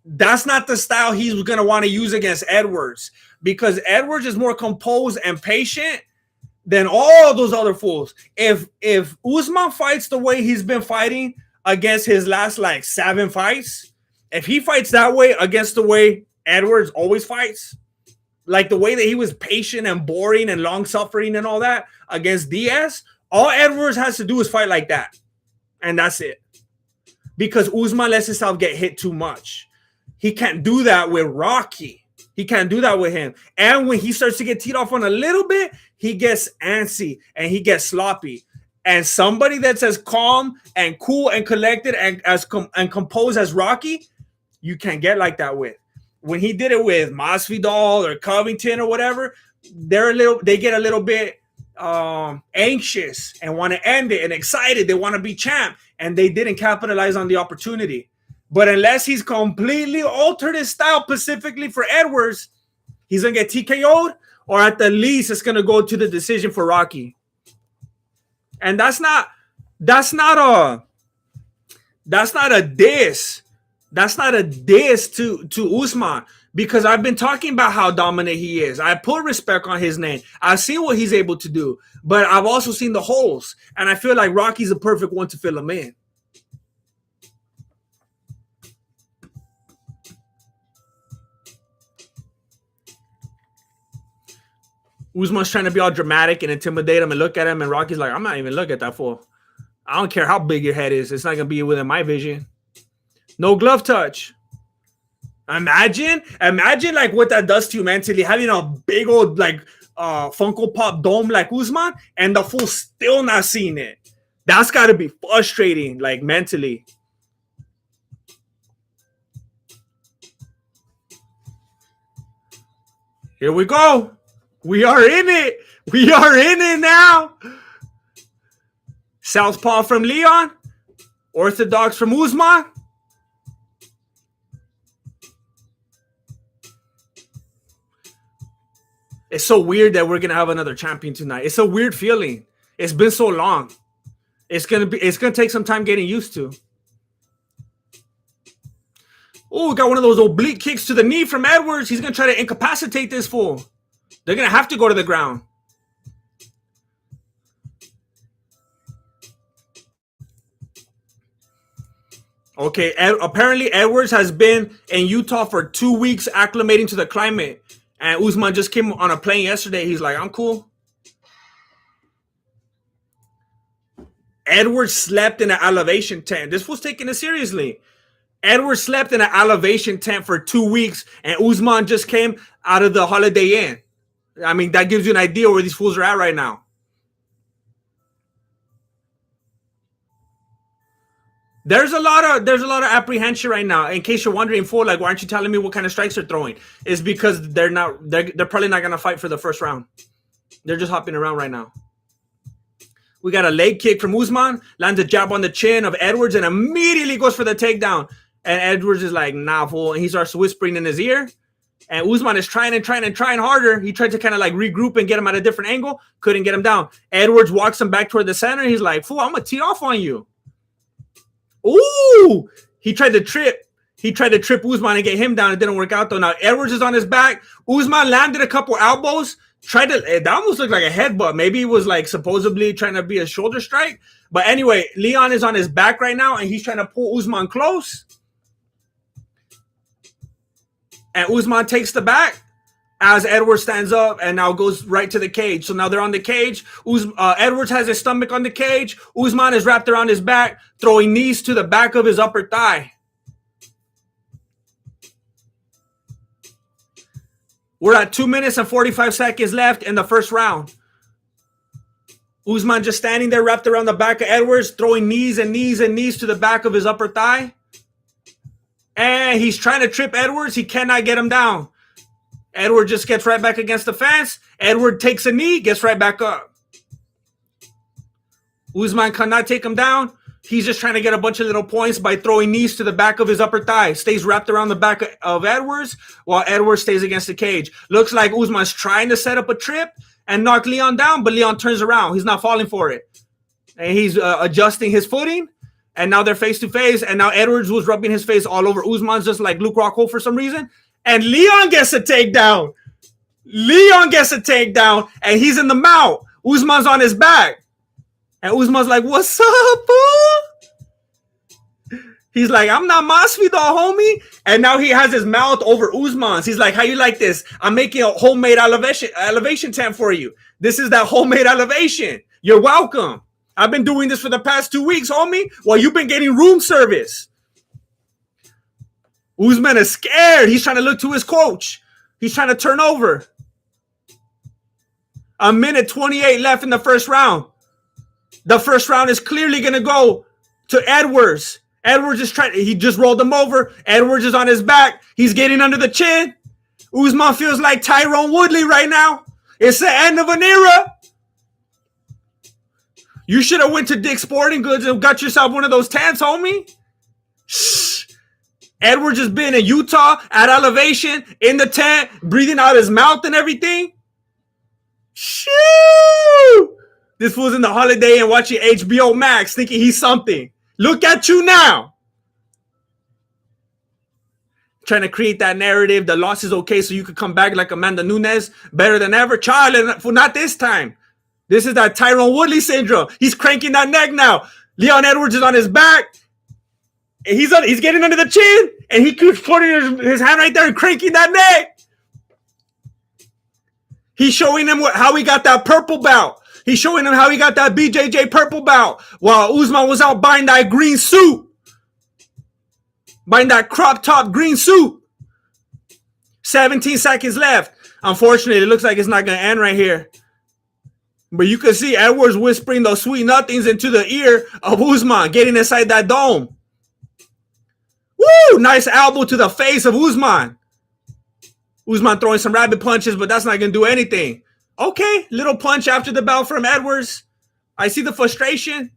that's not the style he's going to want to use against Edwards, because Edwards is more composed and patient than all those other fools. If Usman fights the way he's been fighting against his last 7 fights, if he fights that way against the way Edwards always fights, like the way that he was patient and boring and long-suffering and all that against Diaz, all Edwards has to do is fight like that. And that's it. because Usman lets himself get hit too much. He can't do that with Rocky. He can't do that with him. And when he starts to get teed off on a little bit, he gets antsy and he gets sloppy. And somebody that's as calm and cool and collected and and composed as Rocky, you can't get like that with. When he did it with Masvidal or Covington or whatever, they get a little bit anxious and want to end it and excited. They want to be champ, and they didn't capitalize on the opportunity. But unless he's completely altered his style specifically for Edwards, he's gonna get TKO'd, or at the least, it's gonna go to the decision for Rocky. And that's not a diss. That's not a diss to Usman, because I've been talking about how dominant he is. I put respect on his name. I've seen what he's able to do, but I've also seen the holes, and I feel like Rocky's the perfect one to fill them in. Usman's trying to be all dramatic and intimidate him and look at him, and Rocky's like, I'm not even looking at that fool. I don't care how big your head is. It's not going to be within my vision. No glove touch. Imagine like what that does to you mentally, having a big old like Funko Pop dome like Usman, and the fool still not seeing it. That's got to be frustrating, like mentally. Here we go. We are in it. We are in it now. Southpaw from Leon. Orthodox from Usman. It's so weird that we're going to have another champion tonight. It's a weird feeling. It's been so long. It's going to take some time getting used to. Oh, we got one of those oblique kicks to the knee from Edwards. He's going to try to incapacitate this fool. They're going to have to go to the ground. Okay, apparently Edwards has been in Utah for 2 weeks acclimating to the climate. And Usman just came on a plane yesterday. He's like, I'm cool. Edwards slept in an elevation tent. This was taking it seriously. Edwards slept in an elevation tent for 2 weeks, and Usman just came out of the Holiday Inn. I mean, that gives you an idea where these fools are at right now. There's a lot of apprehension right now. In case you're wondering, fool, like, why aren't you telling me what kind of strikes they're throwing? It's because they're probably not gonna fight for the first round. They're just hopping around right now. We got a leg kick from Usman, lands a jab on the chin of Edwards, and immediately goes for the takedown. And Edwards is like, nah, fool. And he starts whispering in his ear. And Usman is trying harder. He tried to kind of like regroup and get him at a different angle. Couldn't get him down. Edwards walks him back toward the center. He's like, fool, I'm going to tee off on you. Ooh! He tried to trip. He tried to trip Usman and get him down. It didn't work out, though. Now, Edwards is on his back. Usman landed a couple elbows. That almost looked like a headbutt. Maybe he was like supposedly trying to be a shoulder strike. But anyway, Leon is on his back right now, and he's trying to pull Usman close. And Usman takes the back as Edwards stands up and now goes right to the cage. So now they're on the cage. Edwards has his stomach on the cage. Usman is wrapped around his back, throwing knees to the back of his upper thigh. We're at 2 minutes and 45 seconds left in the first round. Usman just standing there wrapped around the back of Edwards, throwing knees and knees and knees to the back of his upper thigh. And he's trying to trip Edwards. He cannot get him down. Edwards just gets right back against the fence. Edwards takes a knee, gets right back up. Usman cannot take him down. He's just trying to get a bunch of little points by throwing knees to the back of his upper thigh. Stays wrapped around the back of Edwards while Edwards stays against the cage. Looks like Usman's trying to set up a trip and knock Leon down, but Leon turns around. He's not falling for it. And he's adjusting his footing. And now they're face to face. And now Edwards was rubbing his face all over Usman's just like Luke Rockhold for some reason. And Leon gets a takedown. And he's in the mount. Usman's on his back. And Usman's like, what's up, boo? He's like, I'm not Masvidal, homie. And now he has his mouth over Usman's. He's like, how you like this? I'm making a homemade elevation tent for you. This is that homemade elevation. You're welcome. I've been doing this for the past 2 weeks, homie, while you've been getting room service. Usman is scared. He's trying to look to his coach. He's trying to turn over. A minute 28 left in the first round. The first round is clearly going to go to Edwards. Edwards is trying. He just rolled him over. Edwards is on his back. He's getting under the chin. Usman feels like Tyrone Woodley right now. It's the end of an era. You should have went to Dick's Sporting Goods and got yourself one of those tents, homie. Shh. Edwards has been in Utah at elevation in the tent, breathing out his mouth and everything. Shoo! This fool's in the Holiday and watching HBO Max, thinking he's something. Look at you now. Trying to create that narrative. The loss is okay, so you could come back like Amanda Nunes, better than ever. Charlie, not this time. This is that Tyrone Woodley syndrome. He's cranking that neck now. Leon Edwards is on his back. And he's getting under the chin, and he keeps putting his hand right there and cranking that neck. He's showing him how he got that purple belt. He's showing him how he got that BJJ purple belt while Usman was out buying that green suit. Buying that crop top green suit. 17 seconds left. Unfortunately, it looks like it's not going to end right here. But you can see Edwards whispering those sweet nothings into the ear of Usman, getting inside that dome. Woo! Nice elbow to the face of Usman. Usman throwing some rabbit punches, but that's not going to do anything. Okay, little punch after the bell from Edwards. I see the frustration.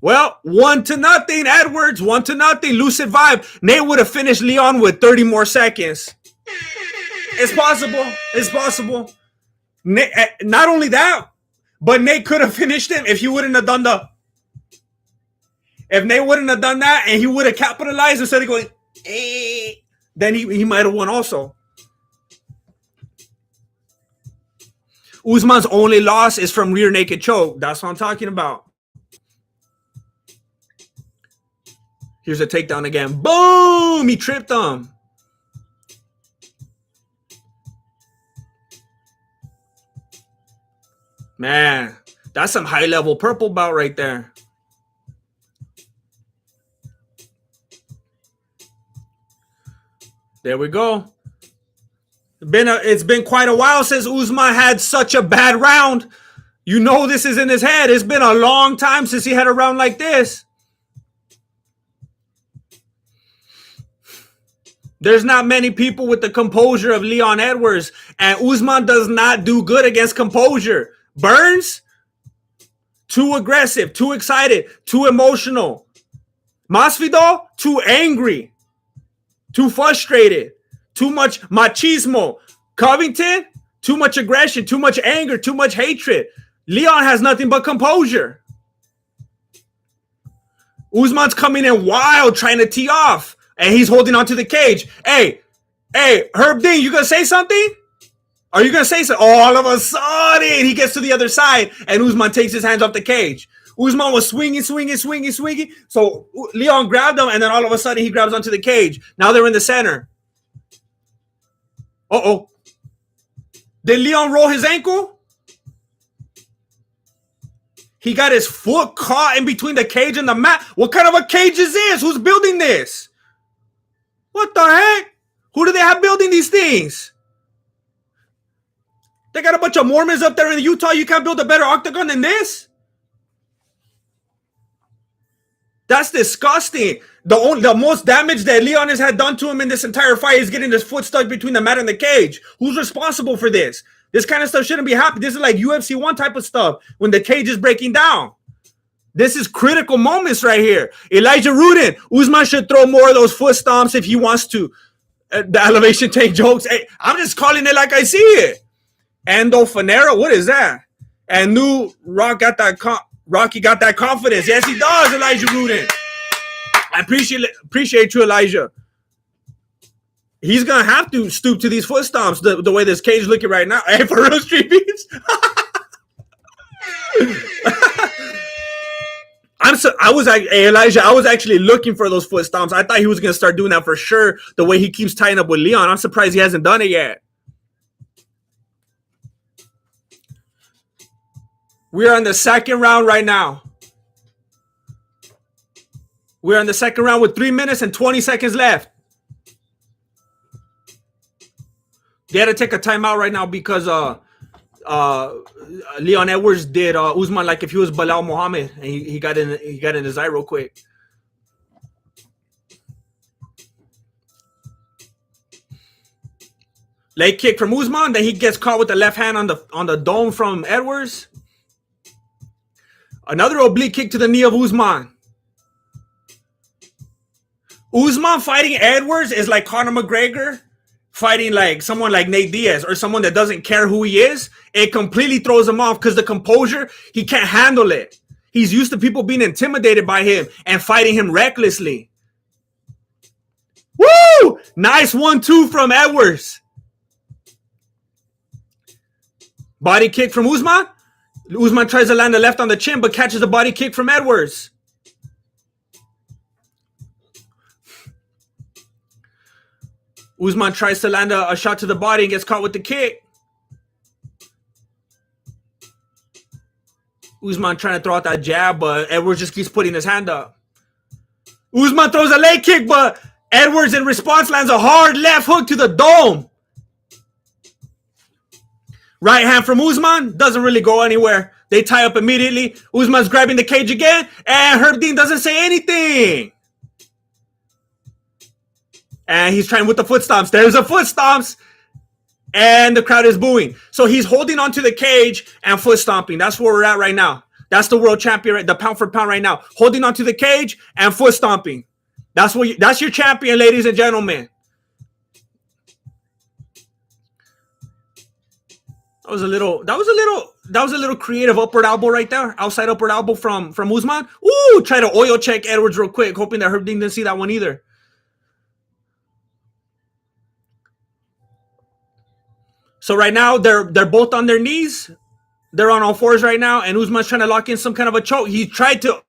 Well, 1-0, Edwards. 1-0. Lucid vibe. Nate would have finished Leon with 30 more seconds. It's possible. It's possible. Nate, not only that, but Nate could have finished him if he wouldn't have done the. If Nate wouldn't have done that and he would have capitalized instead of going, then he might have won also. Usman's only loss is from rear naked choke. That's what I'm talking about. Here's a takedown again. Boom! He tripped him. Man, that's some high-level purple belt right there. There we go. It's been quite a while since Usman had such a bad round. You know this is in his head. It's been a long time since he had a round like this. There's not many people with the composure of Leon Edwards, and Usman does not do good against composure. Burns, too aggressive, too excited, too emotional. Masvidal, too angry, too frustrated, too much machismo. Covington, too much aggression, too much anger, too much hatred. Leon has nothing but composure. Usman's coming in wild, trying to tee off. And he's holding onto the cage. Hey, Herb Dean, you gonna say something? Are you gonna say something? All of a sudden, he gets to the other side, and Usman takes his hands off the cage. Usman was swinging. So Leon grabbed him, and then all of a sudden, he grabs onto the cage. Now they're in the center. Uh-oh. Did Leon roll his ankle? He got his foot caught in between the cage and the mat. What kind of a cage is this? Who's building this? What the heck? Who do they have building these things? They got a bunch of Mormons up there in Utah. You can't build a better octagon than this? That's disgusting. The most damage that Leon has had done to him in this entire fight is getting his foot stuck between the mat and the cage. Who's responsible for this? This kind of stuff shouldn't be happening. This is like UFC 1 type of stuff when the cage is breaking down. This is critical moments right here. Elijah Rudin, Usman should throw more of those foot stomps if he wants to. The elevation tank jokes. Hey, I'm just calling it like I see it. Ando Fanera, what is that? And new Rocky got that confidence. Yes, he does, Elijah Rudin. I appreciate you, Elijah. He's gonna have to stoop to these foot stomps the way this cage looking right now. Hey, for real, Street Beats. Elijah, I was actually looking for those foot stomps. I thought he was going to start doing that for sure, the way he keeps tying up with Leon. I'm surprised he hasn't done it yet. We are in the second round right now. We're in the second round with 3 minutes and 20 seconds left. They had to take a timeout right now because Leon Edwards did Usman like if he was Bilal Muhammad, and he got in his eye real quick. Leg kick from Usman, then he gets caught with the left hand on the dome from Edwards. Another oblique kick to the knee of Usman. Usman fighting Edwards is like Conor McGregor fighting like someone like Nate Diaz or someone that doesn't care who he is. It completely throws him off because the composure, he can't handle it. He's used to people being intimidated by him and fighting him recklessly. Woo! Nice 1-2 from Edwards. Body kick from Usman. Usman tries to land the left on the chin, but catches the body kick from Edwards. Usman tries to land a shot to the body and gets caught with the kick. Usman trying to throw out that jab, but Edwards just keeps putting his hand up. Usman throws a leg kick, but Edwards in response lands a hard left hook to the dome. Right hand from Usman doesn't really go anywhere. They tie up immediately. Usman's grabbing the cage again, and Herb Dean doesn't say anything. And he's trying with the foot stomps. There's a foot stomps, and the crowd is booing. So he's holding onto the cage and foot stomping. That's where we're at right now. That's the world champion, the pound for pound right now. Holding onto the cage and foot stomping. That's your champion, ladies and gentlemen. That was a little creative upward elbow right there. Outside upward elbow from Usman. Ooh, try to oil check Edwards real quick, hoping that Herb Dean didn't see that one either. So right now they're both on their knees. They're on all fours right now, and Usman's trying to lock in some kind of a choke. He tried to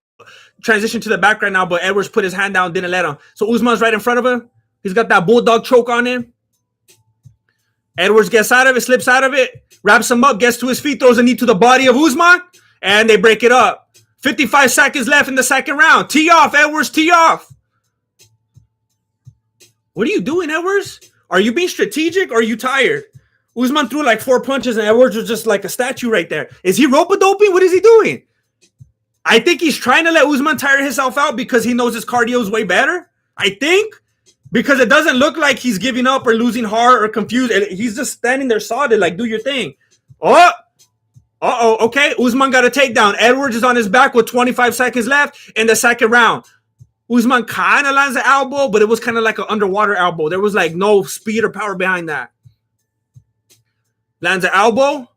transition to the back right now, but Edwards put his hand down, didn't let him. So Usman's right in front of him. He's got that bulldog choke on him. Edwards gets out of it, slips out of it, wraps him up, gets to his feet, throws a knee to the body of Usman, and they break it up. 55 seconds left in the second round. Tee off, Edwards, tee off. What are you doing, Edwards? Are you being strategic or are you tired? Usman threw like 4 punches and Edwards was just like a statue right there. Is he rope-a-doping? What is he doing? I think he's trying to let Usman tire himself out because he knows his cardio is way better. I think. Because it doesn't look like he's giving up or losing heart or confused. He's just standing there solid, like, do your thing. Oh! Uh-oh, okay. Usman got a takedown. Edwards is on his back with 25 seconds left in the second round. Usman kind of lands the elbow, but it was kind of like an underwater elbow. There was like no speed or power behind that. Lands an elbow.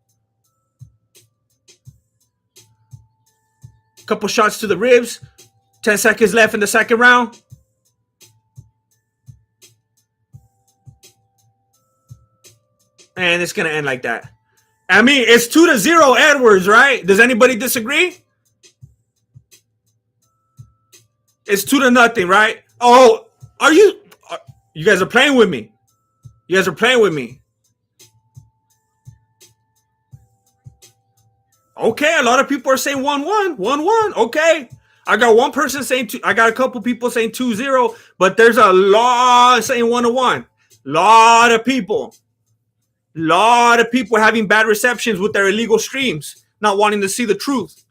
Couple shots to the ribs. 10 seconds left in the second round. And it's going to end like that. I mean, it's 2-0 Edwards, right? Does anybody disagree? It's 2-0, right? Oh, you guys are playing with me. You guys are playing with me. Okay, a lot of people are saying 1-1. 1-1. Okay. I got one person saying two. I got a couple people saying 2-0, but there's a lot saying 1-1. Lot of people having bad receptions with their illegal streams, not wanting to see the truth.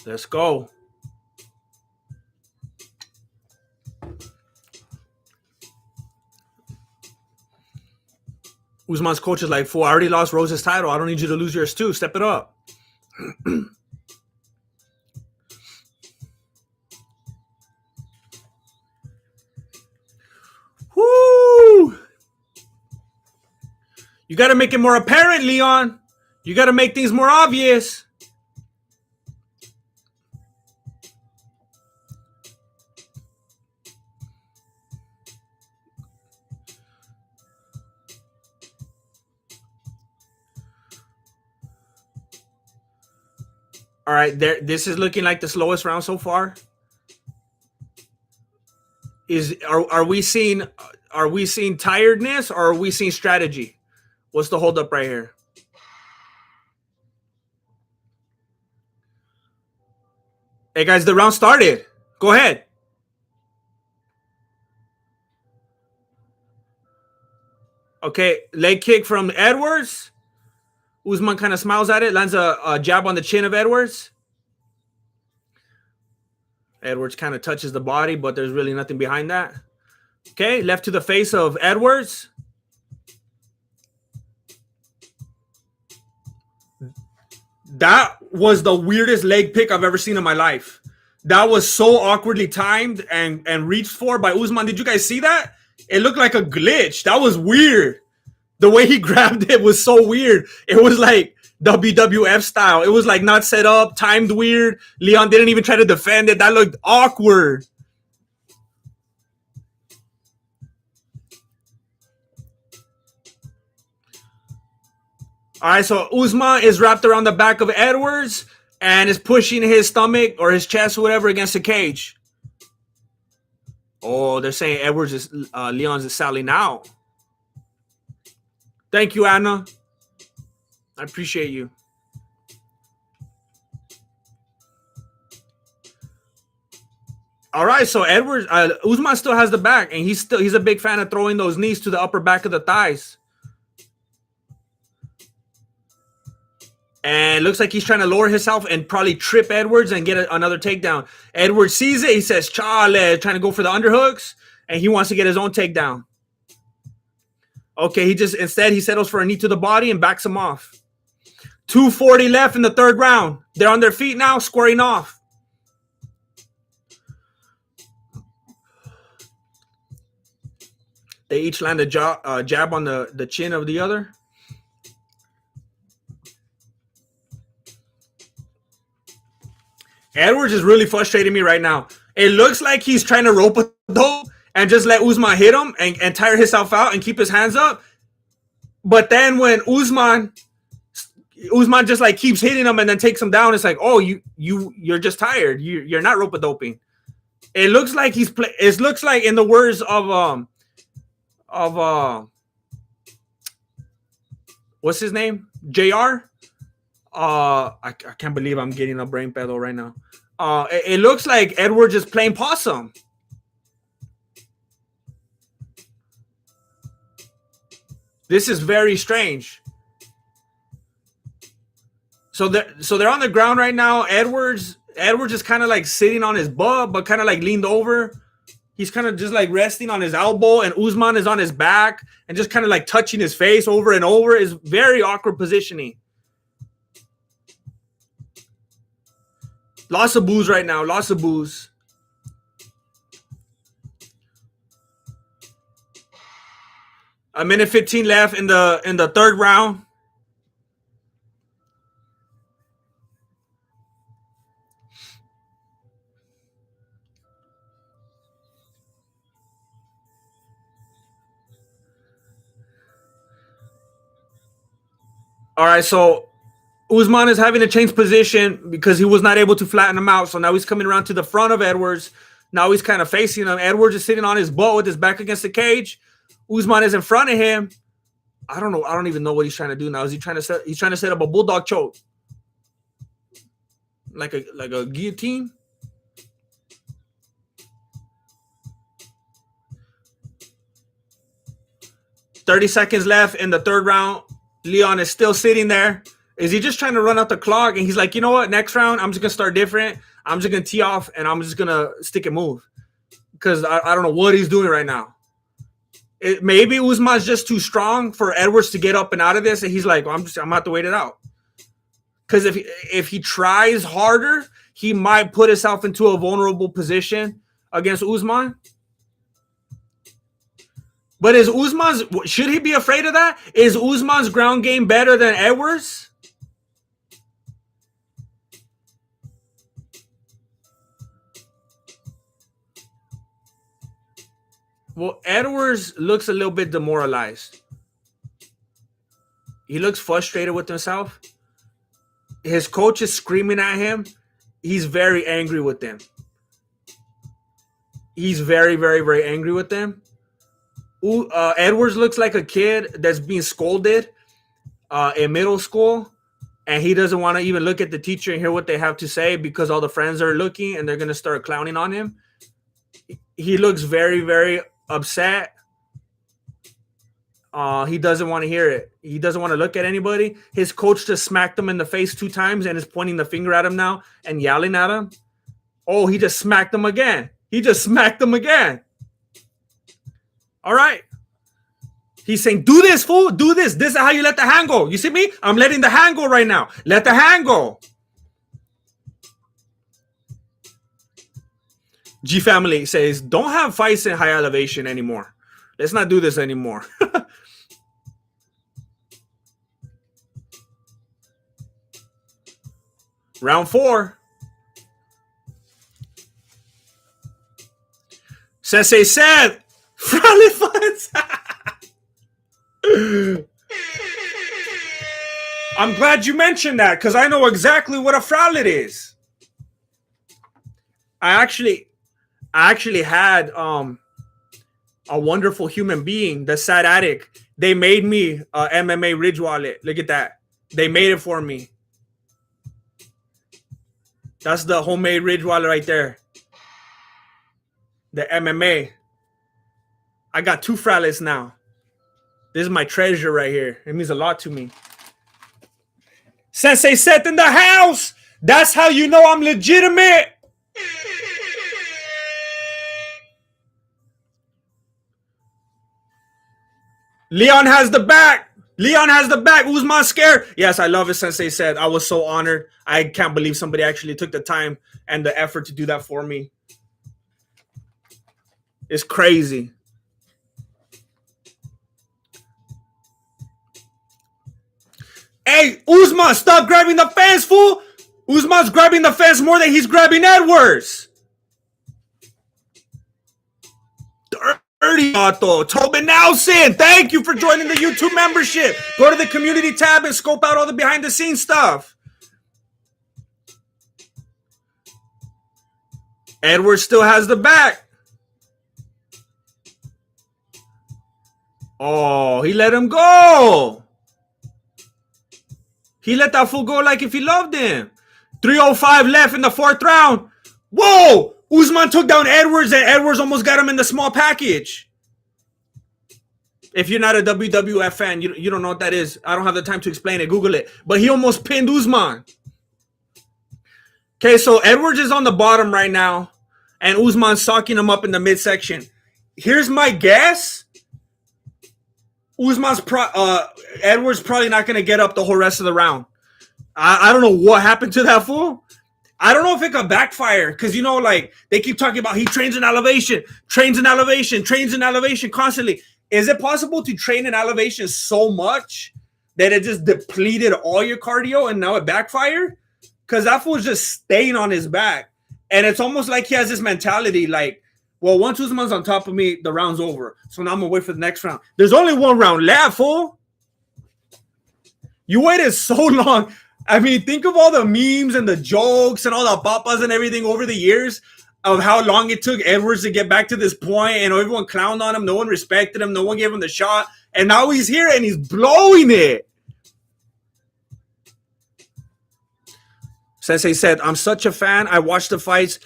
Let's go. Usman's coach is like, fool, I already lost Rose's title. I don't need you to lose yours too. Step it up. Woo! You got to make it more apparent, Leon. You got to make things more obvious. All right, this is looking like the slowest round so far. Are we seeing tiredness, or are we seeing strategy? What's the holdup right here? Hey guys, the round started. Go ahead. Okay, leg kick from Edwards. Usman kind of smiles at it, lands a jab on the chin of Edwards. Edwards kind of touches the body, but there's really nothing behind that. Okay, left to the face of Edwards. That was the weirdest leg pick I've ever seen in my life. That was so awkwardly timed and reached for by Usman. Did you guys see that? It looked like a glitch. That was weird. The way he grabbed it was so weird. It was like WWF style. It was like not set up, timed weird. Leon didn't even try to defend it. That looked awkward. All right, so Usman is wrapped around the back of Edwards and is pushing his stomach or his chest or whatever against the cage. Oh, they're saying Edwards is Leon's is Sally now. Thank you, Anna. I appreciate you. All right, so Edwards, Usman still has the back, and he's a big fan of throwing those knees to the upper back of the thighs. And it looks like he's trying to lower himself and probably trip Edwards and get another takedown. Edwards sees it. He says, Chale, trying to go for the underhooks, and he wants to get his own takedown. Okay, instead he settles for a knee to the body and backs him off. 2:40 left in the third round. They're on their feet now, squaring off. They each land a jab on the chin of the other. Edwards is really frustrating me right now. It looks like he's trying to rope a dope and just let Usman hit him and tire himself out and keep his hands up. But then when Usman just like keeps hitting him and then takes him down, it's like, oh, you're just tired. You're not rope a doping. It looks like it looks like, in the words of what's his name? JR. I can't believe I'm getting a brain pedo right now. It looks like Edwards is playing possum. This is very strange. So they're on the ground right now. Edwards is kind of like sitting on his butt, but kind of like leaned over. He's kind of just like resting on his elbow, and Usman is on his back and just kind of like touching his face over and over. Is very awkward positioning. Lots of booze right now. Lots of booze. A minute 15 left in the third round. All right, so Usman is having to change position because he was not able to flatten him out. So now he's coming around to the front of Edwards. Now he's kind of facing him. Edwards is sitting on his butt with his back against the cage. Usman is in front of him. I don't know. I don't even know what he's trying to do now. Is he trying to set? He's trying to set up a bulldog choke, like a guillotine. "30 seconds left in the third round. Leon is still sitting there. Is he just trying to run out the clock? And he's like, you know what? Next round, I'm just gonna start different. I'm just gonna tee off, and I'm just gonna stick and move because I don't know what he's doing right now. Maybe Usman's just too strong for Edwards to get up and out of this, and he's like, well, I'm gonna have to wait it out. Because if he tries harder, he might put himself into a vulnerable position against Usman. But should he be afraid of that? Is Usman's ground game better than Edwards? Well, Edwards looks a little bit demoralized. He looks frustrated with himself. His coach is screaming at him. He's very angry with them. He's very, very, very angry with them. Edwards looks like a kid that's being scolded in middle school, and he doesn't want to even look at the teacher and hear what they have to say because all the friends are looking and they're going to start clowning on him. He looks very, very upset. He doesn't want to hear it. He doesn't want to look at anybody. His coach just smacked him in the face 2 times and is pointing the finger at him now and yelling at him. Oh, he just smacked him again. All right. He's saying, do this, fool. Do this. This is how you let the hand go. You see me? I'm letting the hand go right now. Let the hand go. G Family says, don't have fights in high elevation anymore. Let's not do this anymore. Round 4. Sensei said, Frale funds. I'm glad you mentioned that because I know exactly what a fraulet is. I actually had a wonderful human being, the sad addict. They made me a MMA Ridge wallet. Look at that. They made it for me. That's the homemade Ridge wallet right there. The MMA. I got 2 fraules now. This is my treasure right here. It means a lot to me. Sensei Seth in the house. That's how you know I'm legitimate. Leon has the back. Usman scared. Yes, I love it, Sensei said. I was so honored. I can't believe somebody actually took the time and the effort to do that for me. It's crazy. Hey, Usman, stop grabbing the fence, fool. Usman's grabbing the fence more than he's grabbing Edwards. Dirty Otto. Tobin Nelson, thank you for joining the YouTube membership. Go to the community tab and scope out all the behind the scenes stuff. Edwards still has the back. Oh, he let him go. He let that fool go like if he loved him. 3:05 left in the 4th round. Whoa! Usman took down Edwards, and Edwards almost got him in the small package. If you're not a WWF fan, you don't know what that is. I don't have the time to explain it. Google it. But he almost pinned Usman. Okay, so Edwards is on the bottom right now, and Usman's socking him up in the midsection. Here's my guess. Edwards probably not going to get up the whole rest of the round. I don't know what happened to that fool. I don't know if it could backfire because, like they keep talking about he trains in elevation constantly. Is it possible to train in elevation so much that it just depleted all your cardio and now it backfired? Because that fool's just staying on his back. And it's almost like he has this mentality like, well, once Usman's on top of me, the round's over. So now I'm going to wait for the next round. There's only 1 round left, fool. You waited so long. I mean, think of all the memes and the jokes and all the papas and everything over the years of how long it took Edwards to get back to this point, and everyone clowned on him. No one respected him. No one gave him the shot. And now he's here and he's blowing it. Sensei said, I'm such a fan. I watch the fights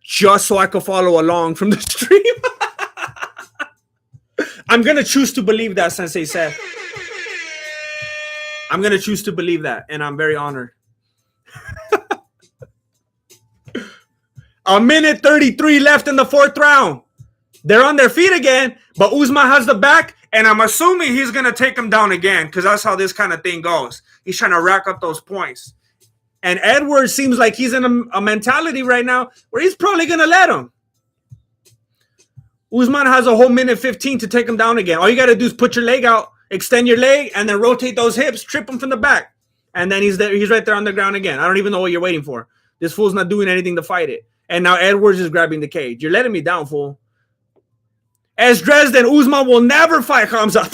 just so I could follow along from the stream. I'm going to choose to believe that, Sensei said. I'm going to choose to believe that, and I'm very honored. 1:33 left in the 4th round. They're on their feet again, but Usman has the back, and I'm assuming he's going to take him down again because that's how this kind of thing goes. He's trying to rack up those points. And Edwards seems like he's in a mentality right now where he's probably going to let him. Usman has a whole 1:15 to take him down again. All you got to do is put your leg out, extend your leg, and then rotate those hips, trip him from the back. And then he's there. He's right there on the ground again. I don't even know what you're waiting for. This fool's not doing anything to fight it. And now Edwards is grabbing the cage. You're letting me down, fool. As Dresden, Usman will never fight Hamza.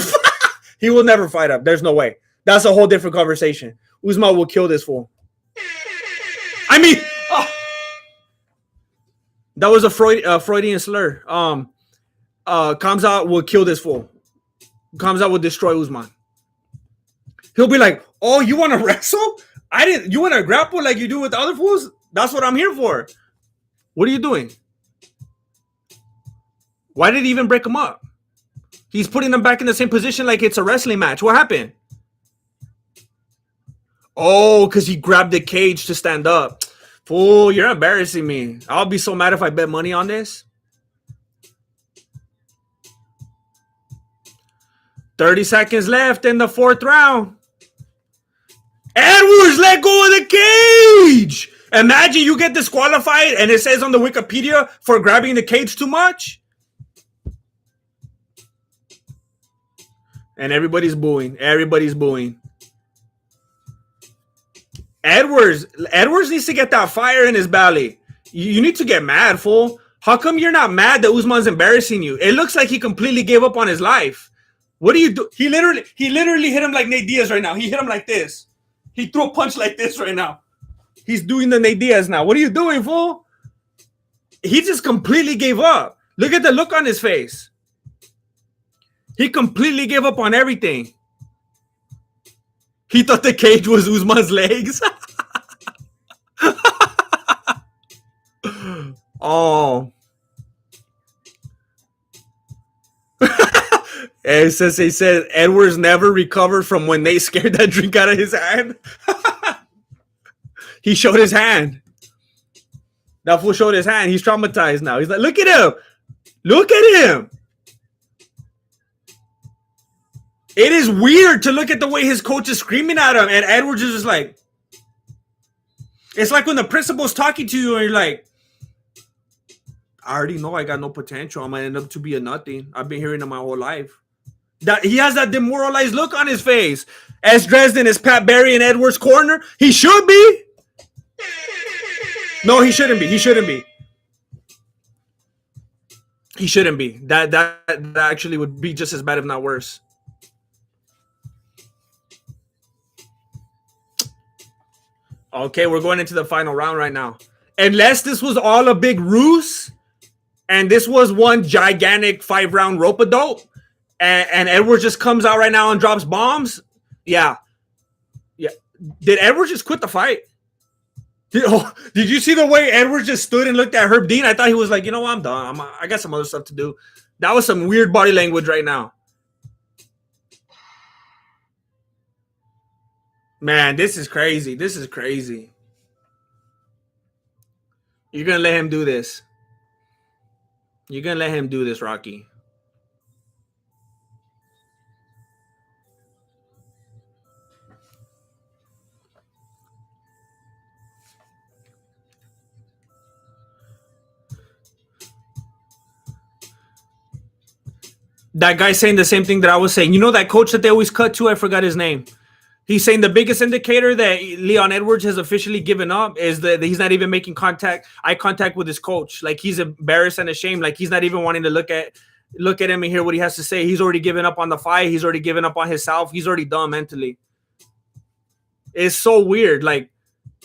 He will never fight up. There's no way. That's a whole different conversation. Usman will kill this fool. I mean, That was a Freudian slur. Kamza will kill this fool. Kamza will destroy Usman. He'll be like, "Oh, you want to wrestle? I didn't. You want to grapple like you do with the other fools? That's what I'm here for. What are you doing? Why did he even break him up? He's putting them back in the same position like it's a wrestling match. What happened? Oh, because he grabbed the cage to stand up. Fool, you're embarrassing me. I'll be so mad if I bet money on this. 30 seconds left in the 4th round. Edwards let go of the cage. Imagine you get disqualified and it says on the Wikipedia for grabbing the cage too much. And everybody's booing. Everybody's booing. Edwards needs to get that fire in his belly. You need to get mad, fool. How come you're not mad that Usman's embarrassing you? It looks like he completely gave up on his life. What do you do? He literally hit him like Nate Diaz right now. He hit him like this. He threw a punch like this right now. He's doing the Nate Diaz now. What are you doing, fool? He just completely gave up. Look at the look on his face. He completely gave up on everything. He thought the cage was Usman's legs. Oh. And since he said Edwards never recovered from when they scared that drink out of his hand. He showed his hand. That fool showed his hand. He's traumatized now. He's like, look at him. Look at him. It is weird to look at the way his coach is screaming at him, and Edwards is just like, it's like when the principal's talking to you and you're like, I already know I got no potential. I'm gonna end up to be a nothing. I've been hearing it my whole life. That he has that demoralized look on his face. As Dresden is Pat Barry in Edwards' corner. He should be. No, he shouldn't be. He shouldn't be. He shouldn't be. That actually would be just as bad, if not worse. Okay, we're going into the final round right now. Unless this was all a big ruse, and this was one gigantic 5-round rope-a-dope, and Edwards just comes out right now and drops bombs. Yeah. Did Edwards just quit the fight? Did you see the way Edwards just stood and looked at Herb Dean? I thought he was like, you know what, I'm done. I got some other stuff to do. That was some weird body language right now. Man, this is crazy. This is crazy. You're going to let him do this. You're going to let him do this, Rocky. That guy's saying the same thing that I was saying. You know that coach that they always cut to? I forgot his name. He's saying the biggest indicator that Leon Edwards has officially given up is that he's not even making eye contact with his coach. Like he's embarrassed and ashamed. Like he's not even wanting to look at him and hear what he has to say. He's already given up on the fight. He's already given up on himself. He's already done mentally. It's so weird. Like,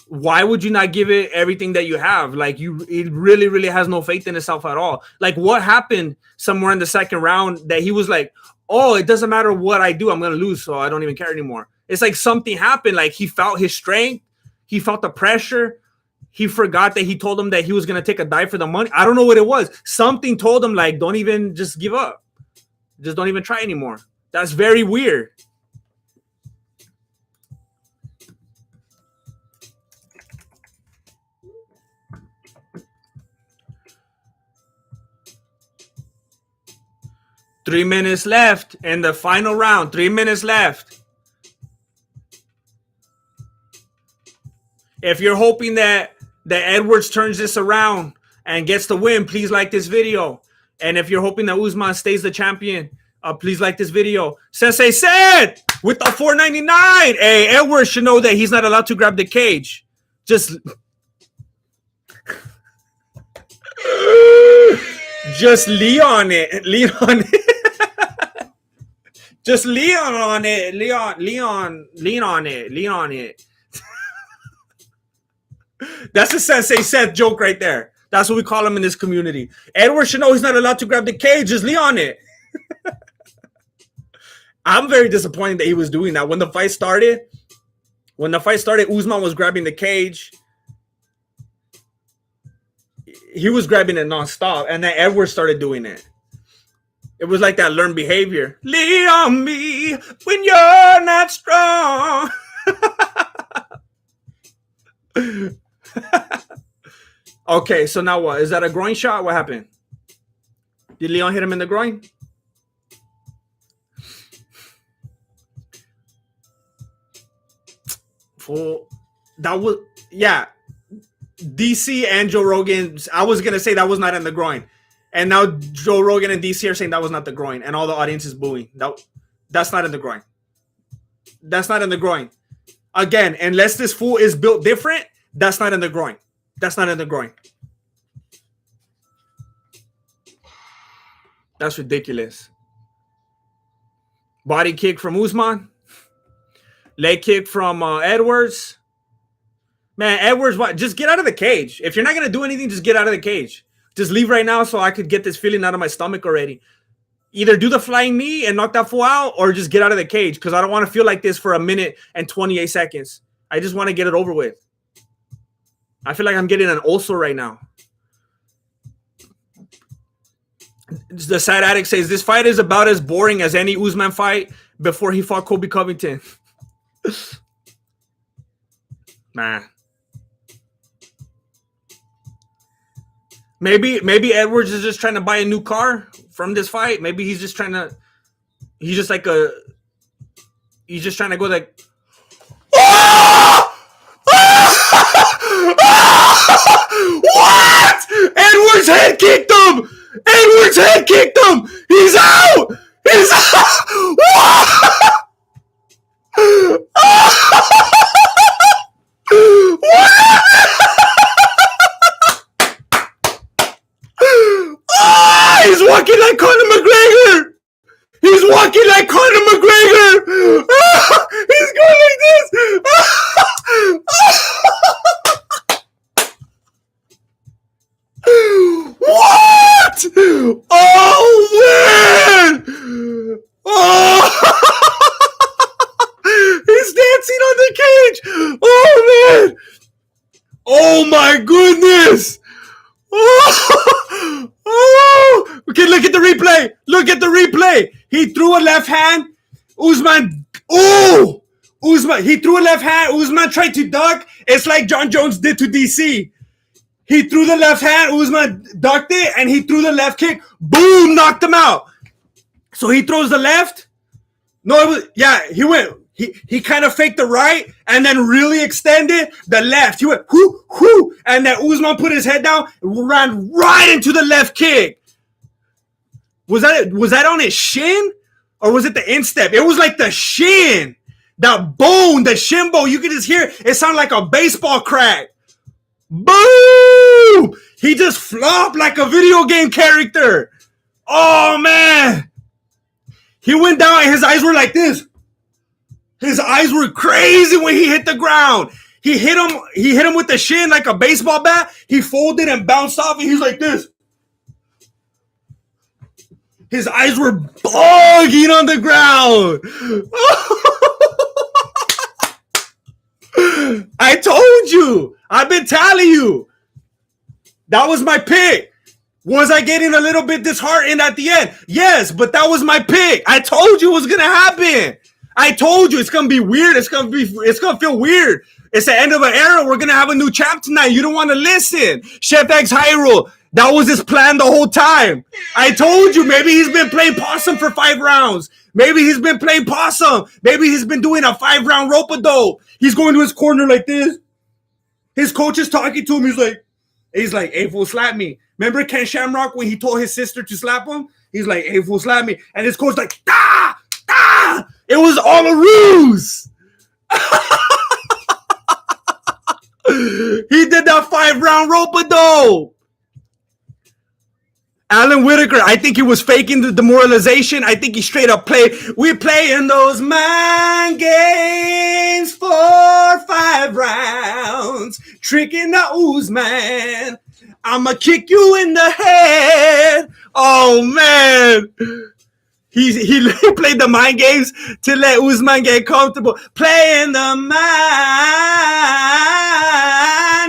why would you not give it everything that you have? Like it really, really has no faith in itself at all. Like what happened somewhere in the 2nd round that he was like, oh, it doesn't matter what I do. I'm going to lose. So I don't even care anymore. It's like something happened. Like he felt his strength. He felt the pressure. He forgot that he told him that he was going to take a dive for the money. I don't know what it was. Something told him like, don't even just give up. Just don't even try anymore. That's very weird. Three minutes left in the final round. 3 minutes left. If you're hoping that Edwards turns this around and gets the win, please like this video. And if you're hoping that Usman stays the champion, please like this video. Sensei said with the $4.99. Hey, Edwards should know that he's not allowed to grab the cage. Just lean on it. Lean on it. Just lean on it. Lean on it. Lean on it. That's a Sensei Seth joke right there. That's what we call him in this community. Edward should know he's not allowed to grab the cage. Just lay on it. I'm very disappointed that he was doing that. When the fight started, Usman was grabbing the cage. He was grabbing it nonstop, and then Edward started doing it. It was like that learned behavior. Lay on me when you're not strong. Okay, so now what? Is that a groin shot? What happened? Did Leon hit him in the groin? Full. That was, yeah. DC and Joe Rogan, I was going to say that was not in the groin. And now Joe Rogan and DC are saying that was not the groin. And all the audience is booing. That's not in the groin. That's not in the groin. Again, unless this fool is built different, that's not in the groin. That's not in the groin. That's ridiculous. Body kick from Usman. Leg kick from Edwards. Man, Edwards, what? Just get out of the cage. If you're not going to do anything, just get out of the cage. Just leave right now so I could get this feeling out of my stomach already. Either do the flying knee and knock that fool out, or just get out of the cage, because I don't want to feel like this for a minute and 28 seconds. I just want to get it over with. I feel like I'm getting an ulcer right now. The Sad Addict says, this fight is about as boring as any Usman fight before he fought Kobe Covington. Man. Maybe Edwards is just trying to buy a new car from this fight. Maybe he's just trying to, he's just trying to go like, what? Edwards head kicked him. Edwards head kicked him. He's out. He's out. He's walking like Conor McGregor. He's walking like Conor McGregor. He's going like this. What? Oh, man. Oh. He's dancing on the cage. Oh, man. Oh, my goodness. Oh. Oh. Okay, look at the replay. Look at the replay. He threw a left hand. Usman. Oh. Usman. He threw a left hand. Usman tried to duck. It's like John Jones did to DC. He threw the left hand. Usman ducked it, and he threw the left kick. Boom, knocked him out. So he throws the left. No, it was, yeah, he went. He kind of faked the right and then really extended the left. He went, whoo, whoo. And then Usman put his head down, ran right into the left kick. Was that on his shin? Or was it the instep? It was like the shin. That bone, the shin bone. You could just hear it sounded like a baseball crack. Boom! He just flopped like a video game character. Oh, man. He went down and his eyes were like this. His eyes were crazy when he hit the ground. He hit him with the shin like a baseball bat. He folded and bounced off, and he was like this. His eyes were bugging on the ground. I told you. I've been telling you. That was my pick. Was I getting a little bit disheartened at the end? Yes, but that was my pick. I told you it was going to happen. I told you it's going to be weird. It's going to feel weird. It's the end of an era. We're going to have a new champ tonight. You don't want to listen. Chef X Hyrule. That was his plan the whole time. I told you, maybe he's been playing possum for 5 rounds. Maybe he's been playing possum. Maybe he's been doing a 5-round rope-a-dope. He's going to his corner like this. His coach is talking to him. He's like, hey, fool, slap me. Remember Ken Shamrock when he told his sister to slap him? He's like, hey, fool, slap me. And his coach like, ah, ah. It was all a ruse. He did that 5-round rope-a-dope. Alan Whitaker, I think he was faking the demoralization. I think he straight up played. We're playing those mind games for 5 rounds, tricking the USMAN. I'ma kick you in the head. Oh man. He played the mind games to let USMAN get comfortable. Playing the mind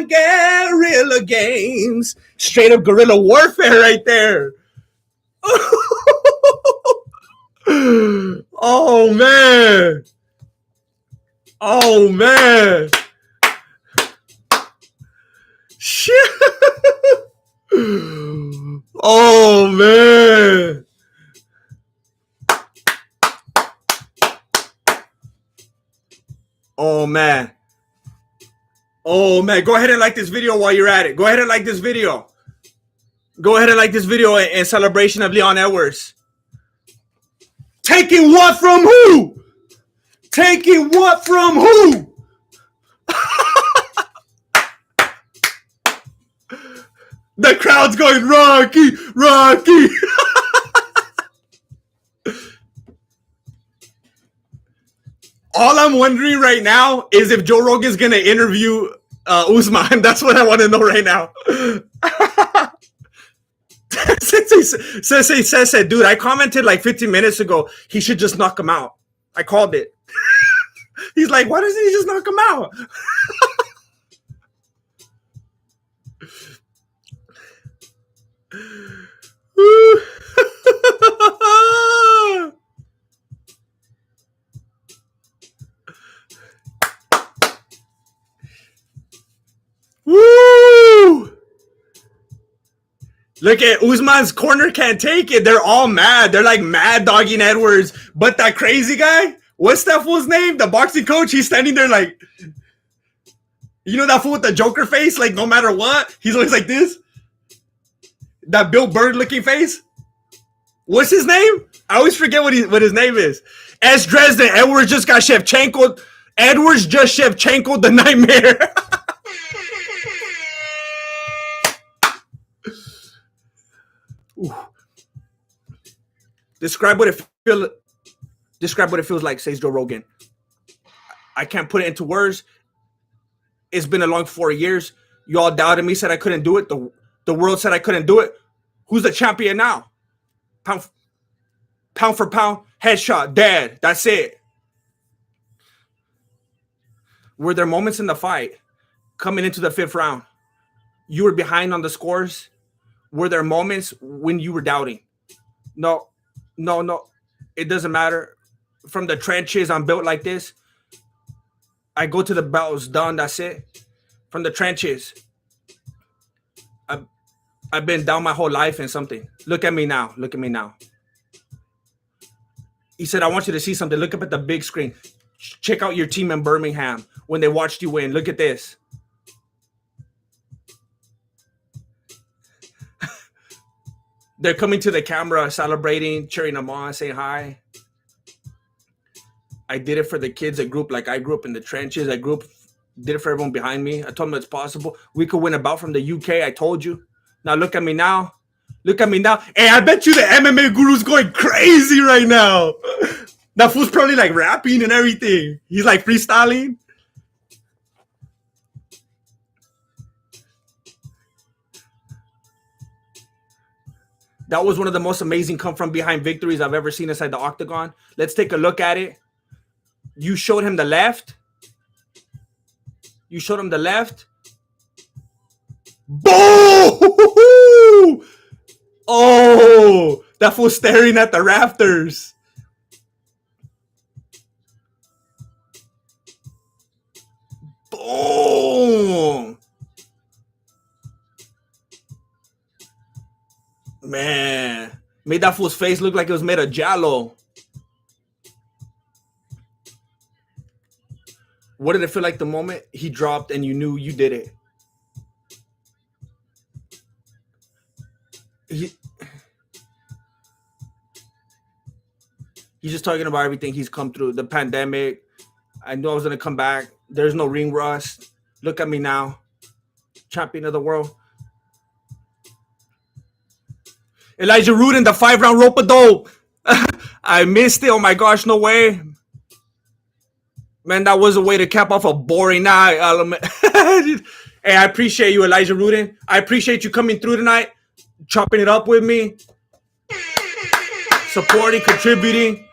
guerrilla games. Straight up guerrilla warfare right there. Oh man. Oh man. Shit. Oh man. Oh man. Oh man. Go ahead and like this video while you're at it. Go ahead and like this video. Go ahead and like this video in celebration of Leon Edwards. Taking what from who? Taking what from who? The crowd's going, Rocky, Rocky. All I'm wondering right now is if Joe Rogan's going to interview USMAN. That's what I want to know right now. Says, dude, I commented like 15 minutes ago, he should just knock him out. I called it. He's like, why doesn't he just knock him out? Woo! Look at Usman's corner can't take it. They're all mad. They're like mad dogging Edwards. But that crazy guy, what's that fool's name? The boxing coach, he's standing there like, you know that fool with the Joker face? Like no matter what, he's always like this. That Bill Burr looking face. What's his name? I always forget what his name is. S. Dresden. Edwards just got Shevchenko. Edwards just Shevchenko the nightmare. Describe what it feels like, says Joe Rogan. I can't put it into words. It's been a long 4 years. You all doubted me, said I couldn't do it. The world said I couldn't do it. Who's the champion now? Pound for pound, headshot, dead. That's it. Were there moments in the fight coming into the 5th round? You were behind on the scores. Were there moments when you were doubting? No. It doesn't matter. From the trenches, I'm built like this. I go to the battles, done. That's it. From the trenches. I've been down my whole life in something. Look at me now. Look at me now. He said, I want you to see something. Look up at the big screen. Check out your team in Birmingham when they watched you win. Look at this. They're coming to the camera, celebrating, cheering them on, saying hi. I did it for the kids. I grew up like I grew up in the trenches. Did it for everyone behind me. I told them it's possible. We could win a bout from the UK. I told you. Now look at me now. Look at me now. Hey, I bet you the MMA guru's going crazy right now. That fool's probably like rapping and everything. He's like freestyling. That was one of the most amazing come from behind victories I've ever seen inside the octagon. Let's take a look at it. You showed him the left. You showed him the left. Boom! Oh, that fool staring at the rafters. Boom! Man, made that fool's face look like it was made of Jell-O. What did it feel like the moment he dropped and you knew you did it? He's just talking about everything he's come through. The pandemic. I knew I was going to come back. There's no ring rust. Look at me now. Champion of the world. Elijah Rudin, the 5-round rope-a-dope. I missed it. Oh my gosh, no way. Man, that was a way to cap off a boring night. Hey, I appreciate you, Elijah Rudin. I appreciate you coming through tonight, chopping it up with me, supporting, contributing,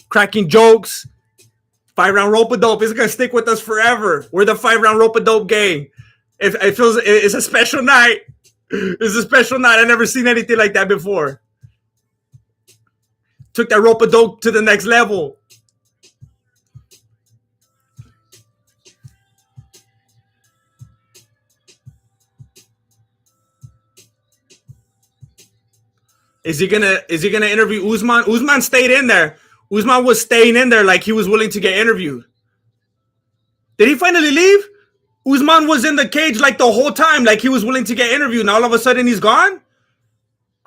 cracking jokes. 5-round rope-a-dope is going to stick with us forever. We're the 5-round rope-a-dope gang. It feels it's a special night. It's a special night. I've never seen anything like that before. Took that rope-a-dope to the next level. Is he gonna interview Usman? Usman stayed in there. Usman was staying in there like he was willing to get interviewed. Did he finally leave? Usman was in the cage like the whole time, like he was willing to get interviewed. And all of a sudden he's gone?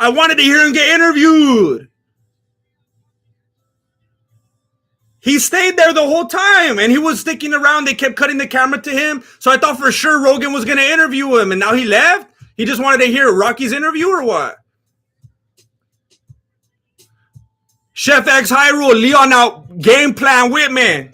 I wanted to hear him get interviewed. He stayed there the whole time and he was sticking around. They kept cutting the camera to him. So I thought for sure Rogan was going to interview him. And now he left? He just wanted to hear Rocky's interview or what? Chef X Hyrule, Leon out, game plan Whitman.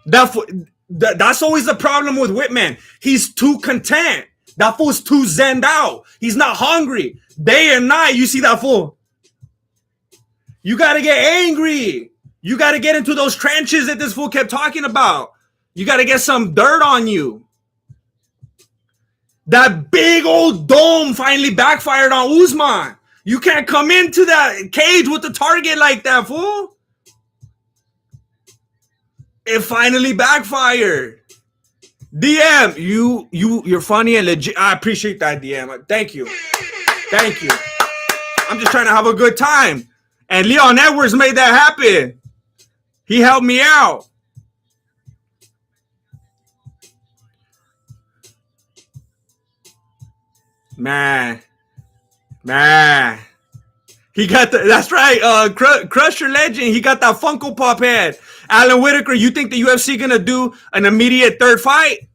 That's always the problem with Whitman. He's too content. That fool's too zenned out. He's not hungry. Day and night, you see that fool. You got to get angry. You got to get into those trenches that this fool kept talking about. You got to get some dirt on you. That big old dome finally backfired on Usman. You can't come into that cage with the target like that, fool. It finally backfired. DM, you're funny and legit. I appreciate that, DM. Thank you. Thank you. I'm just trying to have a good time. And Leon Edwards made that happen. He helped me out. Man. He got that's right. Crusher Legend. He got that Funko Pop head. Alan Whitaker, you think the UFC gonna do an immediate third fight?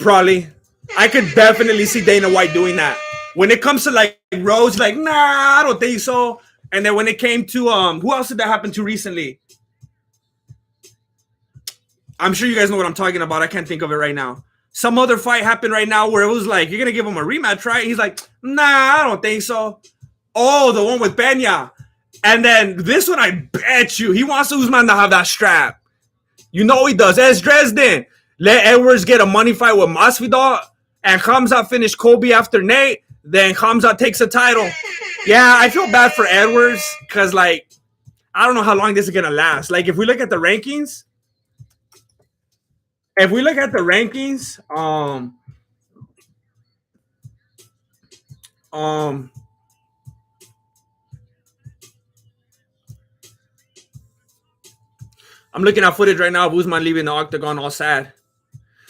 Probably. I could definitely see Dana White doing that. When it comes to like Rose, like, nah, I don't think so. And then when it came to who else did that happen to recently? I'm sure you guys know what I'm talking about. I can't think of it right now. Some other fight happened right now where it was like, you're going to give him a rematch, right? He's like, nah, I don't think so. Oh, the one with Pena. And then this one, I bet you, he wants Usman to have that strap. You know he does. As Dresden, let Edwards get a money fight with Masvidal, and Khamzat finish Kobe after Nate, then Khamzat takes the title. Yeah, I feel bad for Edwards because, like, I don't know how long this is going to last. Like, if we look at the rankings, I'm looking at footage right now of Usman leaving the octagon all sad.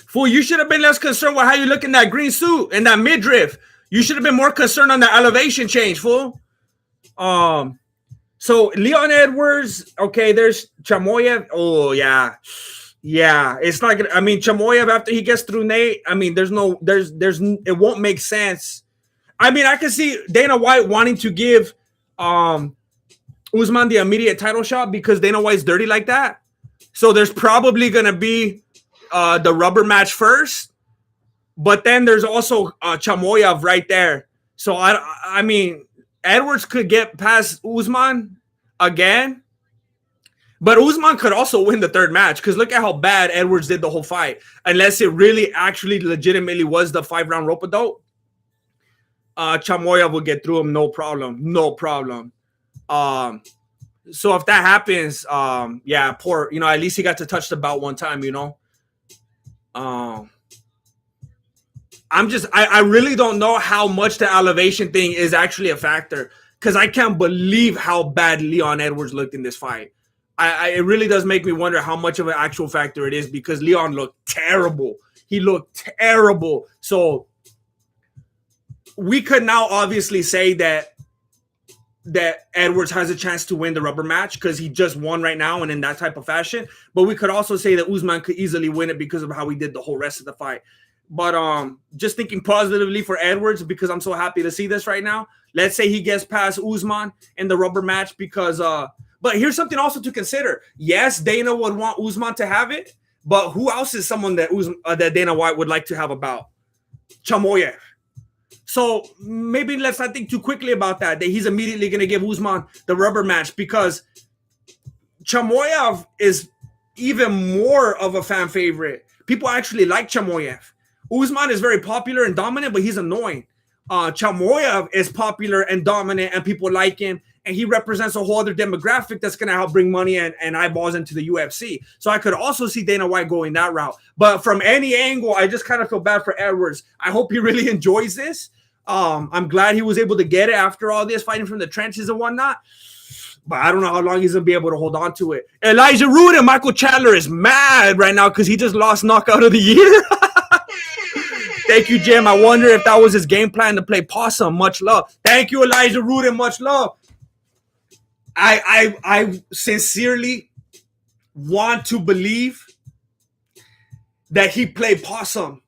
Fool, you should have been less concerned with how you look in that green suit and that midriff. You should have been more concerned on the elevation change, fool. So Leon Edwards, okay, there's Chamoyev. Oh, yeah. Yeah, it's not gonna. I mean, Chamoyev after he gets through Nate. I mean, there's it won't make sense. I mean, I can see Dana White wanting to give Usman the immediate title shot because Dana White's dirty like that. So there's probably gonna be the rubber match first, but then there's also Chamoyev right there. So I mean, Edwards could get past Usman again. But Usman could also win the third match because look at how bad Edwards did the whole fight. Unless it really actually legitimately was the 5-round rope-a-dope, Chamoyev will get through him, no problem. No problem. So if that happens, yeah, poor, at least he got to touch the belt one time, I really don't know how much the elevation thing is actually a factor because I can't believe how bad Leon Edwards looked in this fight. It really does make me wonder how much of an actual factor it is because Leon looked terrible. He looked terrible. So we could now obviously say that Edwards has a chance to win the rubber match because he just won right now and in that type of fashion. But we could also say that Usman could easily win it because of how he did the whole rest of the fight. But just thinking positively for Edwards because I'm so happy to see this right now. Let's say he gets past Usman in the rubber match because but here's something also to consider. Yes, Dana would want Usman to have it, but who else is someone that that Dana White would like to have about? Chamoyev. So maybe let's not think too quickly about that he's immediately going to give Usman the rubber match because Chamoyev is even more of a fan favorite. People actually like Chamoyev. Usman is very popular and dominant, but he's annoying. Chamoyev is popular and dominant, and people like him, and he represents a whole other demographic that's going to help bring money and eyeballs into the UFC. So I could also see Dana White going that route. But from any angle, I just kind of feel bad for Edwards. I hope he really enjoys this. I'm glad he was able to get it after all this, fighting from the trenches and whatnot. But I don't know how long he's going to be able to hold on to it. Elijah Roode and Michael Chandler is mad right now because he just lost knockout of the year. Thank you, Jim. I wonder if that was his game plan to play possum. Much love. Thank you, Elijah Roode, and much love. I sincerely want to believe that he played possum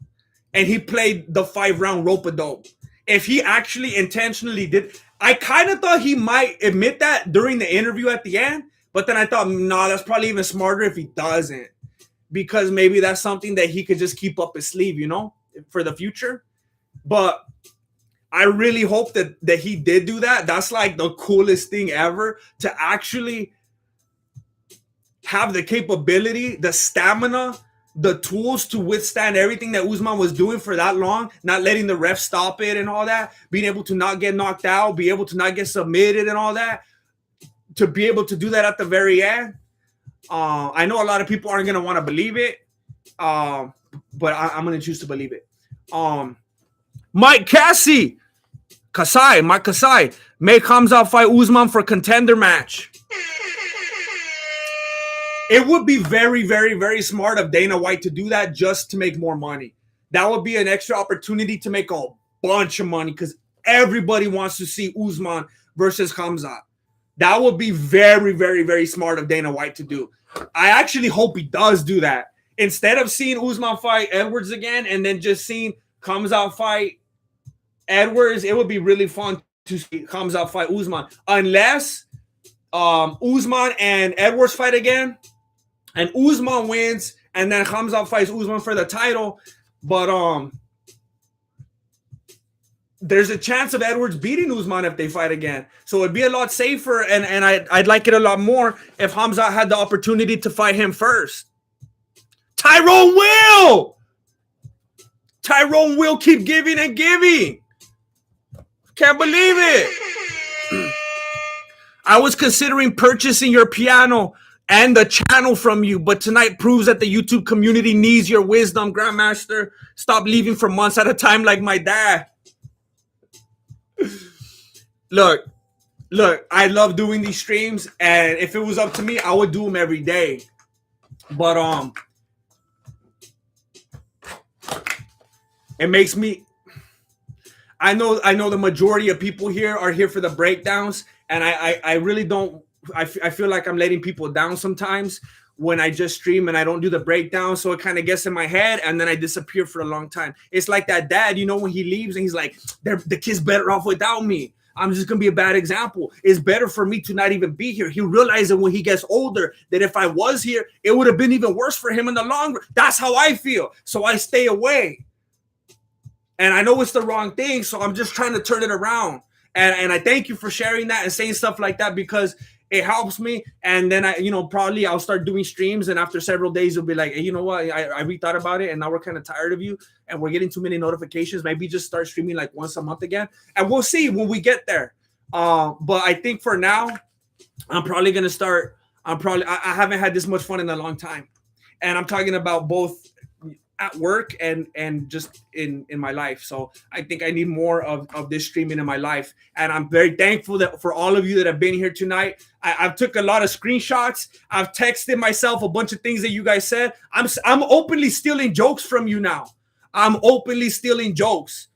and he played the 5-round rope-a-dope. If he actually intentionally did, I kind of thought he might admit that during the interview at the end, but then I thought, no, that's probably even smarter if he doesn't, because maybe that's something that he could just keep up his sleeve, you know, for the future. But I really hope that he did do that. That's like the coolest thing ever, to actually have the capability, the stamina, the tools to withstand everything that Usman was doing for that long, not letting the ref stop it and all that, being able to not get knocked out, be able to not get submitted and all that, to be able to do that at the very end. I know a lot of people aren't going to want to believe it, but I'm going to choose to believe it. Mike Kasai, make Khamzat fight Usman for contender match. It would be very, very, very smart of Dana White to do that just to make more money. That would be an extra opportunity to make a bunch of money because everybody wants to see Usman versus Khamzat. That would be very, very, very smart of Dana White to do. I actually hope he does do that. Instead of seeing Usman fight Edwards again and then just seeing Khamzat fight Edwards, it would be really fun to see Khamzat fight Usman. Unless Usman and Edwards fight again, and Usman wins, and then Khamzat fights Usman for the title. But there's a chance of Edwards beating Usman if they fight again. So it'd be a lot safer, and I'd like it a lot more if Khamzat had the opportunity to fight him first. Tyrone Will keep giving and giving. Can't believe it. I was considering purchasing your piano and the channel from you, but tonight proves that the YouTube community needs your wisdom, Grandmaster. Stop leaving for months at a time like my dad. Look, I love doing these streams, and if it was up to me, I would do them every day. But it makes me, I know the majority of people here are here for the breakdowns, and I really don't, I feel like I'm letting people down sometimes when I just stream and I don't do the breakdown. So it kind of gets in my head, and then I disappear for a long time. It's like that dad, you know, when he leaves and he's like, the kid's better off without me. I'm just going to be a bad example. It's better for me to not even be here. He realizes when he gets older that if I was here, it would have been even worse for him in the long run. That's how I feel. So I stay away. And I know it's the wrong thing, so I'm just trying to turn it around. And I thank you for sharing that and saying stuff like that, because it helps me. And then probably I'll start doing streams, and after several days it'll be like, hey, you know what? I rethought about it, and now we're kind of tired of you, and we're getting too many notifications. Maybe just start streaming like once a month again, and we'll see when we get there. But I think for now, I'm probably gonna start. I haven't had this much fun in a long time, and I'm talking about both at work and just in my life. So I think I need more of this streaming in my life. And I'm very thankful that for all of you that have been here tonight. I've took a lot of screenshots. I've texted myself a bunch of things that you guys said. I'm openly stealing jokes from you now. I'm openly stealing jokes.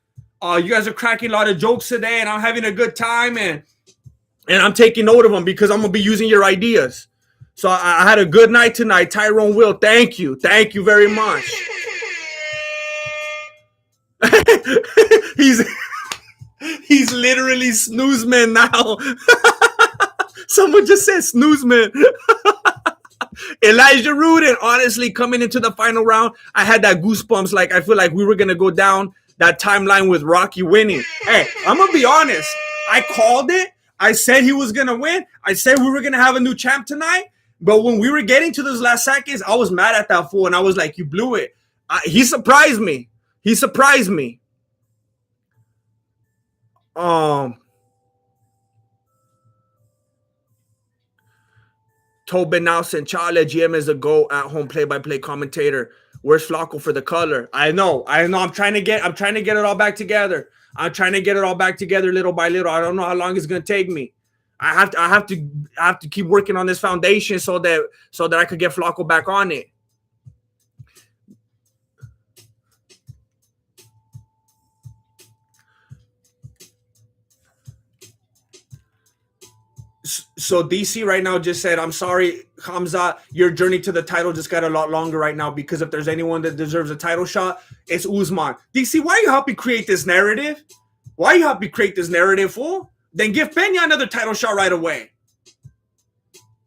You guys are cracking a lot of jokes today, and I'm having a good time, and I'm taking note of them because I'm gonna be using your ideas. So I had a good night tonight. Tyrone Will, thank you very much. he's he's literally snoozeman now. Someone just said snoozeman. Elijah Rudin, honestly, coming into the final round, I had that goosebumps. Like, I feel like we were going to go down that timeline with Rocky winning. Hey, I'm going to be honest. I called it. I said he was going to win. I said we were going to have a new champ tonight. But when we were getting to those last seconds, I was mad at that fool. And I was like, you blew it. He surprised me. He surprised me. Tobin Nelson, Charlie GM is a go at home play-by-play commentator. Where's Flacco for the color? I know. I'm trying to get it all back together. I'm trying to get it all back together little by little. I don't know how long it's gonna take me. I have to keep working on this foundation so that I could get Flacco back on it. So DC right now just said, I'm sorry, Hamza, your journey to the title just got a lot longer right now because if there's anyone that deserves a title shot, it's Usman. DC, why you help me create this narrative? Why you help me create this narrative, fool? Then give Pena another title shot right away.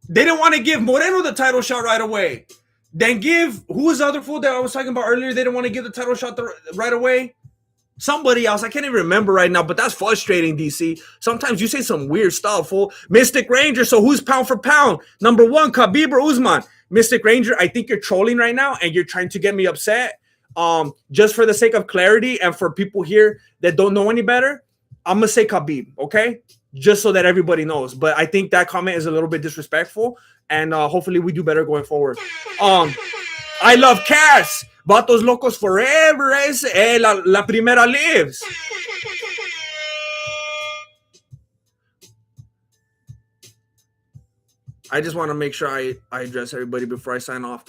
They didn't want to give Moreno the title shot right away. Then give, who was the other fool that I was talking about earlier? They didn't want to give the title shot right away. Somebody else, I can't even remember right now, but that's frustrating, DC. Sometimes you say some weird stuff, fool. Mystic Ranger, so who's pound for pound? Number one, Khabib or Usman? Mystic Ranger, I think you're trolling right now and you're trying to get me upset. Just for the sake of clarity and for people here that don't know any better, I'm going to say Khabib, okay? Just so that everybody knows. But I think that comment is a little bit disrespectful, and hopefully we do better going forward. I love Cass. Vatos locos forever. La primera lives. I just want to make sure I address everybody before I sign off.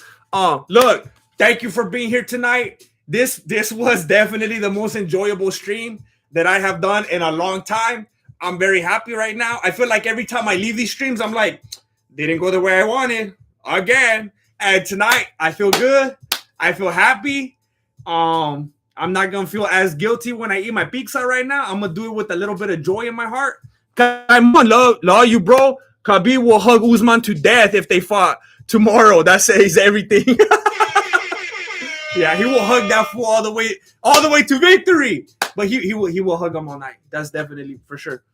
Look, thank you for being here tonight. This was definitely the most enjoyable stream that I have done in a long time. I'm very happy right now. I feel like every time I leave these streams, I'm like, didn't go the way I wanted again. And tonight, I feel good. I feel happy. I'm not going to feel as guilty when I eat my pizza right now. I'm going to do it with a little bit of joy in my heart. I'm going to love you, bro. Khabib will hug Usman to death if they fought tomorrow. That says everything. Yeah, he will hug that fool all the way to victory. But he will hug him all night. That's definitely for sure.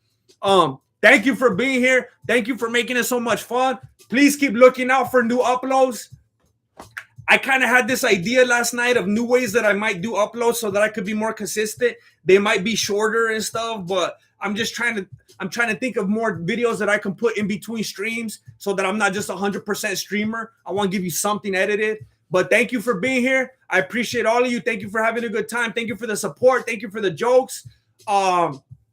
Thank you for being here. Thank you for making it so much fun. Please keep looking out for new uploads. I kind of had this idea last night of new ways that I might do uploads so that I could be more consistent. They might be shorter and stuff, but I'm trying to think of more videos that I can put in between streams so that I'm not just 100% streamer. I want to give you something edited. But thank you for being here. I appreciate all of you. Thank you for having a good time. Thank you for the support. Thank you for the jokes.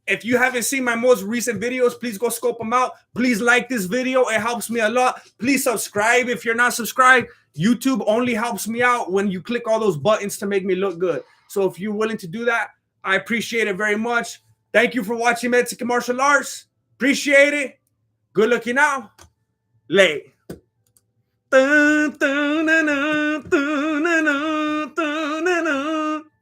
If you haven't seen my most recent videos, please go scope them out. Please like this video. It helps me a lot. Please subscribe if you're not subscribed. YouTube only helps me out when you click all those buttons to make me look good. So if you're willing to do that, I appreciate it very much. Thank you for watching Mexican Martial Arts. Appreciate it. Good looking out. Late. Dun, dun.